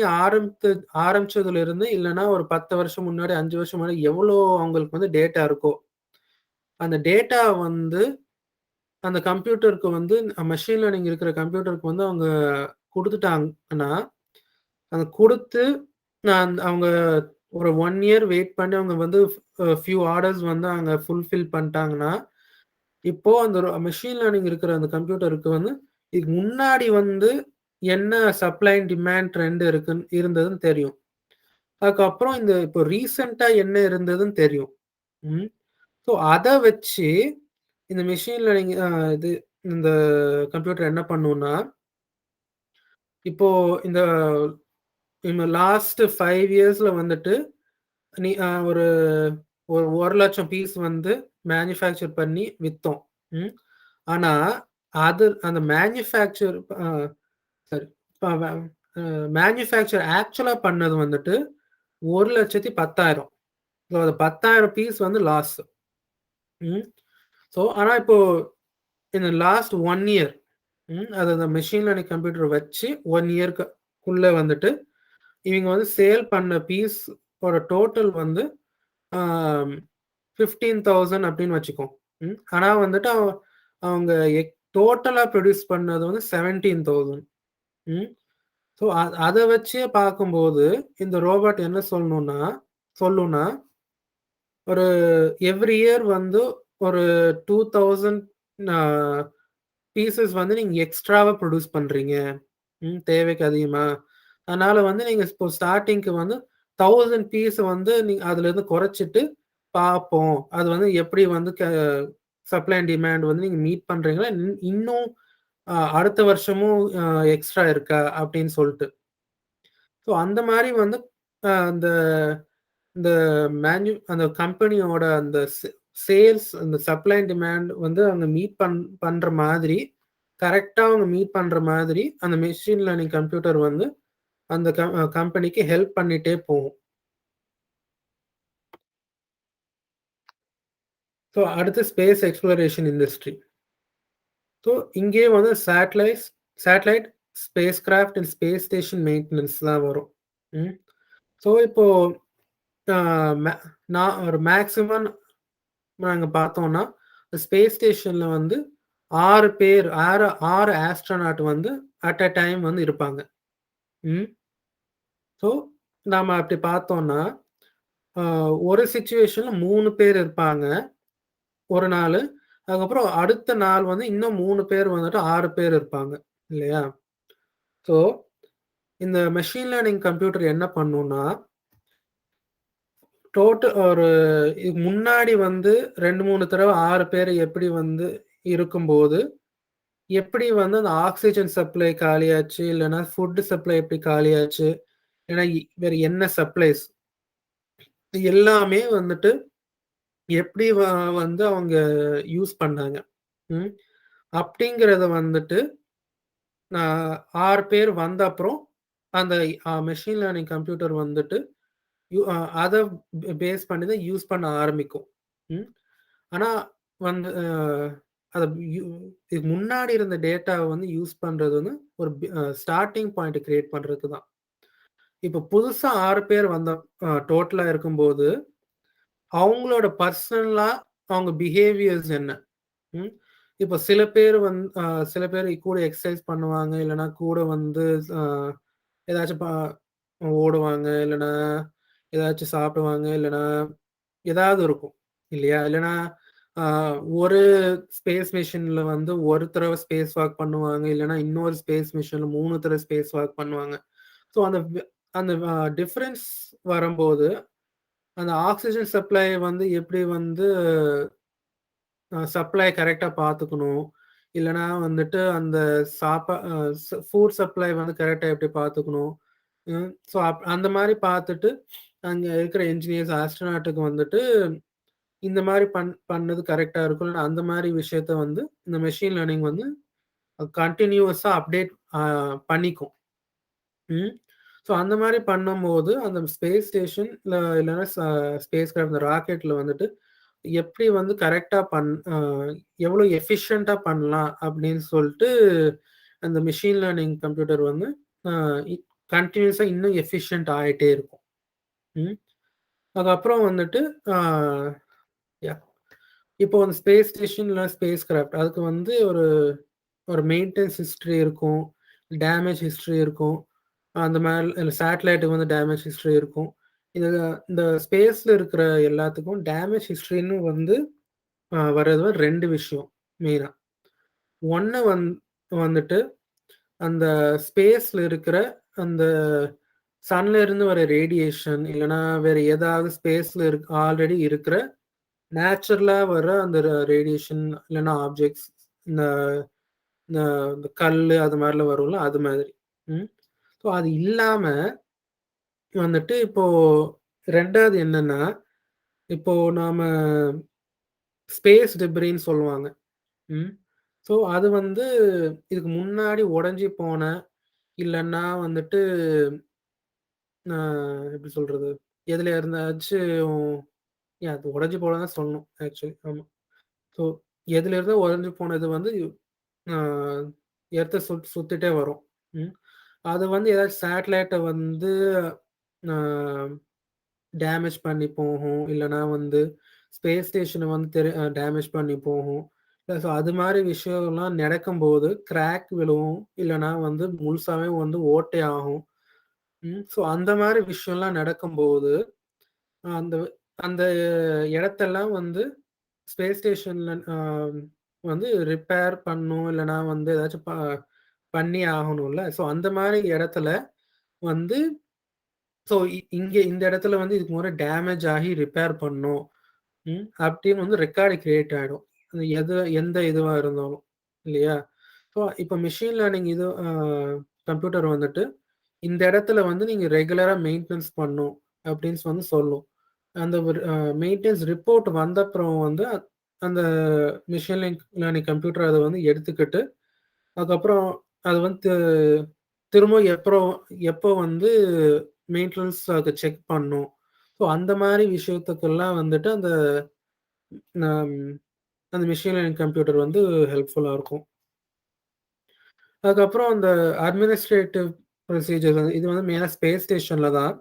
ஆரம்பிச்சதுலருந்து இல்லன்னா ஒரு 10 வருஷம் முன்னாடி, 5 வருஷம் முன்னாடி எவ்வளோ அவங்களுக்கு வந்து டேட்டா இருக்கோ, அந்த டேட்டா வந்து அந்த கம்ப்யூட்டருக்கு வந்து மெஷின் லேர்னிங் இருக்கிற கம்ப்யூட்டருக்கு வந்து அவங்க குடுத்துட்டாங்கன்னா, அத குடுத்து அவங்க ஒரு 1 இயர் வெயிட் பண்ணி அவங்க வந்து ஃபியூ ஆர்டர்ஸ் வந்து அவங்க ஃபுல்ஃபில் பண்ணிட்டாங்கன்னா, இப்போ அந்த மெஷின் லேர்னிங் இருக்கிற அந்த கம்ப்யூட்டருக்கு வந்து, இதுக்கு முன்னாடி வந்து என்ன சப்ளை அண்ட் டிமாண்ட் ட்ரெண்ட் இருந்ததுன்னு தெரியும். அதுக்கப்புறம் இப்போ ரீசென்ட்டா என்ன இருந்ததுன்னு தெரியும். ம். ஸோ அத வச்சு இந்த மெஷின் லேர்னிங் இது இந்த கம்ப்யூட்டர் என்ன பண்ணும்னா, இப்போ இந்த இந்த லாஸ்ட் 5 இயர்ஸ்ல வந்துட்டு நீ ஒரு ஒரு 1,00,000 பீஸ் வந்து மேனுஃபேக்சர் பண்ணி வித்தோம். ம். ஆனா, அந்த மேனுஃபேக்சர் சாரி. அ மேனுஃபேக்சர் ஆக்சுவலா பண்ணது வந்துட்டு 1,10,000. ஸோ அது 10,000 பீஸ் வந்து லாஸ். ஸோ ஆனா இப்போ இந்த லாஸ்ட் 1 இயர் அது அந்த மெஷின் லேர்னிங் கம்ப்யூட்டர் வச்சு 1 இயர்க்குள்ள வந்துட்டு இவங்க வந்து சேல் பண்ண பீஸ் ஒரு டோட்டல் வந்து 15,000 அப்படின்னு வச்சுக்கோ. ஆனா வந்துட்டு அவங்க டோட்டலா ப்ரொடியூஸ் பண்ணது வந்து 17,000. ஸோ அதை வச்சே பார்க்கும்போது இந்த ரோபோட் என்ன சொல்லுன்னா ஒரு எவ்ரி இயர் வந்து ஒரு 2,000 பீசஸ் வந்து நீங்க எக்ஸ்ட்ராவா ப்ரொடியூஸ் பண்றீங்க தேவைக்கு அதிகமா. அதனால வந்து நீங்க இப்போ ஸ்டார்டிங்க்கு வந்து 1000 பீஸ் வந்து நீங்க அதுல இருந்து குறைச்சிட்டு பார்ப்போம். அது வந்து எப்படி வந்து சப்ளை அண்ட் டிமாண்ட் வந்து நீங்க மீட் பண்றீங்களா, இன்னும் அடுத்த வருஷமும் எக்ஸ்ட்ரா இருக்கா அப்படின்னு சொல்லிட்டு. ஸோ அந்த மாதிரி வந்து அந்த இந்த அந்த கம்பெனியோட அந்த சேல்ஸ் அந்த சப்ளை அண்ட் டிமாண்ட் வந்து அவங்க மீட் பண்ற மாதிரி கரெக்டா அவங்க மீட் பண்ற மாதிரி அந்த மெஷின் லேர்னிங் கம்ப்யூட்டர் வந்து அந்த கம்பெனிக்கு ஹெல்ப் பண்ணிட்டே போகும். ஸோ அடுத்து ஸ்பேஸ் எக்ஸ்ப்ளோரேஷன் இண்டஸ்ட்ரி. ஸோ இங்கே வந்து satellite space craft and space station maintenance தான் வரும். ஸோ இப்போ நான் ஒரு மேக்ஸிமம் நாங்கள் பார்த்தோம்னா ஸ்பேஸ் ஸ்டேஷன்ல வந்து 6 ஆஸ்ட்ரோநாட் வந்து அட் அ டைம் வந்து இருப்பாங்க. ஸோ நாம அப்படி பார்த்தோம்னா ஒரு சிச்சுவேஷன்ல 3 பேர் இருப்பாங்க ஒரு நாள். அதுக்கப்புறம் அடுத்த நாள் வந்து இன்னும் 3 பேர் வந்துட்டு 6 பேர் இருப்பாங்க இல்லையா? ஸோ இந்த மெஷின் லேர்னிங் கம்ப்யூட்டர் என்ன பண்ணும்னா ஒரு முன்னாடி வந்து 2-3 தடவை 6 பேர் எப்படி வந்து இருக்கும்போது எப்படி வந்து அந்த ஆக்சிஜன் சப்ளை காலியாச்சு, இல்லைன்னா ஃபுட் சப்ளை எப்படி காலியாச்சு, இல்லைன்னா வேற என்ன சப்ளைஸ் எல்லாமே வந்துட்டு எப்படி வந்து அவங்க யூஸ் பண்ணாங்க அப்படிங்கிறத வந்துட்டு 6 பேர் வந்த அப்புறம் அந்த மெஷின் லேர்னிங் கம்ப்யூட்டர் வந்துட்டு அதை பேஸ் பண்ணி தான் யூஸ் பண்ண ஆரம்பிக்கும். ஆனா வந்து அதை இதுக்கு முன்னாடி இருந்த டேட்டாவை வந்து யூஸ் பண்றது வந்து ஒரு ஸ்டார்டிங் பாயிண்ட் கிரியேட் பண்றதுக்கு தான். இப்போ புதுசா 6 பேர் வந்த டோட்டலா இருக்கும்போது அவங்களோட பர்சனலா அவங்க பிஹேவியர்ஸ் என்ன? இப்போ சில பேர் கூட எக்ஸசைஸ் பண்ணுவாங்க, இல்லைன்னா கூட வந்து ஏதாச்சும் ஓடுவாங்க, இல்லைன்னா ஏதாச்சும் சாப்பிடுவாங்க, இல்லைன்னா ஏதாவது இருக்கும் இல்லையா? இல்லைன்னா ஒரு ஸ்பேஸ் மிஷின்ல வந்து ஒரு தடவை ஸ்பேஸ் வாக் பண்ணுவாங்க, இல்லைன்னா இன்னொரு ஸ்பேஸ் மிஷின்ல 3 தடவை ஸ்பேஸ் வாக் பண்ணுவாங்க. ஸோ அந்த டிஃபரன்ஸ் வரும்போது அந்த ஆக்சிஜன் சப்ளை வந்து எப்படி வந்து சப்ளை கரெக்டா பார்த்துக்கணும், இல்லைன்னா வந்துட்டு அந்த ஃபுட் சப்ளை வந்து கரெக்டா எப்படி பார்த்துக்கணும். ஸோ அந்த மாதிரி பார்த்துட்டு அங்க இருக்கிற என்ஜினியர்ஸ் ஆஸ்ட்ரோநாட்டுக்கு வந்துட்டு இந்த மாதிரி பண்ணது கரெக்டா இருக்கும். அந்த மாதிரி விஷயத்த வந்து இந்த மெஷின் லேர்னிங் வந்து கண்டினியூஸா அப்டேட் பண்ணிக்கும். ஸோ அந்த மாதிரி பண்ணும்போது அந்த ஸ்பேஸ் ஸ்டேஷன் இல்லைன்னா ஸ்பேஸ் கிராஃப்ட் இந்த ராக்கெட்ல வந்துட்டு எப்படி வந்து கரெக்டா எவ்வளோ எஃபிஷியண்டா பண்ணலாம் அப்படின்னு சொல்லிட்டு அந்த மெஷின் லேர்னிங் கம்ப்யூட்டர் வந்து கண்டினியூஸா இன்னும் எஃபிஷியன்ட் ஆகிட்டே இருக்கும். அதுக்கப்புறம் வந்துட்டு இப்போ அந்த ஸ்பேஸ் ஸ்டேஷன் இல்லை ஸ்பேஸ் கிராஃப்ட் அதுக்கு வந்து ஒரு மெயின்டெனன்ஸ் ஹிஸ்ட்ரி இருக்கும், டேமேஜ் ஹிஸ்ட்ரி இருக்கும். அந்த மாதிரி சேட்டலைட்டுக்கு வந்து டேமேஜ் ஹிஸ்ட்ரி இருக்கும். இந்த ஸ்பேஸ்ல இருக்கிற எல்லாத்துக்கும் டேமேஜ் ஹிஸ்ட்ரின்னு வந்து வர்றது 2 விஷயம் மெயினா. ஒன்று வந்துட்டு அந்த ஸ்பேஸ்ல இருக்கிற அந்த சன்ல இருந்து வர ரேடியேஷன், இல்லைன்னா வேற ஏதாவது ஸ்பேஸ்ல ஆல்ரெடி இருக்கிற நேச்சுரலா வர அந்த ரேடியேஷன், இல்லைன்னா ஆப்ஜெக்ட்ஸ், இந்த இந்த கல் அது மாதிரிலாம் வரும்ல, அது மாதிரி. ஸோ அது இல்லாம வந்துட்டு இப்போ 2வது என்னன்னா, இப்போ நாம ஸ்பேஸ் டெப்ரின்னு சொல்லுவாங்க. ஸோ அது வந்து இதுக்கு முன்னாடி உடைஞ்சு போன, இல்லைன்னா வந்துட்டு எப்படி சொல்றது, எதுல இருந்தாச்சும் அது உடைஞ்சு போனது தான் சொல்லணும் ஆக்சுவலி. ஆமா. ஸோ எதுல இருந்தோ உடைஞ்சு போனது வந்து அ எர்த்த சுத்திட்டே வரும். ம். அது வந்து ஏதாச்சும் சேட்டலைட்ட வந்து அ டேமேஜ் பண்ணி போகும். இல்லன்னா வந்து ஸ்பேஸ் ஸ்டேஷன வந்து டேமேஜ் பண்ணி போகும். ஸோ அது மாரி விஷயம்லாம் நடக்கும்போது கிராக் விழுவும். இல்லன்னா வந்து முழுசாவே வந்து ஓட்டை ஆகும். ஸோ அந்த மாரி விஷயம்லாம் நடக்கும்போது, அந்த அந்த இடத்தெல்லாம் வந்து ஸ்பேஸ் ஸ்டேஷன்ல வந்து ரிப்பேர் பண்ணும். இல்லன்னா வந்து ஏதாச்சும் பண்ணி ஆகணும்ல. ஸோ அந்த மாரி இடத்துல வந்து ஸோ இங்க இந்த இடத்துல வந்து இதுக்கு முன்னாடி டேமேஜ் ஆகி ரிப்பேர் பண்ணோம். அப்படின்னு வந்து ரெக்கார்டு கிரியேட் ஆயிடும். அது எந்த இதுவா இருந்தாலும். இல்லையா? ஸோ இப்ப மெஷின் லேர்னிங் இது கம்ப்யூட்டர் வந்துட்டு, இந்த இடத்துல வந்து நீங்க ரெகுலரா மெயின்டனன்ஸ் பண்ணணும் அப்படின்னு வந்து சொல்லும். அந்த ஒரு மெயின்டனன்ஸ் ரிப்போர்ட் வந்தப்புறம் வந்து அந்த மெஷின் லேர்னிங் கம்ப்யூட்டர் அத வந்து எடுத்துக்கிட்டு, அதுக்கப்புறம் அது வந்து திரும்ப எப்போ வந்து மெயின்டனன்ஸ் அத செக் பண்ணும். ஸோ அந்த மாரி விஷயத்துக்கெல்லாம் வந்துட்டு நம் அந்த மெஷின் லேர்னிங் கம்ப்யூட்டர் வந்து ஹெல்ப்ஃபுல்லா இருக்கும். அதுக்கப்புறம் அந்த அட்மினிஸ்ட்ரேட்டிவ் ப்ரொசீஜர் இது வந்து மெயினா ஸ்பேஸ் ஸ்டேஷன்ல தான்.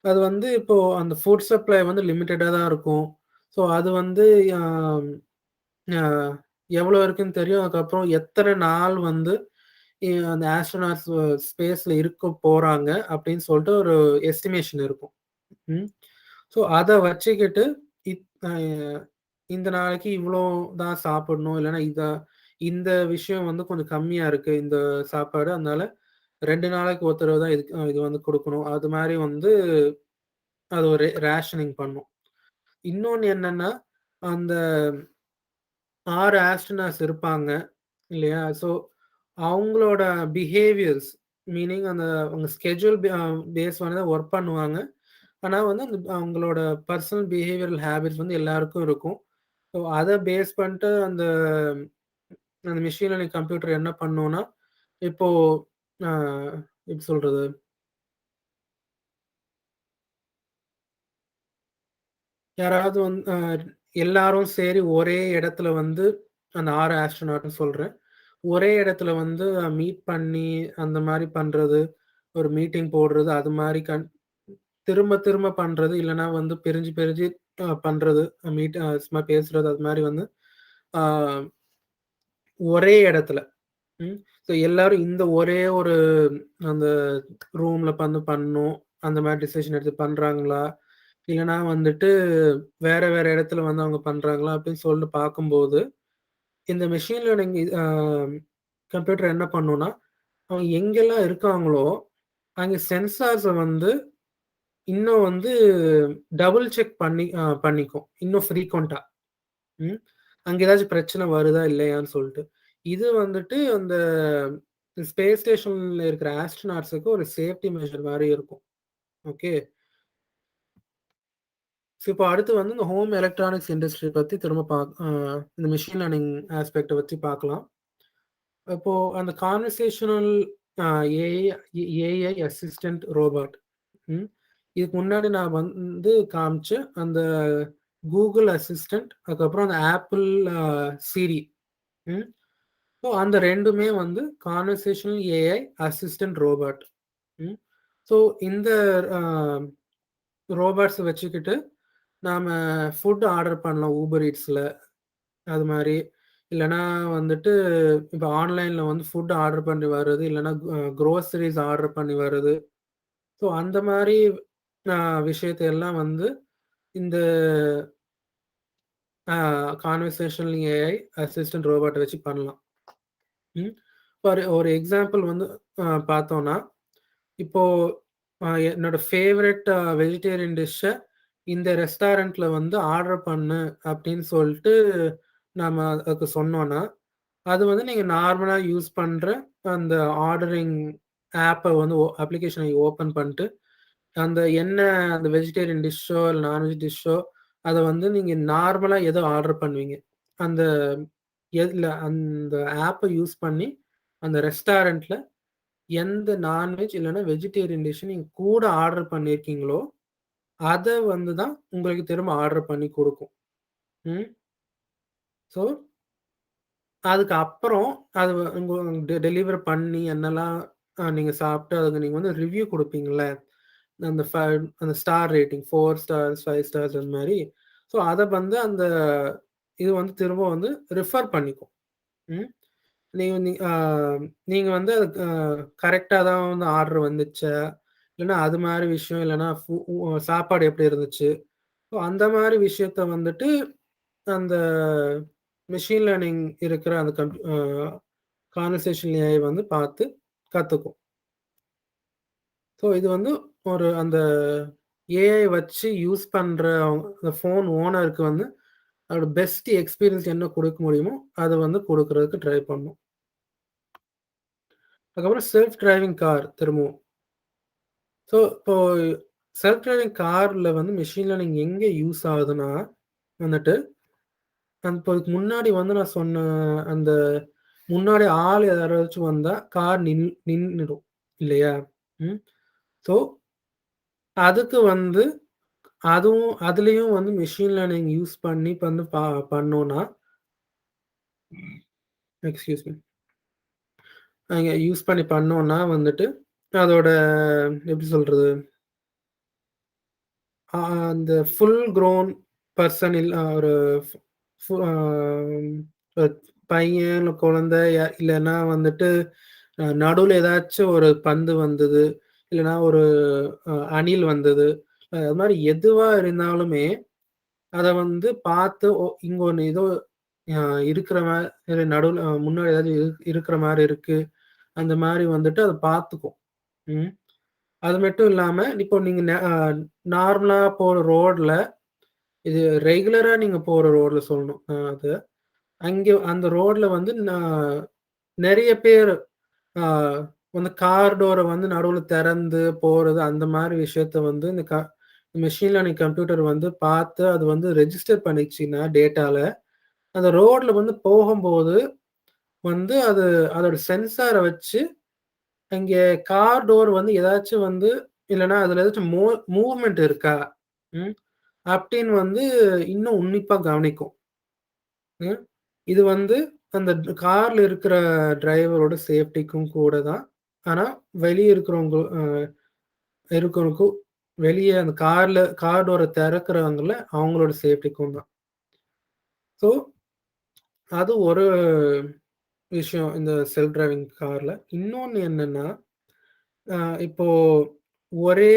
அது வந்து இப்போ அந்த ஃபுட் சப்ளை வந்து லிமிட்டடா தான் இருக்கும். ஸோ அது வந்து அ அ எவ்வளோ இருக்குன்னு தெரியும். அதுக்கப்புறம் எத்தன நாள் வந்து அந்த ஆஸ்ட்ரோநாட்ஸ் ஸ்பேஸ்ல இருக்க போறாங்க அப்படின்னு சொல்லிட்டு ஒரு எஸ்டிமேஷன் இருக்கும். ம். ஸோ அத வச்சுக்கிட்டு இப் அ இந்த நாளைக்கு இவ்வளோ தான் சாப்பிடணும். இல்லன்னா இந்த விஷயம் வந்து கொஞ்சம் கம்மியா இருக்கு இந்த சாப்பாடு. அதனால 2 நாளைக்கு ஒரு தடவ தான் இது வந்து குடுக்கணும். அது மாரி வந்து அது ஒரு ரேஷனிங் பண்ணும். இன்னொன்னு என்னன்னா, அந்த 6 ஆஸ்ட்ரோநாட்ஸ் இருப்பாங்க இல்லையா? ஸோ அவங்களோட பிஹேவியர்ஸ் மீனிங் அவங்க ஸ்கெட்யூல் பேஸ் பண்ணி தான் ஒர்க் பண்ணுவாங்க. ஆனா வந்து அவங்களோட பெர்சனல் பிஹேவியரல் ஹேபிட்ஸ் வந்து எல்லாருக்கும் இருக்கும். ஸோ அத பேஸ் பண்ணிட்டு அந்த மெஷின் லேர்னிங் கம்ப்யூட்டர் என்ன பண்ணும்னா, இப்போ அ எப்படி சொல்றது? யாராவது எல்லாரும் சரி ஒரே இடத்துல வந்து அந்த 6 ஆஸ்ட்ரோநாட்ன்னு சொல்றேன். ஒரே இடத்துல வந்து மீட் பண்ணி அந்த மாரி பண்றது, ஒரு மீட்டிங் போடுறது, அது மாரி திரும்ப திரும்ப பண்றது, இல்லன்னா வந்து பிரிஞ்சு பிரிஞ்சு பண்றது, சும்மா பேசுறது அது மாரி வந்து ஆ ஒரே இடத்துல. ம். ஸோ எல்லாரும் இந்த ஒரே ஒரு அந்த ரூம்ல வந்து பண்ணணும். அந்த மாரி டிசிஷன் எடுத்து பண்றாங்களா? இல்லன்னா வந்துட்டு வேற வேற இடத்துல வந்து அவங்க பண்றாங்களா? அப்படின்னு சொல்லிட்டு பார்க்கும்போது, இந்த மெஷின் லேர்னிங் கம்ப்யூட்டர் என்ன பண்ணும்னா, அவங்க எங்கெல்லாம் இருக்காங்களோ, அங்க சென்சார்ஸ வந்து இன்னும் வந்து டபுள் செக் பண்ணிக்கும். இன்னும் ஃப்ரீக்வென்ட்டா. ம். அங்க ஏதாச்சும் பிரச்சனை வருதா? இல்லையான்னு சொல்ட்டு. இது வந்துட்டு அந்த ஸ்பேஸ் ஸ்டேஷன்ல இருக்கிற ஆஸ்ட்ரோநாட்ஸுக்கு ஒரு சேஃப்டி மெஷர் மாரி இருக்கும். ஓகே. ஸோ இப்போ அடுத்து வந்து இந்த ஹோம் எலக்ட்ரானிக்ஸ் இண்டஸ்ட்ரி பத்தி திரும்ப இந்த மெஷின் லேர்னிங் ஆஸ்பெக்ட்ட வச்சு பார்க்கலாம். இப்போ அந்த கான்வர்சேஷனல் அ ஏஐ ஏஐ அசிஸ்டன்ட் ரோபோட். ம். இதுக்கு முன்னாடி நான் வந்து காமிச்ச அந்த Google அசிஸ்டன்ட், அதுக்கப்புறம் அந்த Apple Siri. ம். ஸோ அந்த 2மே வந்து கான்வர்சேஷனல் ஏஐ அசிஸ்டன்ட் ரோபோட். ம். ஸோ இந்த அ ரோபோட்ஸ வச்சுக்கிட்டு நாம ஃபுட் ஆர்டர் பண்ணலாம் Uber Eatsல. அது மாரி. இல்லன்னா வந்துட்டு இப்ப ஆன்லைன்ல வந்து ஃபுட் ஆர்டர் பண்ணி வர்றது, இல்லன்னா குரோசரிஸ் ஆர்டர் பண்ணி வர்றது. ஸோ அந்த மாரி அ விஷயத்த எல்லாம் வந்து இந்த அ கான்வர்சேஷனல் ஏஐ அசிஸ்டன்ட் ரோபோட்ட வச்சு பண்ணலாம். ம். ஃபார் ஒரு எக்ஸாம்பிள் வந்து பார்த்தோம்னா, இப்போ என்னோட ஃபேவரைட் வெஜிடேரியன் டிஷ்ஷ இந்த ரெஸ்டாரண்ட்ல வந்து ஆர்டர் பண்ணு அப்படின்னு சொல்ட்டு நாம அதுக்கு சொன்னோம்னா, அது வந்து நீங்க நார்மலா யூஸ் பண்ற அந்த ஆர்டரிங் ஆப்ப வந்து அப்ளிகேஷன ஓப்பன் பண்ட்டு, என்ன அந்த வெஜிடேரியன் டிஷ்ஷோ, இல்ல நான்வெஜ் டிஷ்ஷோ அத வந்து நீங்க நார்மலா ஏதோ ஆர்டர் பண்ணுவீங்க. அந்த அந்த ஆப்ப யூஸ் பண்ணி அந்த ரெஸ்டாரண்ட்ல எந்த நான்வெஜ் இல்லன்னா வெஜிடேரியன் டிஷ் நீங்க கூட ஆர்டர் பண்ணியிருக்கீங்களோ, அத வந்து தான் உங்களுக்கு திரும்ப ஆர்டர் பண்ணி குடுக்கும். ம். ஸோ, அதுக்கு அப்புறம் அது டெலிவர் பண்ணி என்னலாம் நீங்க சாப்பிட்டு அதுக்கு நீங்க வந்து ரிவ்யூ குடுப்பீங்கல்ல. அந்த அந்த ஸ்டார் ரேட்டிங் 4 ஸ்டார்ஸ், 5 ஸ்டார்ஸ் அந்த மாரி. ஸோ, அத வந்து அந்த இது வந்து திரும்ப வந்து ரிஃபர் பண்ணிக்கும். ம். நீங்க நீ அ நீங்க வந்து அதுக்கு கரெக்ட்டா தான் வந்து ஆர்டர் வந்துச்சா? இல்லன்னா அது மாரி விஷயம் இல்லன்னா சாப்பாடு எப்படி இருந்துச்சு? ஸோ அந்த மாரி விஷயத்த வந்துட்டு அந்த மெஷின் லேர்னிங் இருக்கிற அந்த கான்வர்சேஷன் ஏஐ வந்து பார்த்து கத்துக்கும். ஸோ இது வந்து ஒரு அந்த ஏஐ வச்சு யூஸ் பண்ற அந்த ஃபோன் ஓனருக்கு வந்து அதோட பெஸ்ட் எக்ஸ்பீரியன்ஸ் என்ன குடுக்க முடியுமோ, அத வந்து குடுக்குறதுக்கு ட்ரை பண்ணும். அதுக்கப்புறம் செல்ஃப் டிரைவிங் கார் திரும்பவும். ஸோ இப்போ செல்ஃப் டிரைவிங் கார்ல வந்து மெஷின் லேர்னிங் எங்க யூஸ் ஆகுதுன்னா, வந்துட்டு இப்போ இதுக்கு முன்னாடி வந்து நான் சொன்ன அந்த முன்னாடி ஆள் யாராச்சும் வந்தா கார் நின்னுடும் இல்லையா? ம். ஸோ அதுக்கு வந்து அதுலயும் வந்து மெஷின் லேர்னிங் யூஸ் பண்ணி இப்ப வந்து பண்ணோம்னா, எக்ஸ்கியூஸ் மீ. அங்க யூஸ் பண்ணி பண்ணோம்னா வந்துட்டு, அதோட எப்படி சொல்றது? அந்த ஃபுல் க்ரோன் பெர்சன் ஒரு ஃபு அ பையன், இல்ல குழந்தை இல்லன்னா வந்துட்டு நடுவுல ஏதாச்சும் ஒரு பந்து வந்தது, இல்லன்னா ஒரு அணில் வந்தது. அது மாரி எதுவா இருந்தாலுமே, அத வந்து பார்த்து இங்க ஒண்ணு ஏதோ அ இருக்கிற மாரி நடுவுல முன்னாடி ஏதாவது இருக்கிற மாரி இருக்கு. அந்த மாரி வந்துட்டு அத பார்த்துக்கும். ம். அது மட்டும் இல்லாம, இப்போ நீங்க நார்மலா போற ரோட்ல, இது ரெகுலரா நீங்க போற ரோட்ல சொல்லணும். அது. அங்க அந்த ரோட்ல வந்து நெறைய பேரு ஆ வந்து கார் டோர வந்து நடுவுல தெறந்து போறது, அந்த மாரி விஷயத்த வந்து இந்த மெஷின் லேர்னிங் கம்ப்யூட்டர் வந்து பார்த்து, அது வந்து ரெஜிஸ்டர் பண்ணிச்சுன்னா டேட்டால, அந்த ரோட்ல வந்து போகும்போது வந்து அது அதோட சென்சார வச்சு, அங்கே கார் டோர் வந்து ஏதாச்சும் வந்து இல்லன்னா அதுல ஏதாச்சும் மூவ்மெண்ட் இருக்கா? ம். அப்டின்னு வந்து இன்னும் உன்னிப்பா கவனிக்கும். ம். இது வந்து அந்த கார்ல இருக்கிற டிரைவரோட சேஃப்டிக்கும் கூட தான். ஆனா, வெளிய இருக்கிறவங்க இருக்கிறவங்களுக்கும் வெளிய அந்த கார் டோர திறக்கிறவங்கல அவங்களோட சேஃப்டிக்கும் தான். ஸோ, அது ஒரு விஷயம் இந்த செல்ஃப் டிரைவிங் கார்ல. இன்னொன்னு என்னன்னா, அ இப்போ ஒரே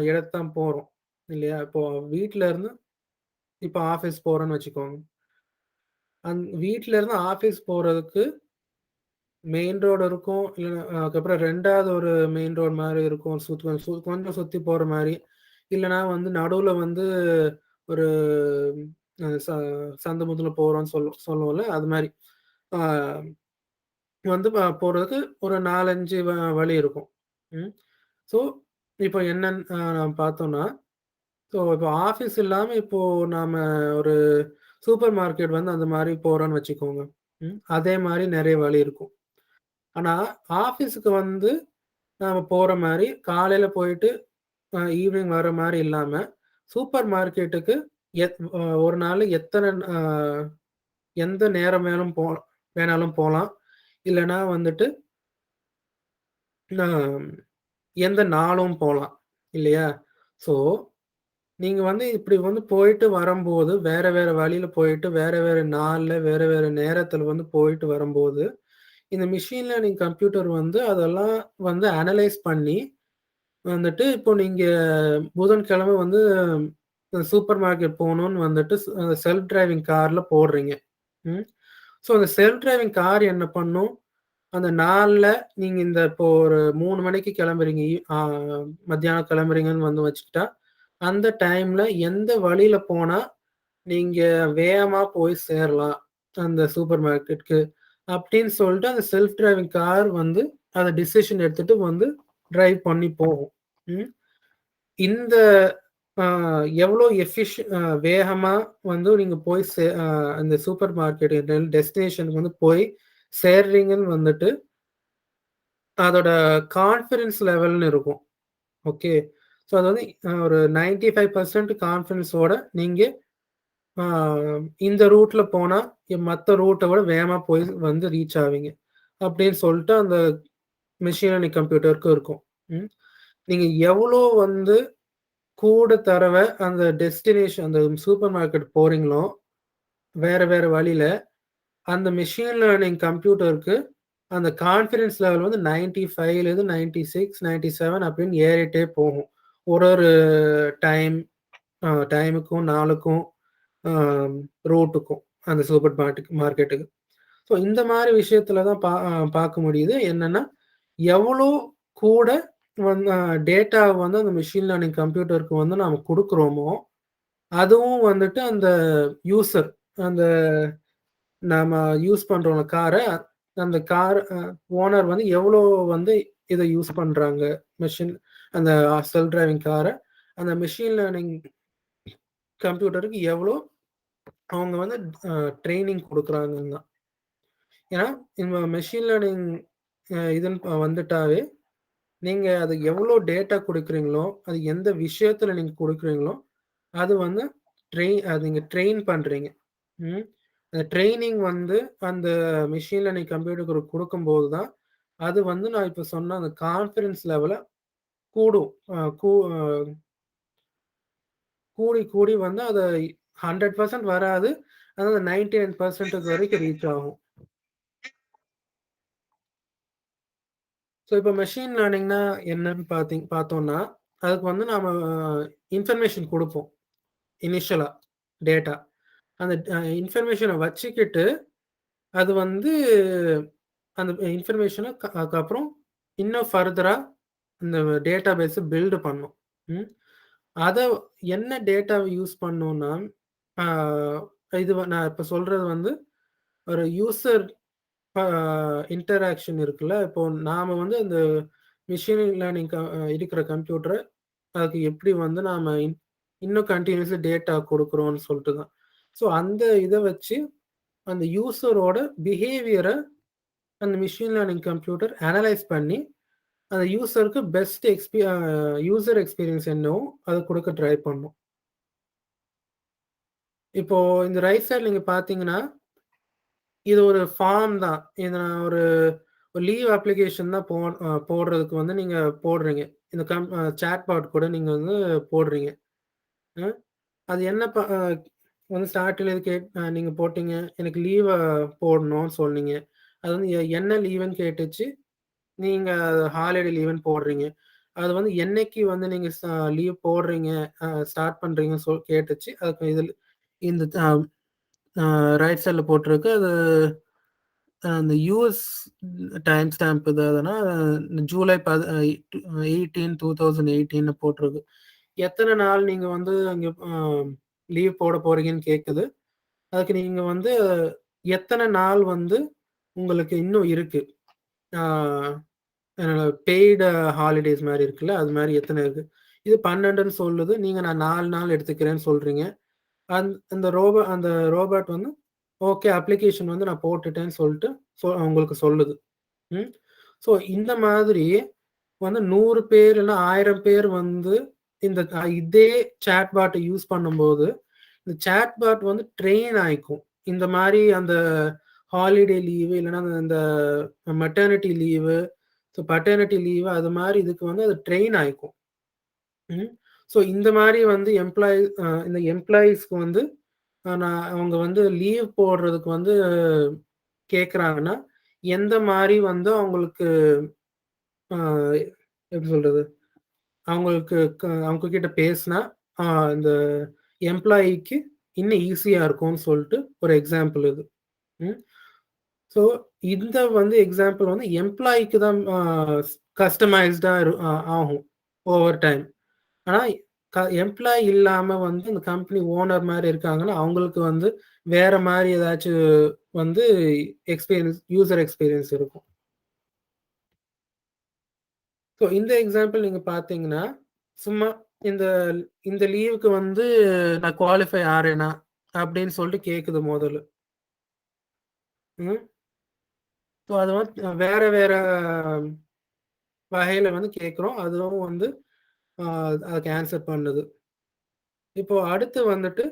இடத்தான் போறோம். இல்லையா? இப்போ வீட்ல இருந்து இப்போ ஆஃபீஸ் போறோம்ன்னு வச்சுக்கோங்க. வீட்ல இருந்து ஆஃபீஸ் போறதுக்கு மெயின் ரோடு இருக்கும். இல்ல அதுக்கப்புறம் 2வது ஒரு மெயின் ரோடு மாரி இருக்கும். கொஞ்சம் சுத்தி போற மாரி. இல்லன்னா வந்து நடுவுல வந்து ஒரு அ ச சந்து முந்துல போறோம்ன்னு சொல்லுவோம்ல. அது மாரி. ஆ வந்து போறதுக்கு ஒரு 4, 5 வழி இருக்கும். ம். ஸோ, இப்போ என்னன்னு நம்ம பார்த்தோம்னா, ஸோ இப்போ ஆஃபீஸ் இல்லாம இப்போ நாம ஒரு சூப்பர் மார்க்கெட் வந்து அந்த மாரி போறோம்ன்னு வச்சுக்கோங்க. அதே மாரி நெறைய வழி இருக்கும். ஆனா, ஆஃபீஸுக்கு வந்து நாம போற மாரி, காலையில போயிட்டு ஈவினிங் வர மாரி இல்லாம, சூப்பர் மார்க்கெட்டுக்கு ஒரு நாள் எத்தன எந்த நேரம் வேணாலும் போலாம். இல்லன்னா வந்துட்டு, நான் எந்த நாளும் போலாம். இல்லையா? ஸோ, நீங்க வந்து இப்படி வந்து போயிட்டு வரம்போது, வேற வேற வழியில போயிட்டு, வேற வேற நாள்ல, வேற வேற நேரத்தில வந்து போயிட்டு வரம்போது, இந்த மெஷின் லேர்னிங் கம்ப்யூட்டர் வந்து அதெல்லாம் வந்து அனலைஸ் பண்ணி வந்துட்டு, இப்போ நீங்க புதன்கிழமை வந்து சூப்பர் மார்க்கெட் போணும்னு வந்துட்டு செல்ஃப் டிரைவிங் கார்ல போடுறீங்க. ம். ஸோ, அந்த செல்ஃப் டிரைவிங் கார் என்ன பண்ணும்? அந்த நாள்ல நீங்க இந்த இப்போ ஒரு 3 மணிக்கு கிளம்புறீங்க. மத்தியானம் கிளம்புறீங்கன்னு வந்து வச்சுக்கிட்டா, அந்த டைம்ல எந்த வழியில போனா நீங்க வேகமா போய் சேரலாம், அந்த சூப்பர் மார்க்கெட்க்கு. அப்படின்னு சொல்லிட்டு அந்த செல்ஃப் டிரைவிங் கார் வந்து அத டிசிஷன் எடுத்துட்டு வந்து டிரைவ் பண்ணி போகும். ம். இந்த அ எவ்வளோ வேகமா வந்து நீங்க போய் அந்த சூப்பர் மார்க்கெட் டெஸ்டினேஷனுக்கு வந்து போய் சேர்றீங்கன்னு வந்துட்டு, அதோட கான்ஃபிடன்ஸ் லெவல்னு இருக்கும். ஓகே. ஸோ அது வந்து ஒரு 95% கான்ஃபிடன்ஸோட நீங்க ஆ இந்த ரூட்ல போனா, மத்த ரூட்ட விட வேகமா போய் வந்து ரீச் ஆவீங்க. அப்படின்னு சொல்லிட்டு அந்த மெஷின் லேர்னிங் கம்ப்யூட்டருக்கு இருக்கும். ம். நீங்க எவ்வளோ வந்து கூட தடவ அந்த டெஸ்டினேஷன் அந்த சூப்பர் மார்க்கெட் போறீங்களோ, வேற வேற வழியில, அந்த மெஷின் லேர்னிங் கம்ப்யூட்டருக்கு அந்த கான்ஃபிடன்ஸ் லெவல் வந்து 95லேருந்து 96, 97 அப்படின்னு ஏறிட்டே போகும். ஒரு ஒரு டைம் டைமுக்கும், நாளுக்கும், அ ரூட்டுக்கும் அந்த சூப்பர் மார்க்கெட்டுக்கு. ஸோ இந்த மாரி விஷயத்துல தான் பார்க்க முடியுது. என்னன்னா, எவ்வளோ கூட டேட்டா வந்து அந்த மெஷின் லேர்னிங் கம்ப்யூட்டருக்கு வந்து நாம குடுக்குறோமோ, அதுவும் வந்துட்டு அந்த யூசர் அந்த நாம யூஸ் பண்றோம்ல கார, அந்த கார் ஓனர் வந்து எவ்வளோ வந்து இத யூஸ் பண்றாங்க. மெஷின் அந்த செல்ஃப் டிரைவிங் கார, அந்த மெஷின் லேர்னிங் கம்ப்யூட்டருக்கு எவ்வளோ அவங்க வந்து ட்ரெய்னிங் குடுக்குறாங்கன்னு தான். ஏன்னா, இந்த மெஷின் லேர்னிங் இதுன்னு வந்துட்டாவே, நீங்க அது எவ்வளோ டேட்டா குடுக்குறீங்களோ, அது எந்த விஷயத்துல நீங்க குடுக்குறீங்களோ, அது வந்து அது நீங்க ட்ரெயின் பண்றீங்க. ம். அந்த ட்ரெய்னிங் வந்து அந்த மெஷின் லேர்னிங் கம்ப்யூட்டருக்கு குடுக்கும்போது தான், அது வந்து நான் இப்ப சொன்ன அந்த கான்ஃபிடன்ஸ் லெவல கூடும். அ கூ அ கூடி கூடி வந்து அத 100% வராது. அதாவது 99% வரைக்கும் ரீச் ஆகும். ஸோ, இப்ப மெஷின் லேர்னிங்னா என்னன்னு பார்த்தோம்னா, அதுக்கு வந்து நாம இன்ஃபர்மேஷன் குடுப்போம். இனிஷியலா டேட்டா. அந்த இன்ஃபர்மேஷன வச்சுக்கிட்டு, அது வந்து அந்த இன்ஃபர்மேஷன அதுக்கப்புறம் இன்னும் ஃபர்தரா இந்த டேட்டாபேஸ பில்ட் பண்ணும். ம். அத என்ன டேட்டாவ யூஸ் பண்ணும்னா, ஆ நான் இப்ப சொல்றது வந்து ஒரு யூசர் அ இன்டராக்ஷன் இருக்குல்ல. இப்போ நாம வந்து அந்த மெஷின் லேர்னிங் இருக்கிற கம்ப்யூட்டர அதுக்கு எப்படி வந்து நாம இன்னும் கன்டினியூயஸா டேட்டா குடுக்குறோம்னு சொல்ட்டு தான். ஸோ அந்த இத வச்சு அந்த யூசரோட பிஹேவியர அந்த மெஷின் லேர்னிங் கம்ப்யூட்டர் அனலைஸ் பண்ணி, அந்த யூசருக்கு பெஸ்ட் யூசர் எக்ஸ்பீரியன்ஸ் என்னவோ அத குடுக்க ட்ரை பண்ணும். இப்போ இந்த ரைட் சைட்ல நீங்க பார்த்தீங்கன்னா, இது ஒரு ஃபார்ம் தான். இத நான் ஒரு லீவ் அப்ளிகேஷன் தான் போடுறதுக்கு வந்து நீங்க போடுறீங்க. இந்த சாட் பாட் கூட நீங்க வந்து போடுறீங்க. அ அது என்ன வந்து ஸ்டார்ட்டிங்ல இது நீங்க போட்டீங்க. எனக்கு லீவ போடணும்னு சொன்னீங்க. அது வந்து என்ன லீவுன்னு கேட்டுச்சு. நீங்க ஹாலிடே லீவுன்னு போடுறீங்க. அது வந்து என்னைக்கு வந்து நீங்க லீவ் போடுறீங்க, ஸ்டார்ட் பண்றீங்கன்னு கேட்டுச்சு. அதுக்கு இந்த அ ரைட் சைட்ல போட்டிருக்கு. அது அந்த யுஎஸ் டைம் ஸ்டாம்ப் எதாவதுன்னா ஜூலை 18, 2018 போட்டிருக்கு. எத்தன நாள் நீங்க வந்து அங்க லீவ் போட போறீங்கன்னு கேட்குது. அதுக்கு நீங்க வந்து எத்தன நாள் வந்து உங்களுக்கு இன்னும் இருக்கு. ஆ பெய்டு ஹாலிடேஸ் மாரி இருக்குல்ல, அது மாரி எத்தன இருக்கு. இது 12ன்னு சொல்லுது. நீங்க நான் 4 நாள் எடுத்துக்கிறேன்னு சொல்றீங்க. அந்த ரோபோட் வந்து ஓகே அப்ளிகேஷன் வந்து நான் போட்டுட்டேன்னு சொல்ட்டு உங்களுக்கு சொல்லுது. ம். ஸோ இந்த மாதிரி வந்து 100 பேர் இல்ல 1000 பேர் வந்து இந்த இதே சாட் பாட்ட யூஸ் பண்ணும்போது, இந்த சாட் பாட் வந்து ட்ரெயின் ஆயிக்கும். இந்த மாரி அந்த ஹாலிடே லீவு இல்லன்னா அந்த மெட்டர்னிட்டி லீவு, பட்டர்னிட்டி லீவு அது மாரி இதுக்கு வந்து அது ட்ரெயின் ஆயிக்கும். ம். ஸோ இந்த மாரி வந்து இந்த எம்ப்ளாயீஸ்க்கு வந்து அவங்க வந்து லீவ் போடுறதுக்கு வந்து கேட்குறாங்கன்னா, எந்த மாரி வந்து அவங்களுக்கு அ எப்படி சொல்றது? அவங்களுக்கு அவங்க கிட்ட பேசினா, அ இந்த எம்ப்ளாயிக்கு இன்னும் ஈஸியா இருக்கும்னு சொல்ட்டு ஒரு எக்ஸாம்பிள் இது. ம். ஸோ இந்த வந்து எக்ஸாம்பிள் வந்து எம்ப்ளாயிக்கு தான் கஸ்டமைஸ்டா ஆகும் ஓவர் டைம். ஆனா எம்ப்ளாயி இல்லாம வந்து இந்த கம்பெனி ஓனர் மாரி இருக்காங்கன்னா, அவங்களுக்கு வந்து வேற மாரி ஏதாச்சும் வந்து யூசர் எக்ஸ்பீரியன்ஸ் இருக்கும். ஸோ இந்த எக்ஸாம்பிள் நீங்க பார்த்தீங்கன்னா, சும்மா இந்த இந்த லீவுக்கு வந்து நான் குவாலிஃபை ஆறேனா? அப்படின்னு சொல்லிட்டு கேட்குது மொதல்ல. ம். ஸோ அது வந்து வேற வேற வகையில வந்து கேட்குறோம். அதுவும் வந்து அதுக்கு ஆன்சர் பண்ணுது. இப்போ அடுத்து வந்துட்டு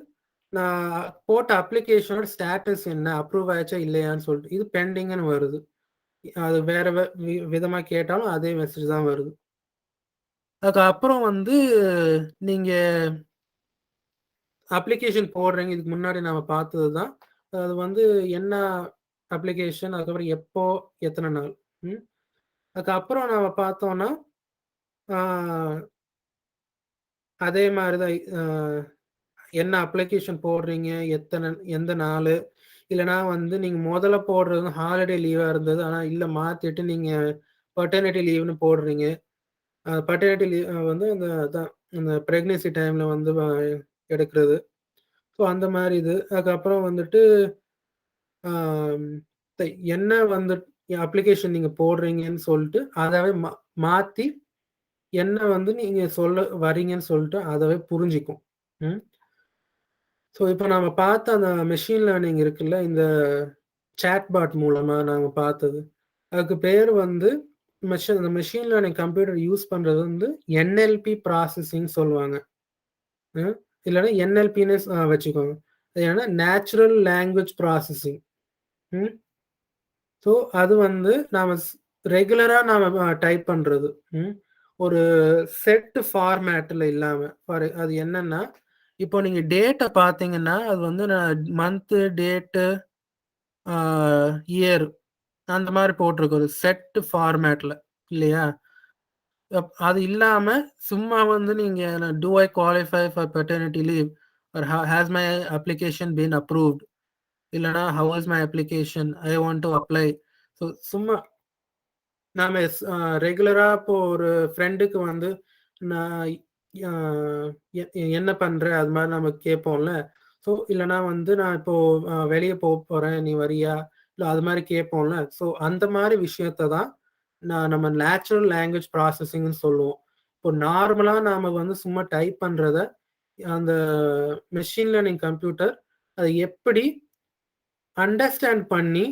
நான் போட்ட அப்ளிகேஷனோட ஸ்டேட்டஸ் என்ன? அப்ரூவ் ஆயிடுச்சா இல்லையான்னு சொல்லிட்டு இது பெண்டிங்ன்னு வருது. அது வேற விதமா கேட்டாலும் அதே மெசேஜ் தான் வருது. அதுக்கப்புறம் வந்து நீங்க அப்ளிகேஷன் போடுறீங்க. இதுக்கு முன்னாடி நம்ம பார்த்தது தான். அது வந்து என்ன அப்ளிகேஷன், அதுக்கப்புறம் எப்போ, எத்தனை நாள். அதுக்கப்புறம் நாம பார்த்தோம்னா, ஆ அதே மாரி தான் என்ன அப்ளிகேஷன் போடுறீங்க, எந்த நாளு, இல்லன்னா வந்து நீங்க மொதல்ல போடுறது ஹாலிடே லீவா இருந்தது. ஆனா இல்ல மாத்திட்டு நீங்க பெட்டர்னிட்டி லீவ்னு போடுறீங்க. பெட்டர்னிட்டி லீவ் வந்து அந்த பிரெக்னன்சி டைம்ல வந்து எடுக்கிறது. ஸோ அந்த மாரி இது. அதுக்கப்புறம் வந்துட்டு ஆம் என்ன வந்து அப்ளிகேஷன் நீங்க போடுறீங்கன்னு சொல்லிட்டு, அதவே மாத்தி என்ன வந்து நீங்க சொல்ல வரீங்கன்னு சொல்லிட்டு அதவே புரிஞ்சுக்கும். ம். ஸோ இப்ப நாம பார்த்த அந்த மெஷின் லேர்னிங் இருக்குல்ல, இந்த சாட்பாட் மூலமா நாம பார்த்தது. அதுக்கு பேரு வந்து இந்த மெஷின் லேர்னிங் கம்ப்யூட்டர் யூஸ் பண்றது வந்து NLP ப்ராசஸிங் சொல்லுவாங்க. ம். இல்லன்னா NLPன்னு வச்சுக்கோங்க. அது என்னன்னா நேச்சுரல் லாங்குவேஜ் ப்ராசஸிங். ம். ஸோ அது வந்து நாம ரெகுலரா நாம டைப் பண்றது. ம். ஒரு செட் ஃபார்மேட்ல இல்லாம. அது என்னன்னா, இப்போ நீங்க டேட்ட பார்த்தீங்கன்னா, அது வந்து மந்த்து, டேட்டு, ஆ இயர் அந்த மாரி போட்டிருக்கும். ஒரு செட் ஃபார்மேட்ல இல்லையா? அது இல்லாம சும்மா வந்து நீங்க do I qualify for paternity leave? Or has my application been approved? இல்லன்னா how is my application? I want to apply. So சும்மா நாம ரெகுலரா இப்போ ஒரு ஃப்ரெண்டுக்கு வந்து நான் அ என்ன பண்ற? அது மாரி நம்ம கேட்போம்ல. ஸோ இல்லன்னா வந்து நான் இப்போ வெளிய போறேன். நீ வரியா? இல்ல அது மாரி கேட்போம்ல. ஸோ அந்த மாரி விஷயத்த தான் நம்ம நேச்சுரல் லாங்குவேஜ் ப்ராசஸிங்ன்னு சொல்லுவோம். இப்போ நார்மலா நாம வந்து சும்மா டைப் பண்றத அந்த மெஷின் லேர்னிங் கம்ப்யூட்டர் அத எப்படி அண்டர்ஸ்டாண்ட் பண்ணி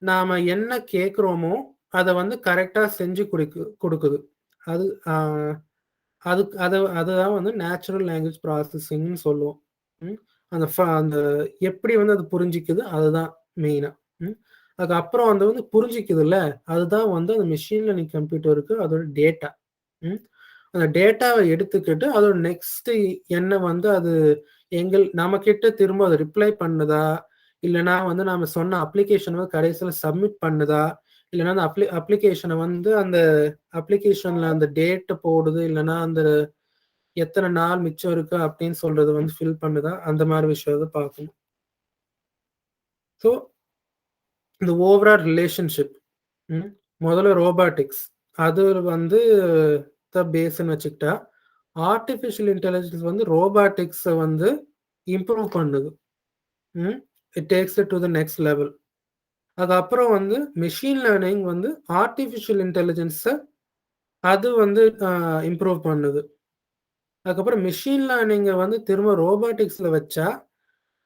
நாம என்ன கேட்கிறோமோ, அத வந்து கரெக்ட்டா செஞ்சு குடுக்குது. அது அ அதுதான் வந்து நேச்சுரல் லாங்குவேஜ் ப்ராசஸிங்ன்னு சொல்லுவோம். ம். அந்த எப்படி வந்து அது புரிஞ்சுக்குது, அதுதான் மெயினா. ம். அதுக்கப்புறம் வந்து புரிஞ்சுக்குதுல்ல, அதுதான் வந்து அந்த மெஷின் லேர்னிங் கம்ப்யூட்டருக்கு அதோட டேட்டா. ம். அந்த டேட்டாவ எடுத்துக்கிட்டு, அதோட நெக்ஸ்ட் என்ன வந்து அது நம்மகிட்ட திரும்ப அது ரிப்ளை பண்ணுதா? இல்லன்னா வந்து நாம சொன்ன அப்ளிகேஷன் வந்து கடைசில சப்மிட் பண்ணுதா? இல்லன்னா அந்த அப்ளிகேஷன வந்து அந்த அப்ளிகேஷன்ல அந்த டேட் போடுது. இல்லன்னா அந்த எத்தன நாள் மிச்சம் இருக்கு அப்படின்னு சொல்றது வந்து ஃபில் பண்ணுதா? அந்த மாரி விஷயத்த பார்க்கணும். ஸோ இந்த ஓவரால் ரிலேஷன்ஷிப். முதல்ல ரோபாட்டிக்ஸ். அது வந்து பேஸ்ன்னு வச்சுக்கிட்டா, ஆர்டிஃபிஷியல் இன்டெலிஜென்ஸ் வந்து ரோபாட்டிக்ஸ வந்து இம்ப்ரூவ் பண்ணுது. ம். It takes it to the next level. அதுக்கப்புறம் வந்து மெஷின் லேர்னிங் வந்து ஆர்டிஃபிஷியல் இன்டெலிஜென்ஸ அது வந்து இம்ப்ரூவ் பண்ணுது. அதுக்கப்புறம் மெஷின் லேர்னிங்க வந்து திரும்ப ரோபாட்டிக்ஸ்ல வச்சா,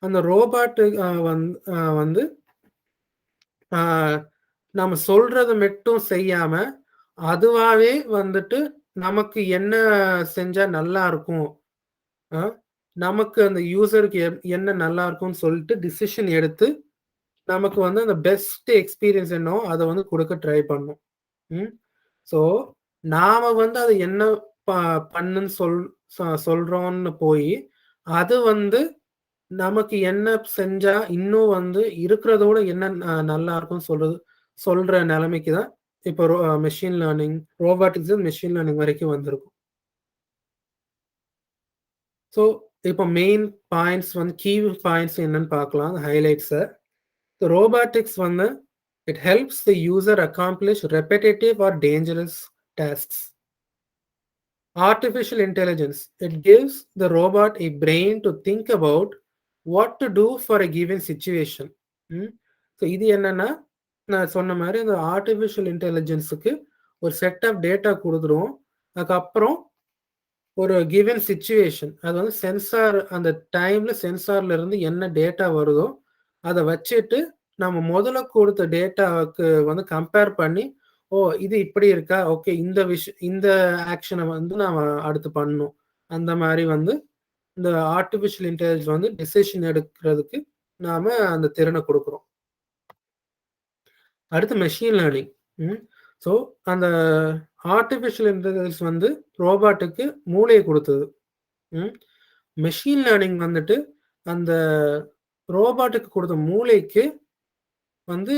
அந்த ரோபாட் வந்து ஆ நாம சொல்றத மட்டும் செய்யாம, அதுவாவே வந்துட்டு நமக்கு என்ன செஞ்சா நல்லா இருக்கும்? அ நமக்கு அந்த யூசருக்கு என்ன நல்லா இருக்கும்னு சொல்லிட்டு டிசிஷன் எடுத்து, நமக்கு வந்து அந்த பெஸ்ட் எக்ஸ்பீரியன்ஸ் என்னவோ அத வந்து குடுக்க ட்ரை பண்ணும். ம். ஸோ, நாம வந்து அத என்ன ப பண்ணுன்னு சொல்றோம்னு போயி, அது வந்து நமக்கு என்ன செஞ்சா இன்னும் வந்து இருக்கிறத விட என்ன நல்லா இருக்கும்னு சொல்ற நெலைமைக்கு தான் இப்போ machine learning, robotics, machine learning வரைக்கும் வந்திருக்கும். ஸோ, இப்போ மெயின் பாயிண்ட்ஸ் வந்து பாயிண்ட்ஸ் என்னன்னு பார்க்கலாம். ஹைலைட்ஸ. ரோபாட்டிக்ஸ் வந்து it helps the user accomplish repetitive or dangerous tasks. Artificial intelligence, it gives the robot a brain to think about what to do for a given situation. So இது என்னன்னா, நான் சொன்ன மாரி இந்த artificial இன்டெலிஜென்ஸுக்கு ஒரு set of data குடுத்துருவோம். அதுக்கப்புறம் ஒரு given situation அது வந்து அந்த டைம்ல சென்சார்ல இருந்து என்ன டேட்டா வருதோ, அத வச்சுட்டு நம்ம முதல்ல குடுத்த டேட்டாவுக்கு வந்து கம்பேர் பண்ணி, ஓ இது இப்படி இருக்கா, ஓகே இந்த ஆக்ஷனை வந்து நாம அடுத்து பண்ணணும். அந்த மாதிரி வந்து இந்த ஆர்டிஃபிஷியல் இன்டெலிஜென்ஸ் வந்து டிசிஷன் எடுக்கிறதுக்கு நாம அந்த திறனை கொடுக்குறோம். அடுத்து மெஷின் லேர்னிங். ஸோ அந்த ஆர்டிஃபிஷியல் இன்டெலிஜென்ஸ் வந்து ரோபாட்டுக்கு மூளையை கொடுத்தது. மெஷின் லேர்னிங் வந்துட்டு அந்த ரோபாட்டுக்கு கொடுத்த மூளைக்கு வந்து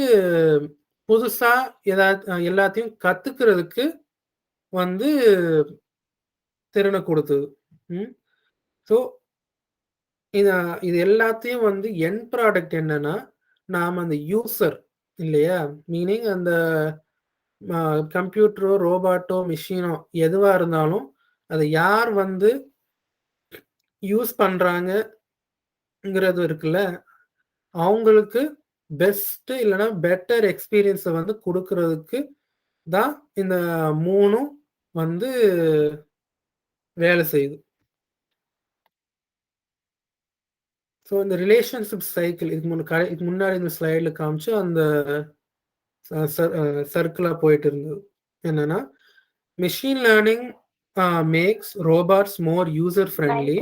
புதுசா ஏதாவது எல்லாத்தையும் கத்துக்கிறதுக்கு வந்து திறனை கொடுத்தது. ஸோ இது எல்லாத்தையும் வந்து எண்ட் ப்ராடக்ட் என்னன்னா, நாம அந்த யூசர் இல்லையா, மீனிங் அந்த கம்ப்யூட்டரோ ரோபாட்டோ மிஷினோ எதுவா இருந்தாலும் அதை யார் வந்து யூஸ் பண்றாங்கங்கிறது இருக்குல்ல, அவங்களுக்கு பெஸ்ட் இல்லைன்னா பெட்டர் எக்ஸ்பீரியன்ஸை வந்து கொடுக்கறதுக்கு தான் இந்த மூணும் வந்து வேலை செய்யுது. ஸோ இந்த ரிலேஷன்ஷிப் சைக்கிள் இதுக்கு முன்னாடி இந்த ஸ்லைடில் காமிச்சு அந்த சர்க்கிளாக போயிட்டு இருந்தது. என்னன்னா, மெஷின் லேர்னிங் மேக்ஸ் ரோபாட்ஸ் மோர் யூசர் ஃப்ரெண்ட்லி.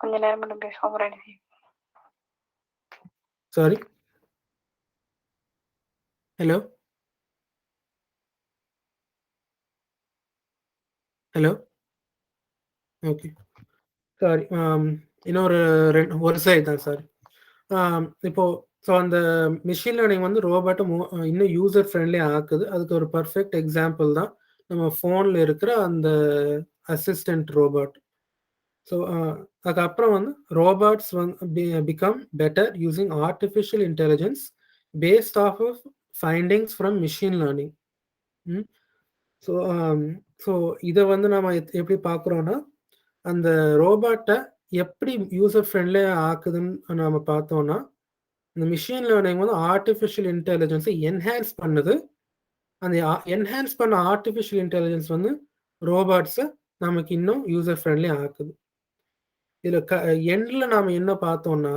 கொஞ்ச நேரம் மட்டும் பேசுவோம். Sorry, hello hello, okay sorry, இன்னொரு ஒரு சைடு தான் சாரி. இப்போ ஸோ அந்த மிஷின் லேர்னிங் வந்து ரோபாட்டை இன்னும் யூசர் ஃப்ரெண்ட்லி ஆக்குது. அதுக்கு ஒரு பர்ஃபெக்ட் எக்ஸாம்பிள் தான் நம்ம ஃபோனில் இருக்கிற அந்த அசிஸ்டன்ட் ரோபாட். ஸோ அதுக்கப்புறம் வந்து ரோபாட்ஸ் வந்து become better using artificial intelligence based off findings from machine learning. So so இதை வந்து நம்ம எப்படி பார்க்குறோன்னா, அந்த ரோபாட்டை எப்படி யூசர் ஃப்ரெண்ட்லியாக ஆக்குதுன்னு நம்ம பார்த்தோன்னா, இந்த மிஷின் லேர்னிங் வந்து ஆர்டிஃபிஷியல் இன்டெலிஜென்ஸை என்ஹான்ஸ் பண்ணுது. அந்த என்ஹான்ஸ் பண்ண ஆர்டிஃபிஷியல் இன்டெலிஜென்ஸ் வந்து ரோபாட்ஸை நமக்கு இன்னும் யூசர் ஃப்ரெண்ட்லி ஆக்குது. இதில் எண்டில் நாம் என்ன பார்த்தோம்னா,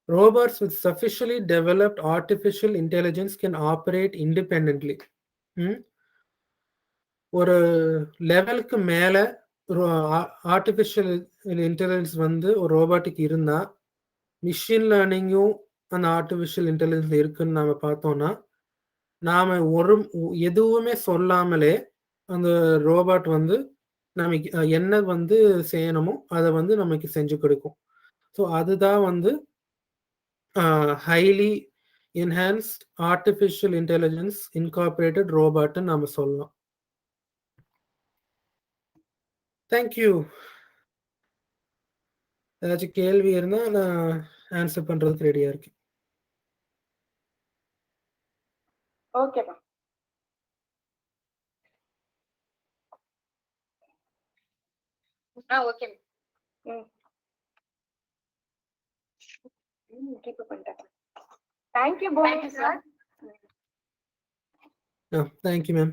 robots with sufficiently developed artificial intelligence can operate independently. ஒரு லெவலுக்கு மேலே ஆர்டிஃபிஷியல் இன்டெலிஜென்ஸ் வந்து ஒரு ரோபாட்டுக்கு இருந்தால், மிஷின் லேர்னிங்கும் அந்த ஆர்டிஃபிஷியல் இன்டெலிஜென்ஸ் இருக்குன்னு நாம் பார்த்தோம்னா, நாம் எதுவுமே சொல்லாமலே அந்த ரோபாட் வந்து நமக்கு என்ன வந்து செய்யணுமோ அதை வந்து நமக்கு செஞ்சு கொடுக்கும். ஸோ அதுதான் வந்து highly enhanced artificial intelligence incorporated ரோபாட்னு நம்ம சொல்லலாம். தேங்க்யூ. ஏதாச்சும் கேள்வி இருந்தால் நான் ஆன்சர் பண்ணுறதுக்கு ரெடியாக இருக்கேன். ஓகேப்பா. ஓகே. கீப் பண்ணிட்டேன். தேங்க்யூ போனி sir. Thank you ma'am.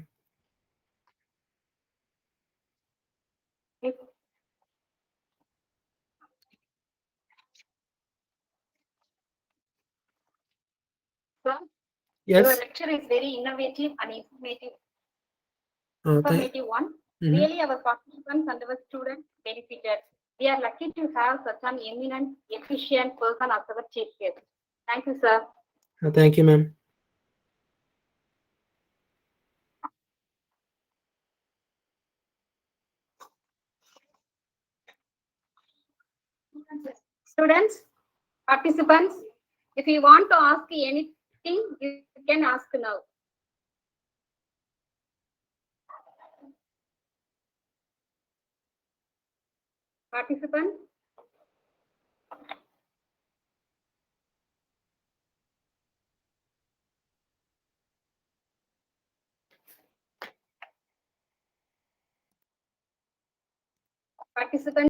Sir, Yes. your lecture is very innovative and informative one. Really, our participants and our students benefited. We are lucky to have such an eminent, efficient person as our chief guest. Thank you, sir. Thank you, ma'am. Students, participants, if you want to ask anything, you can ask now. Participants? Participants?